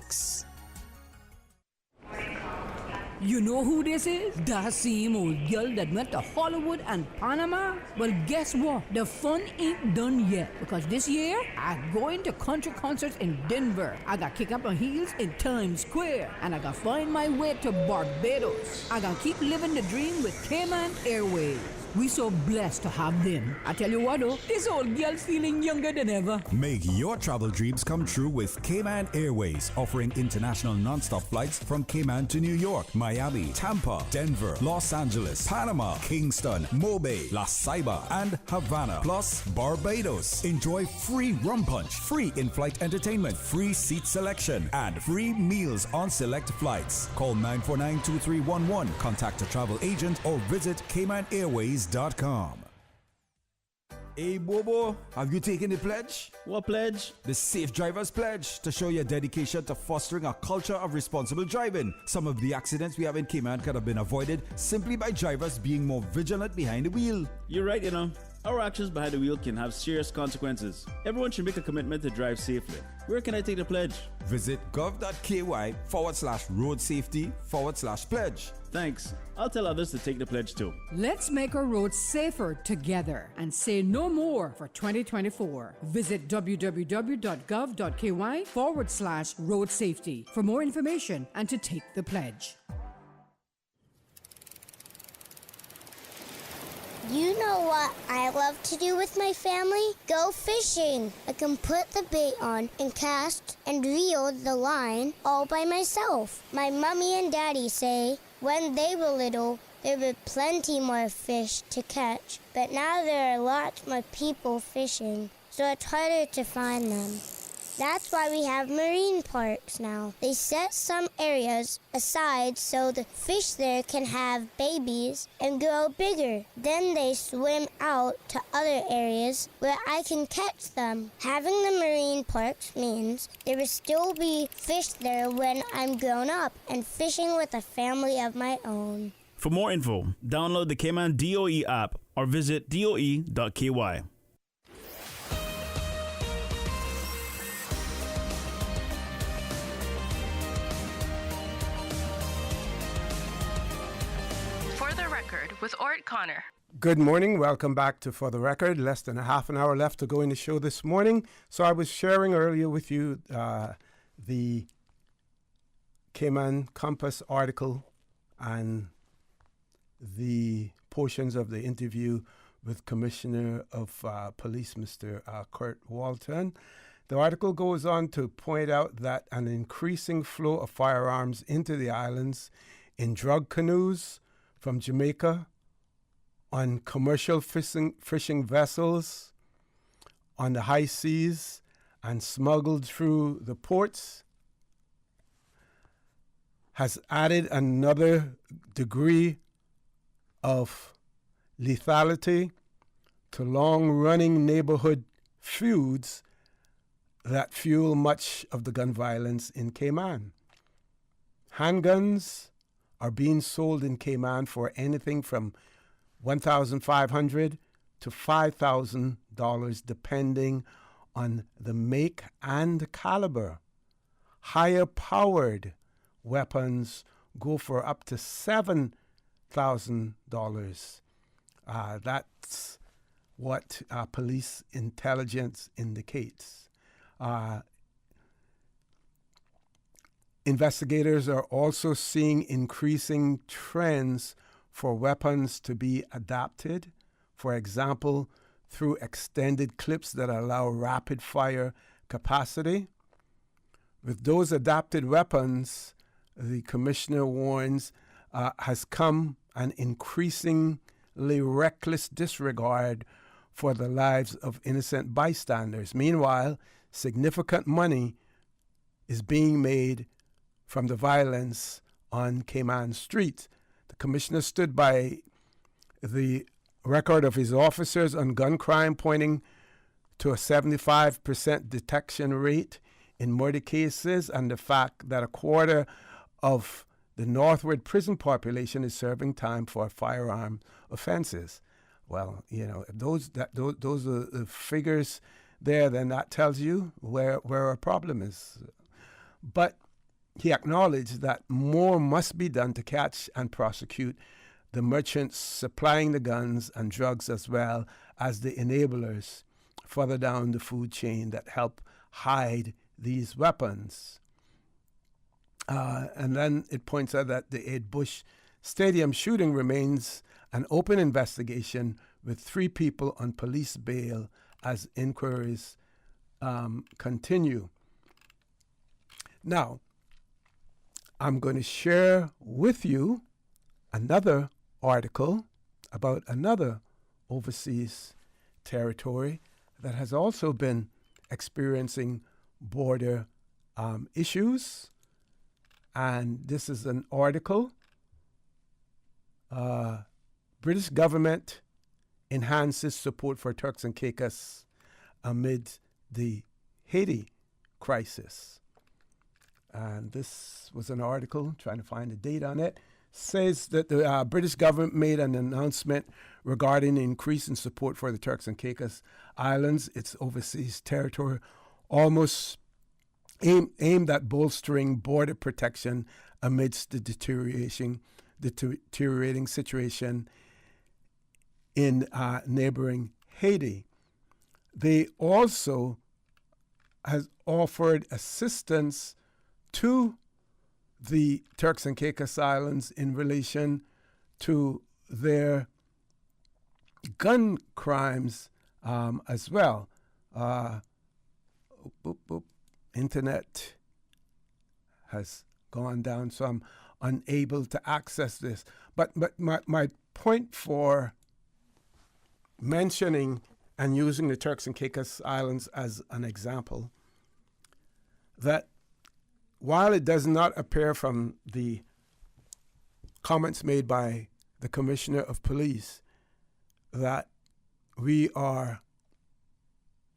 You know who this is? That same old girl that went to Hollywood and Panama? Well, guess what? The fun ain't done yet, because this year, I'm going to country concerts in Denver. I got kick up my heels in Times Square, and I got find my way to Barbados. I got keep living the dream with Cayman Airways. We so blessed to have them. I tell you what though, this old girl's feeling younger than ever. Make your travel dreams come true with Cayman Airways, offering international non-stop flights from Cayman to New York, Miami, Tampa, Denver, Los Angeles, Panama, Kingston, Mobay, La Ceiba, and Havana, plus Barbados. Enjoy free rum punch, free in-flight entertainment, free seat selection, and free meals on select flights. Call 949-2311, contact a travel agent, or visit CaymanAirways.com. Hey Bobo, have you taken the pledge? What pledge? The Safe Drivers Pledge, to show your dedication to fostering a culture of responsible driving. Some of the accidents we have in Cayman could have been avoided simply by drivers being more vigilant behind the wheel. You're right, Our actions behind the wheel can have serious consequences. Everyone should make a commitment to drive safely. Where can I take the pledge? Visit gov.ky/road safety/pledge. Thanks. I'll tell others to take the pledge too. Let's make our roads safer together and say no more for 2024. Visit www.gov.ky/road safety for more information and to take the pledge. You know what I love to do with my family? Go fishing. I can put the bait on and cast and reel the line all by myself. My mommy and daddy say when they were little, there were plenty more fish to catch, but now there are lots more people fishing, so it's harder to find them. That's why we have marine parks now. They set some areas aside so the fish there can have babies and grow bigger. Then they swim out to other areas where I can catch them. Having the marine parks means there will still be fish there when I'm grown up and fishing with a family of my own. For more info, download the Cayman DOE app or visit doe.ky. For the Record with Orrett Connor. Good morning. Welcome back to For the Record. Less than a half an hour left to go in the show this morning. So I was sharing earlier with you the Cayman Compass article and the portions of the interview with Commissioner of Police, Mr. Kurt Walton. The article goes on to point out that an increasing flow of firearms into the islands in drug canoes from Jamaica, on commercial fishing vessels, on the high seas, and smuggled through the ports has added another degree of lethality to long-running neighborhood feuds that fuel much of the gun violence in Cayman. Handguns are being sold in Cayman for anything from $1,500 to $5,000 depending on the make and caliber. Higher powered weapons go for up to $7,000. That's what police intelligence indicates. Investigators are also seeing increasing trends for weapons to be adapted, for example, through extended clips that allow rapid fire capacity. With those adapted weapons, the commissioner warns, has come an increasingly reckless disregard for the lives of innocent bystanders. Meanwhile, significant money is being made from the violence on Cayman streets. The commissioner stood by the record of his officers on gun crime, pointing to a 75% detection rate in murder cases and the fact that a quarter of the Northward prison population is serving time for firearm offenses. Well, you know, if those are the figures there, then that tells you where our problem is. But he acknowledged that more must be done to catch and prosecute the merchants supplying the guns and drugs, as well as the enablers further down the food chain that help hide these weapons. And then it points out that the Ed Bush Stadium shooting remains an open investigation with 3 people on police bail as inquiries continue. Now, I'm going to share with you another article about another overseas territory that has also been experiencing border issues. And this is an article, British government enhances support for Turks and Caicos amid the Haiti crisis. And this was an article, trying to find the date on it, says that the British government made an announcement regarding the increase in support for the Turks and Caicos Islands, its overseas territory, almost aimed at bolstering border protection amidst the deteriorating situation in neighboring Haiti. They also has offered assistance to the Turks and Caicos Islands in relation to their gun crimes as well. Internet has gone down, so I'm unable to access this. But my point for mentioning and using the Turks and Caicos Islands as an example that while it does not appear from the comments made by the Commissioner of Police that we are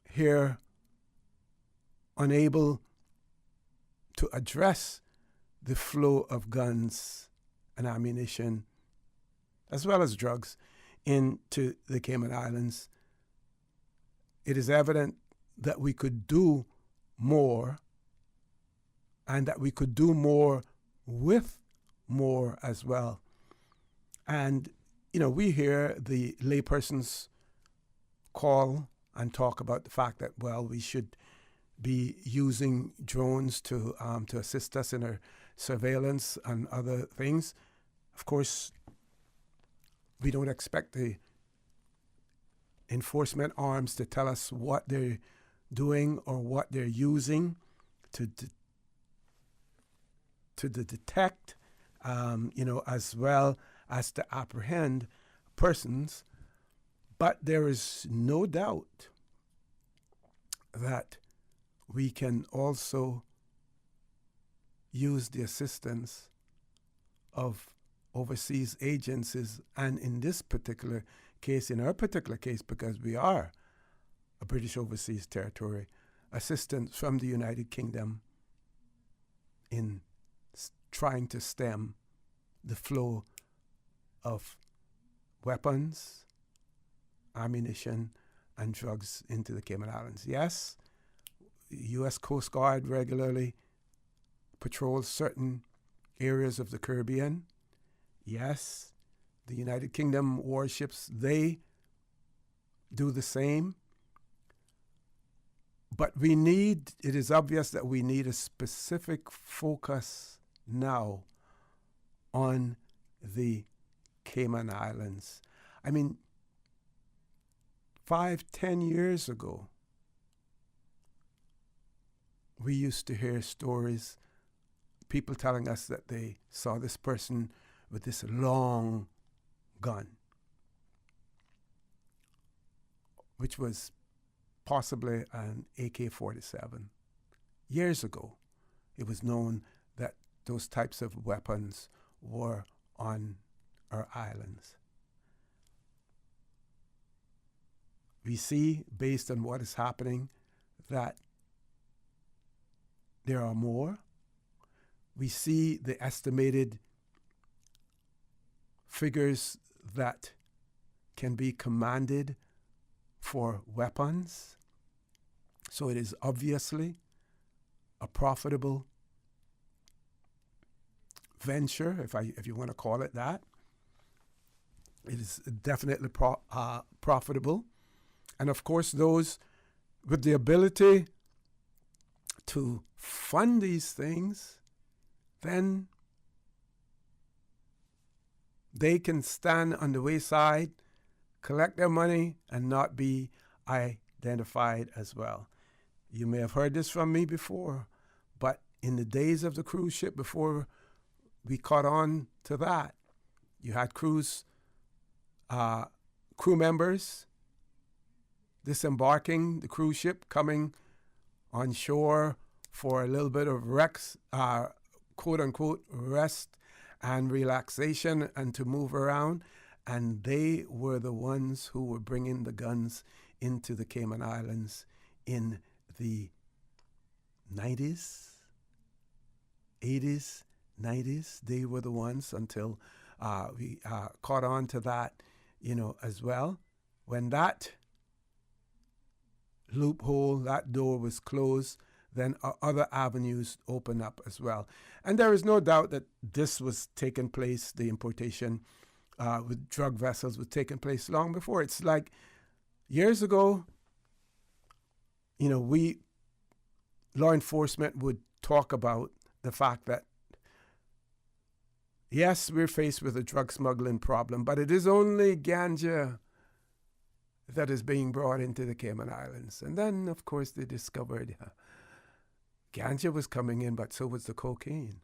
here unable to address the flow of guns and ammunition, as well as drugs, into the Cayman Islands, it is evident that we could do more, and that we could do more with more as well. And, we hear the laypersons call and talk about the fact that, well, we should be using drones to assist us in our surveillance and other things. Of course, we don't expect the enforcement arms to tell us what they're doing or what they're using to detect, as well as to apprehend persons. But there is no doubt that we can also use the assistance of overseas agencies, and in this particular case, because we are a British overseas territory, assistance from the United Kingdom in trying to stem the flow of weapons, ammunition, and drugs into the Cayman Islands. Yes, U.S. Coast Guard regularly patrols certain areas of the Caribbean. Yes, the United Kingdom warships, they do the same. But it is obvious that we need a specific focus now on the Cayman Islands. 5-10 years ago, we used to hear stories, people telling us that they saw this person with this long gun, which was possibly an AK-47. Years ago, it was known that those types of weapons were on our islands. We see, based on what is happening, that there are more. We see the estimated figures that can be commanded for weapons. So it is obviously a profitable venture, if you want to call it that. It is definitely profitable. And of course, those with the ability to fund these things, then they can stand on the wayside, collect their money, and not be identified as well. You may have heard this from me before, but in the days of the cruise ship, before we caught on to that, you had crew members disembarking the cruise ship, coming on shore for a little bit of quote-unquote rest and relaxation and to move around. And they were the ones who were bringing the guns into the Cayman Islands in the 90s, 80s, 90s. They were the ones until we caught on to that, as well. When that loophole, that door was closed, then other avenues open up as well. And there is no doubt that this was taking place, the importation with drug vessels was taking place long before. It's like years ago, law enforcement would talk about the fact that, yes, we're faced with a drug smuggling problem, but it is only ganja that is being brought into the Cayman Islands. And then, of course, they discovered ganja was coming in, but so was the cocaine.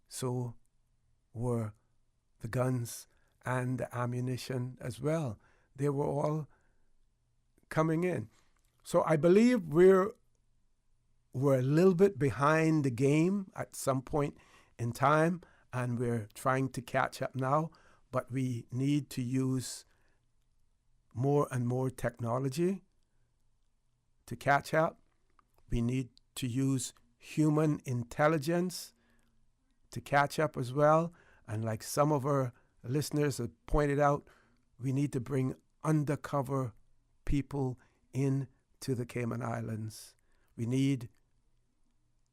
So were the guns and the ammunition as well. They were all coming in. So I believe we're we're a little bit behind the game at some point in time, and we're trying to catch up now, but we need to use more and more technology to catch up. We need to use human intelligence to catch up as well. And like some of our listeners have pointed out, we need to bring undercover people into the Cayman Islands. We need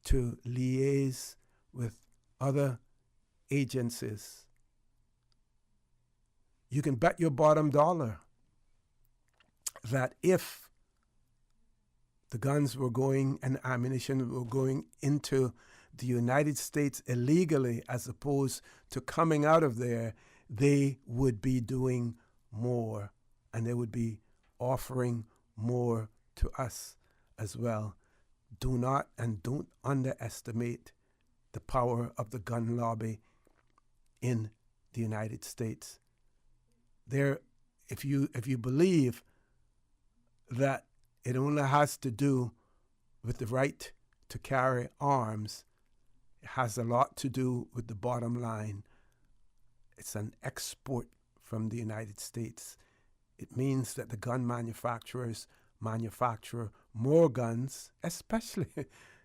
to liaise with other agencies. You can bet your bottom dollar that if the guns were going and ammunition were going into the United States illegally as opposed to coming out of there, they would be doing more and they would be offering more to us as well. Do not and don't underestimate the power of the gun lobby in the United States. There, if you believe that it only has to do with the right to carry arms, it has a lot to do with the bottom line. It's an export from the United States. It means that the gun manufacturers manufacture more guns, especially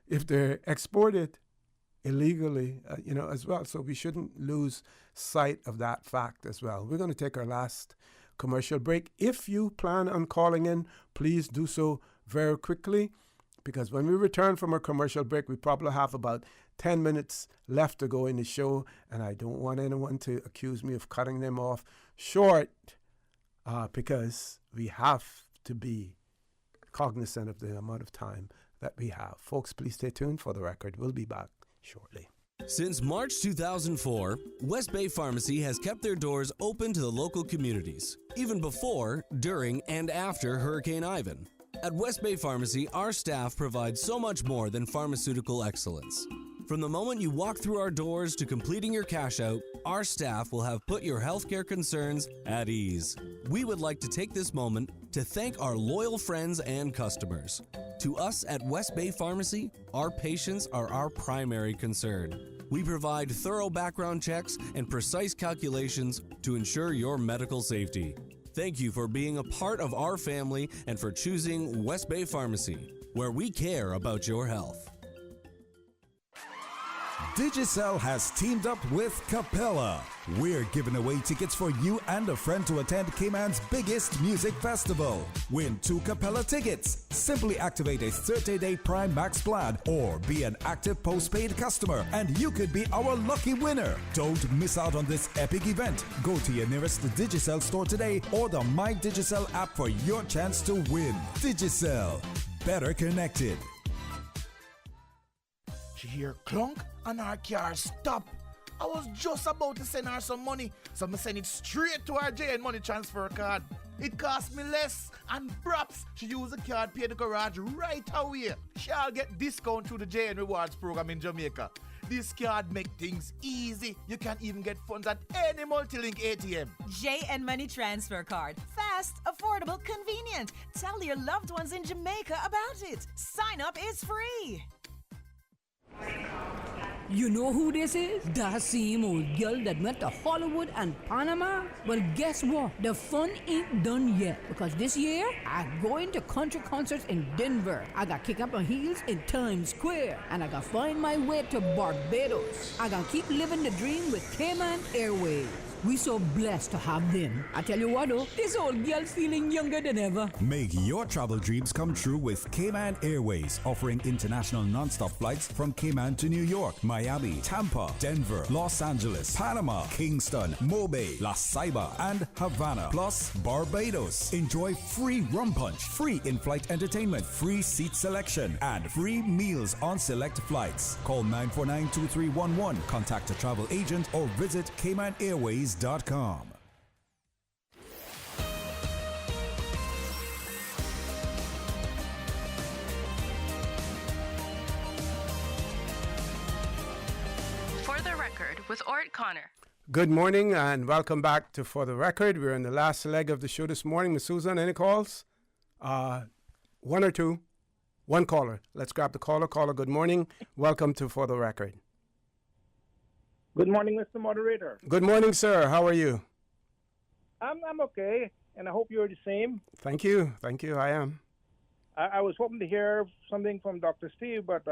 if they're exported illegally, as well. So we shouldn't lose sight of that fact as well. We're going to take our last commercial break. If you plan on calling in, please do so very quickly, because when we return from our commercial break, we probably have about 10 minutes left to go in the show, and I don't want anyone to accuse me of cutting them off short, because we have to be cognizant of the amount of time that we have. Folks, please stay tuned for the record. We'll be back shortly. Since March 2004, West Bay Pharmacy has kept their doors open to the local communities, even before, during, and after Hurricane Ivan. At West Bay Pharmacy, our staff provides so much more than pharmaceutical excellence. From the moment you walk through our doors to completing your cash out, our staff will have put your healthcare concerns at ease. We would like to take this moment to thank our loyal friends and customers. To us at West Bay Pharmacy, our patients are our primary concern. We provide thorough background checks and precise calculations to ensure your medical safety. Thank you for being a part of our family and for choosing West Bay Pharmacy, where we care about your health. Digicel has teamed up with Capella. We're giving away tickets for you and a friend to attend Cayman's biggest music festival. Win 2 Capella tickets. Simply activate a 30-day Prime Max plan or be an active postpaid customer and you could be our lucky winner. Don't miss out on this epic event. Go to your nearest Digicel store today or the My Digicel app for your chance to win. Digicel. Better connected. She hear clunk and her car stop. I was just about to send her some money, so I send it straight to her JN Money transfer card. It cost me less, and perhaps she use the card, pay the garage right away. She'll get discount through the JN Rewards program in Jamaica. This card make things easy. You can even get funds at any multi-link ATM. JN Money transfer card. Fast, affordable, convenient. Tell your loved ones in Jamaica about it. Sign up is free. You know who this is? That same old girl that went to Hollywood and Panama? Well, guess what? The fun ain't done yet, because this year, I'm going to country concerts in Denver. I got kick up my heels in Times Square, and I got find my way to Barbados. I got keep living the dream with Cayman Airways. We so blessed to have them. I tell you what though, this old girl's feeling younger than ever. Make your travel dreams come true with Cayman Airways, offering international non-stop flights from Cayman to New York, Miami, Tampa, Denver, Los Angeles, Panama, Kingston, Mobay, La Ceiba, and Havana, plus Barbados. Enjoy free rum punch, free in-flight entertainment, free seat selection, and free meals on select flights. Call 949-2311, contact a travel agent, or visit CaymanAirways.com. For the Record with Orrett Connor. Good morning and welcome back to For the Record. We're in the last leg of the show this morning. Ms. Susan, any calls? One or two? One caller. Let's grab the caller. Caller, good morning. Welcome to For the Record. Good morning, Mr. Moderator. Good morning, sir. How are you? I'm okay, and I hope you're the same. Thank you. Thank you. I am. I was hoping to hear something from Dr. Steve, but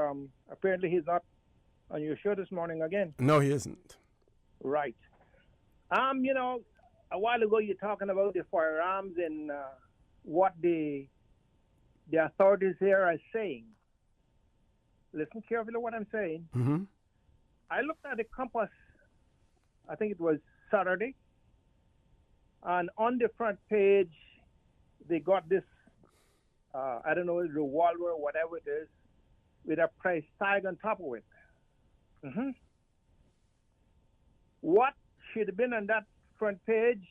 apparently he's not on your show this morning again. No, he isn't. Right. You know, a while ago you're talking about the firearms and what the authorities here are saying. Listen carefully to what I'm saying. Mm-hmm. I looked at the Compass, I think it was Saturday, and on the front page, they got this, I don't know, revolver or whatever it is, with a price tag on top of it. Mm-hmm. What should have been on that front page,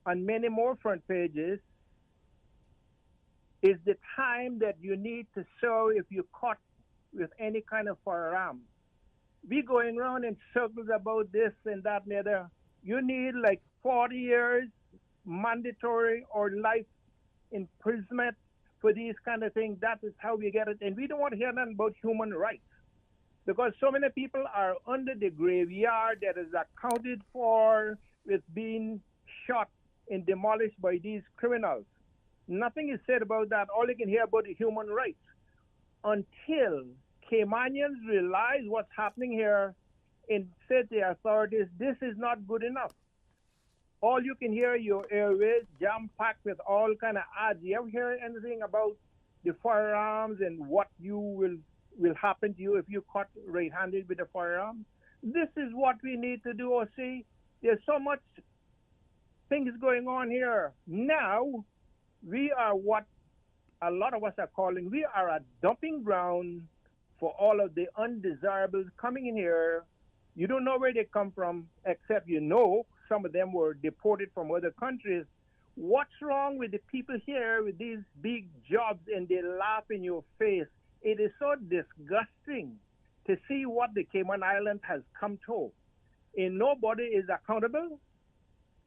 and many more front pages, is the time that you need to show if you're caught with any kind of firearm. We going around in circles about this and that and the other. You need like 40 years mandatory or life imprisonment for these kind of things. That is how we get it. And we don't want to hear nothing about human rights, because so many people are under the graveyard that is accounted for with being shot and demolished by these criminals. Nothing is said about that. All you can hear about is human rights. Until Caymanians realize what's happening here and say to the authorities, this is not good enough. All you can hear, your airways jam-packed with all kind of ads. You ever hear anything about the firearms and what you will happen to you if you're caught right-handed with a firearm? This is what we need to do, or see. There's so much things going on here. Now, we are what a lot of us are calling, we are a dumping ground for all of the undesirables coming in here. You don't know where they come from, except you know some of them were deported from other countries. What's wrong with the people here with these big jobs and they laugh in your face? It is so disgusting to see what the Cayman Islands has come to. And nobody is accountable.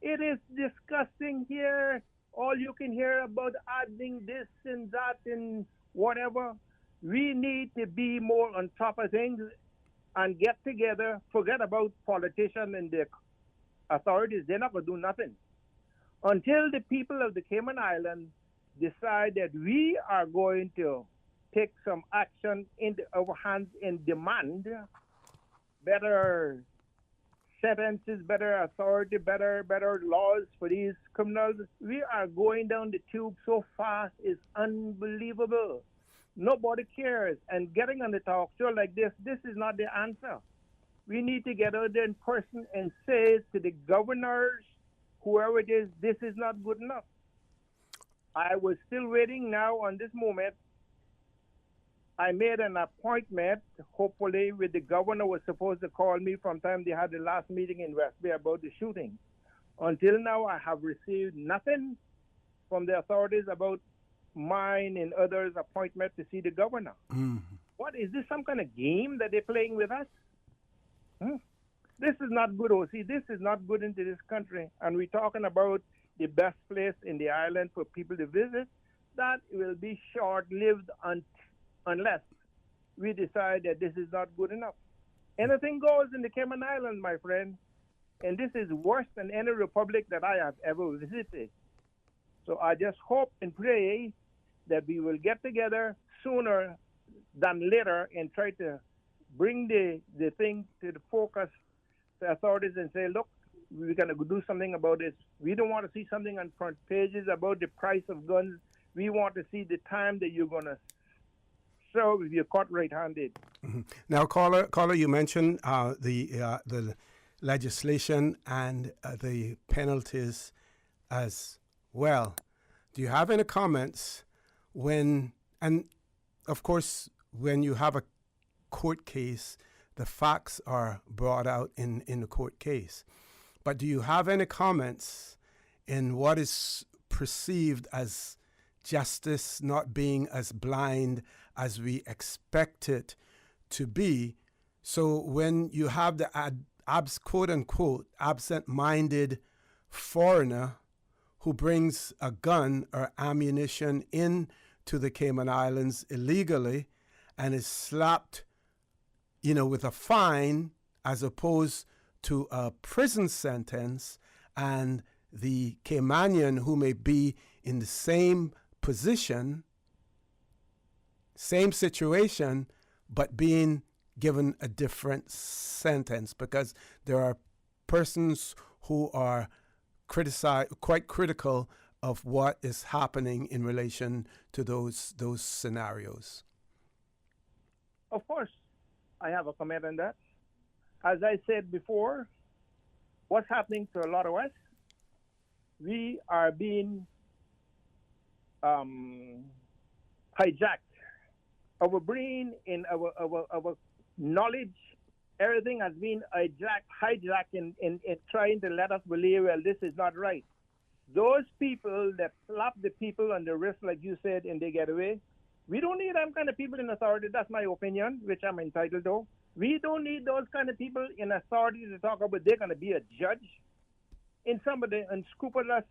It is disgusting here. All you can hear about adding this and that and whatever. We need to be more on top of things and get together. Forget about politicians and the authorities. They're not going to do nothing. Until the people of the Cayman Islands decide that we are going to take some action in our hands and demand better sentences, better authority, better laws for these criminals. We are going down the tube so fast, it's unbelievable. Nobody cares. And getting on the talk show like this is not the answer. We need to get out there in person and say to the governors, whoever it is, this is not good enough. I was still waiting now on this moment. I made an appointment, hopefully, with the governor was supposed to call me from time they had the last meeting in West Bay about the shooting. Until now, I have received nothing from the authorities about mine and others' appointment to see the governor. What is this, some kind of game that they're playing with us? This is not good, OC. This is not good into this country. And we're talking about the best place in the island for people to visit. That will be short-lived unless we decide that this is not good enough. Anything goes in the Cayman Islands, my friend. And this is worse than any republic that I have ever visited. So I just hope and pray that we will get together sooner than later and try to bring the thing to the focus, the authorities, and say, look, we're going to do something about this. We don't want to see something on front pages about the price of guns. We want to see the time that you're going to serve if you're caught right-handed. Now, caller, you mentioned the legislation and the penalties as well. Do you have any comments when, and of course, when you have a court case, the facts are brought out in the court case. But do you have any comments in what is perceived as justice not being as blind as we expect it to be? So when you have the quote-unquote absent-minded foreigner who brings a gun or ammunition in to the Cayman Islands illegally and is slapped, you know, with a fine as opposed to a prison sentence, and the Caymanian who may be in the same position, same situation, but being given a different sentence, because there are persons who are quite critical of what is happening in relation to those scenarios. Of course, I have a comment on that. As I said before, what's happening to a lot of us, we are being hijacked. Our brain, in our knowledge, everything has been hijacked in trying to let us believe, well, this is not right. Those people that slap the people on the wrist, like you said, and they get away, we don't need them kind of people in authority. That's my opinion, which I'm entitled to. We don't need those kind of people in authority to talk about they're going to be a judge. In some of the unscrupulous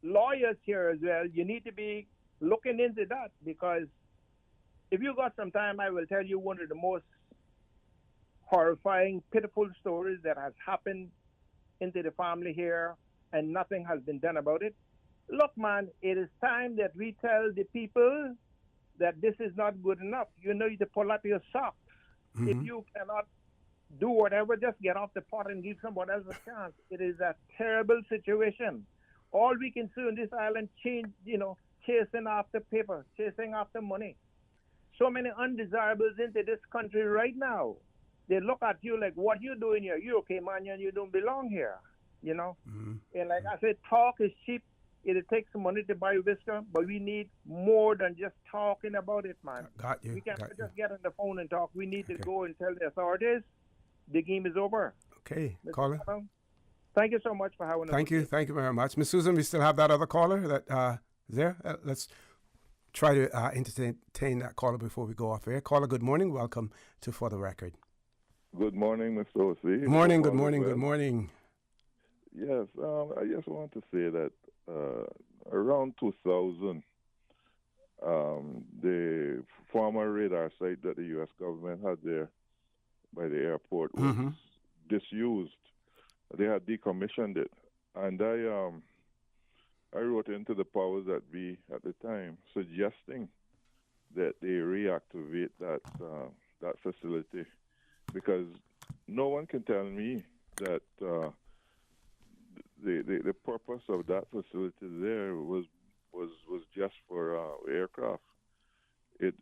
lawyers here as well, you need to be looking into that, because if you got some time, I will tell you one of the most horrifying, pitiful stories that has happened into the family here, and nothing has been done about it. Look, man, it is time that we tell the people that this is not good enough. You need to pull up your socks. Mm-hmm. If you cannot do whatever, just get off the pot and give someone else a chance. It is a terrible situation. All we can see on this island, chasing after paper, chasing after money. So many undesirables into this country right now. They look at you like, what you doing here? You're okay, man, and you don't belong here, you know? Mm-hmm. And like I said, talk is cheap. It takes some money to buy whisker, but we need more than just talking about it, man. Got you. We can't just get on the phone and talk. We need to go and tell the authorities the game is over. Okay, Mr. caller. Brown, thank you so much for having us. Thank you very much. Miss Susan, we still have that other caller that there. Let's try to entertain that caller before we go off air. Caller, good morning. Welcome to For the Record. Good morning, Mr. O.C. Good morning, good morning, good morning. Yes, I just want to say that around 2000, the former radar site that the U.S. government had there by the airport was disused. They had decommissioned it, and I wrote into the powers that be at the time, suggesting that they reactivate that facility, because no one can tell me that the purpose of that facility there was just for aircraft. It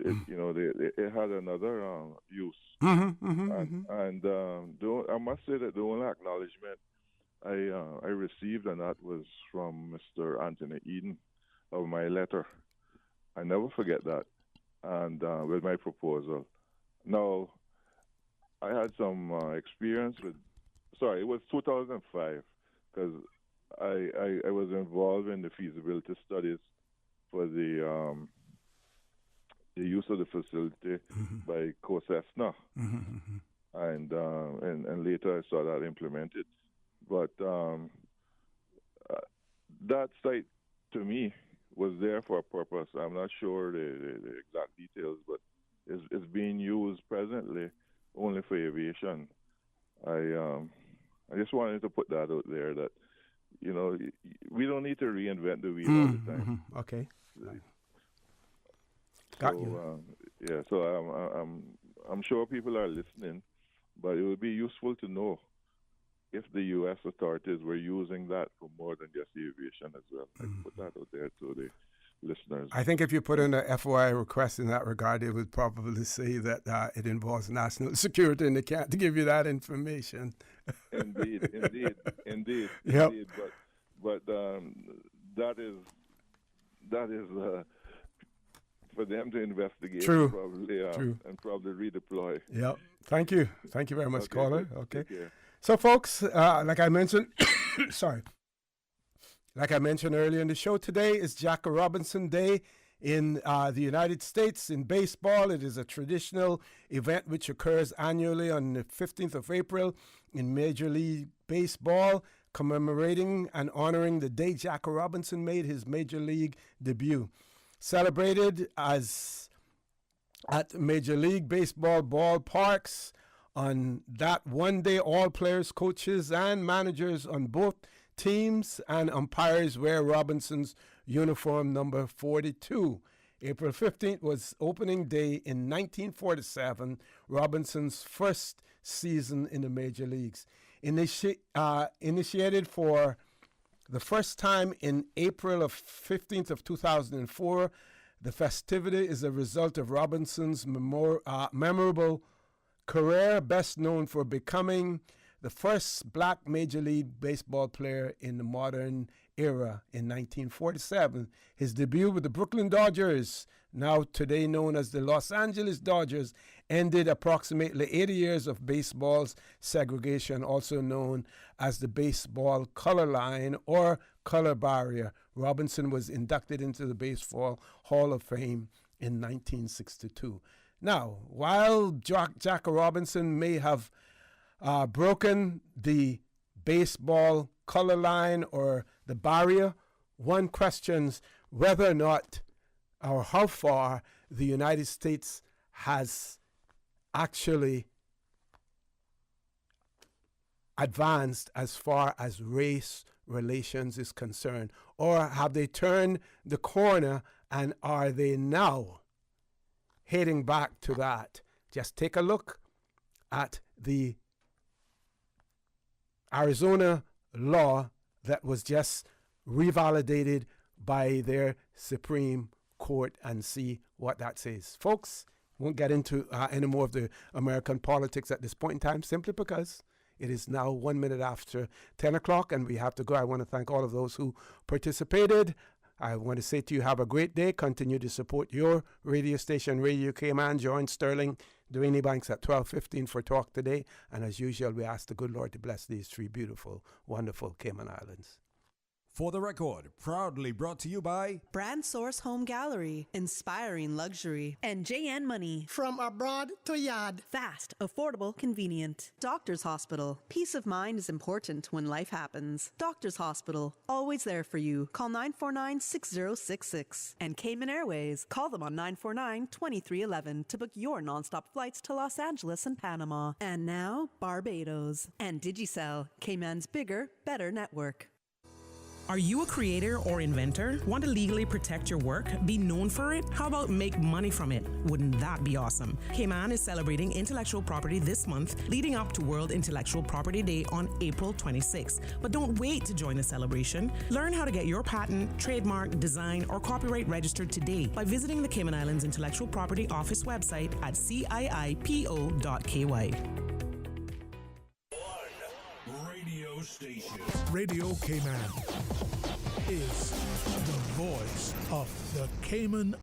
had another use. And I must say that the only acknowledgement I received, and that was from Mr. Anthony Eden of my letter. I never forget that. And with my proposal. Now, I had some experience with. Sorry, it was 2005, because I was involved in the feasibility studies for the use of the facility by COSESNA, and later I saw that implemented. But that site, to me, was there for a purpose. I'm not sure the exact details, but it's being used presently only for aviation. I just wanted to put that out there, that we don't need to reinvent the wheel all the time. Okay. Got you. So I'm sure people are listening, but it would be useful to know if the U.S. authorities were using that for more than just aviation as well. I put that out there to the listeners. I think if you put in a FOI request in that regard, it would probably say that it involves national security, and they can't give you that information. Indeed. Yep. Indeed. But that is for them to investigate. True. True. And probably redeploy. Yep. Thank you very much, Okay, caller. good. Okay. Take care. So, folks, like I mentioned, like I mentioned earlier in the show, today is Jackie Robinson Day in the United States. In baseball, it is a traditional event which occurs annually on the 15th of April in Major League Baseball, commemorating and honoring the day Jackie Robinson made his Major League debut. celebrated as at Major League Baseball ballparks. On that one day, all players, coaches, and managers on both teams and umpires wear Robinson's uniform number 42. April 15th was opening day in 1947, Robinson's first season in the major leagues. Initiated for the first time in April of 15th of 2004, the festivity is a result of Robinson's memorable career, best known for becoming the first black Major League Baseball player in the modern era in 1947. His debut with the Brooklyn Dodgers, now today known as the Los Angeles Dodgers, ended approximately 80 years of baseball's segregation, also known as the baseball color line or color barrier. Robinson was inducted into the Baseball Hall of Fame in 1962. Now, while Jackie Robinson may have broken the baseball color line or the barrier, one questions whether or not or how far the United States has actually advanced as far as race relations is concerned, or have they turned the corner and are they now heading back to that? Just take a look at the Arizona law that was just revalidated by their Supreme Court and see what that says. Folks, won't get into any more of the American politics at this point in time, simply because it is now 1 minute after 10 o'clock and we have to go. I want to thank all of those who participated. I want to say to you, have a great day. Continue to support your radio station, Radio Cayman. Join Sterling Duane Banks at 12:15 for Talk Today. And as usual, we ask the good Lord to bless these three beautiful, wonderful Cayman Islands. For the record, proudly brought to you by Brand Source Home Gallery, inspiring luxury, and JN Money. From abroad to yard. Fast, affordable, convenient. Doctor's Hospital. Peace of mind is important when life happens. Doctor's Hospital, always there for you. Call 949-6066. And Cayman Airways. Call them on 949-2311 to book your nonstop flights to Los Angeles and Panama. And now, Barbados. And Digicel, Cayman's bigger, better network. Are you a creator or inventor? Want to legally protect your work? Be known for it? How about make money from it? Wouldn't that be awesome? Cayman is celebrating intellectual property this month, leading up to World Intellectual Property Day on April 26th. But don't wait to join the celebration. Learn how to get your patent, trademark, design, or copyright registered today by visiting the Cayman Islands Intellectual Property Office website at ciipo.ky. Station. Radio Cayman is the voice of the Cayman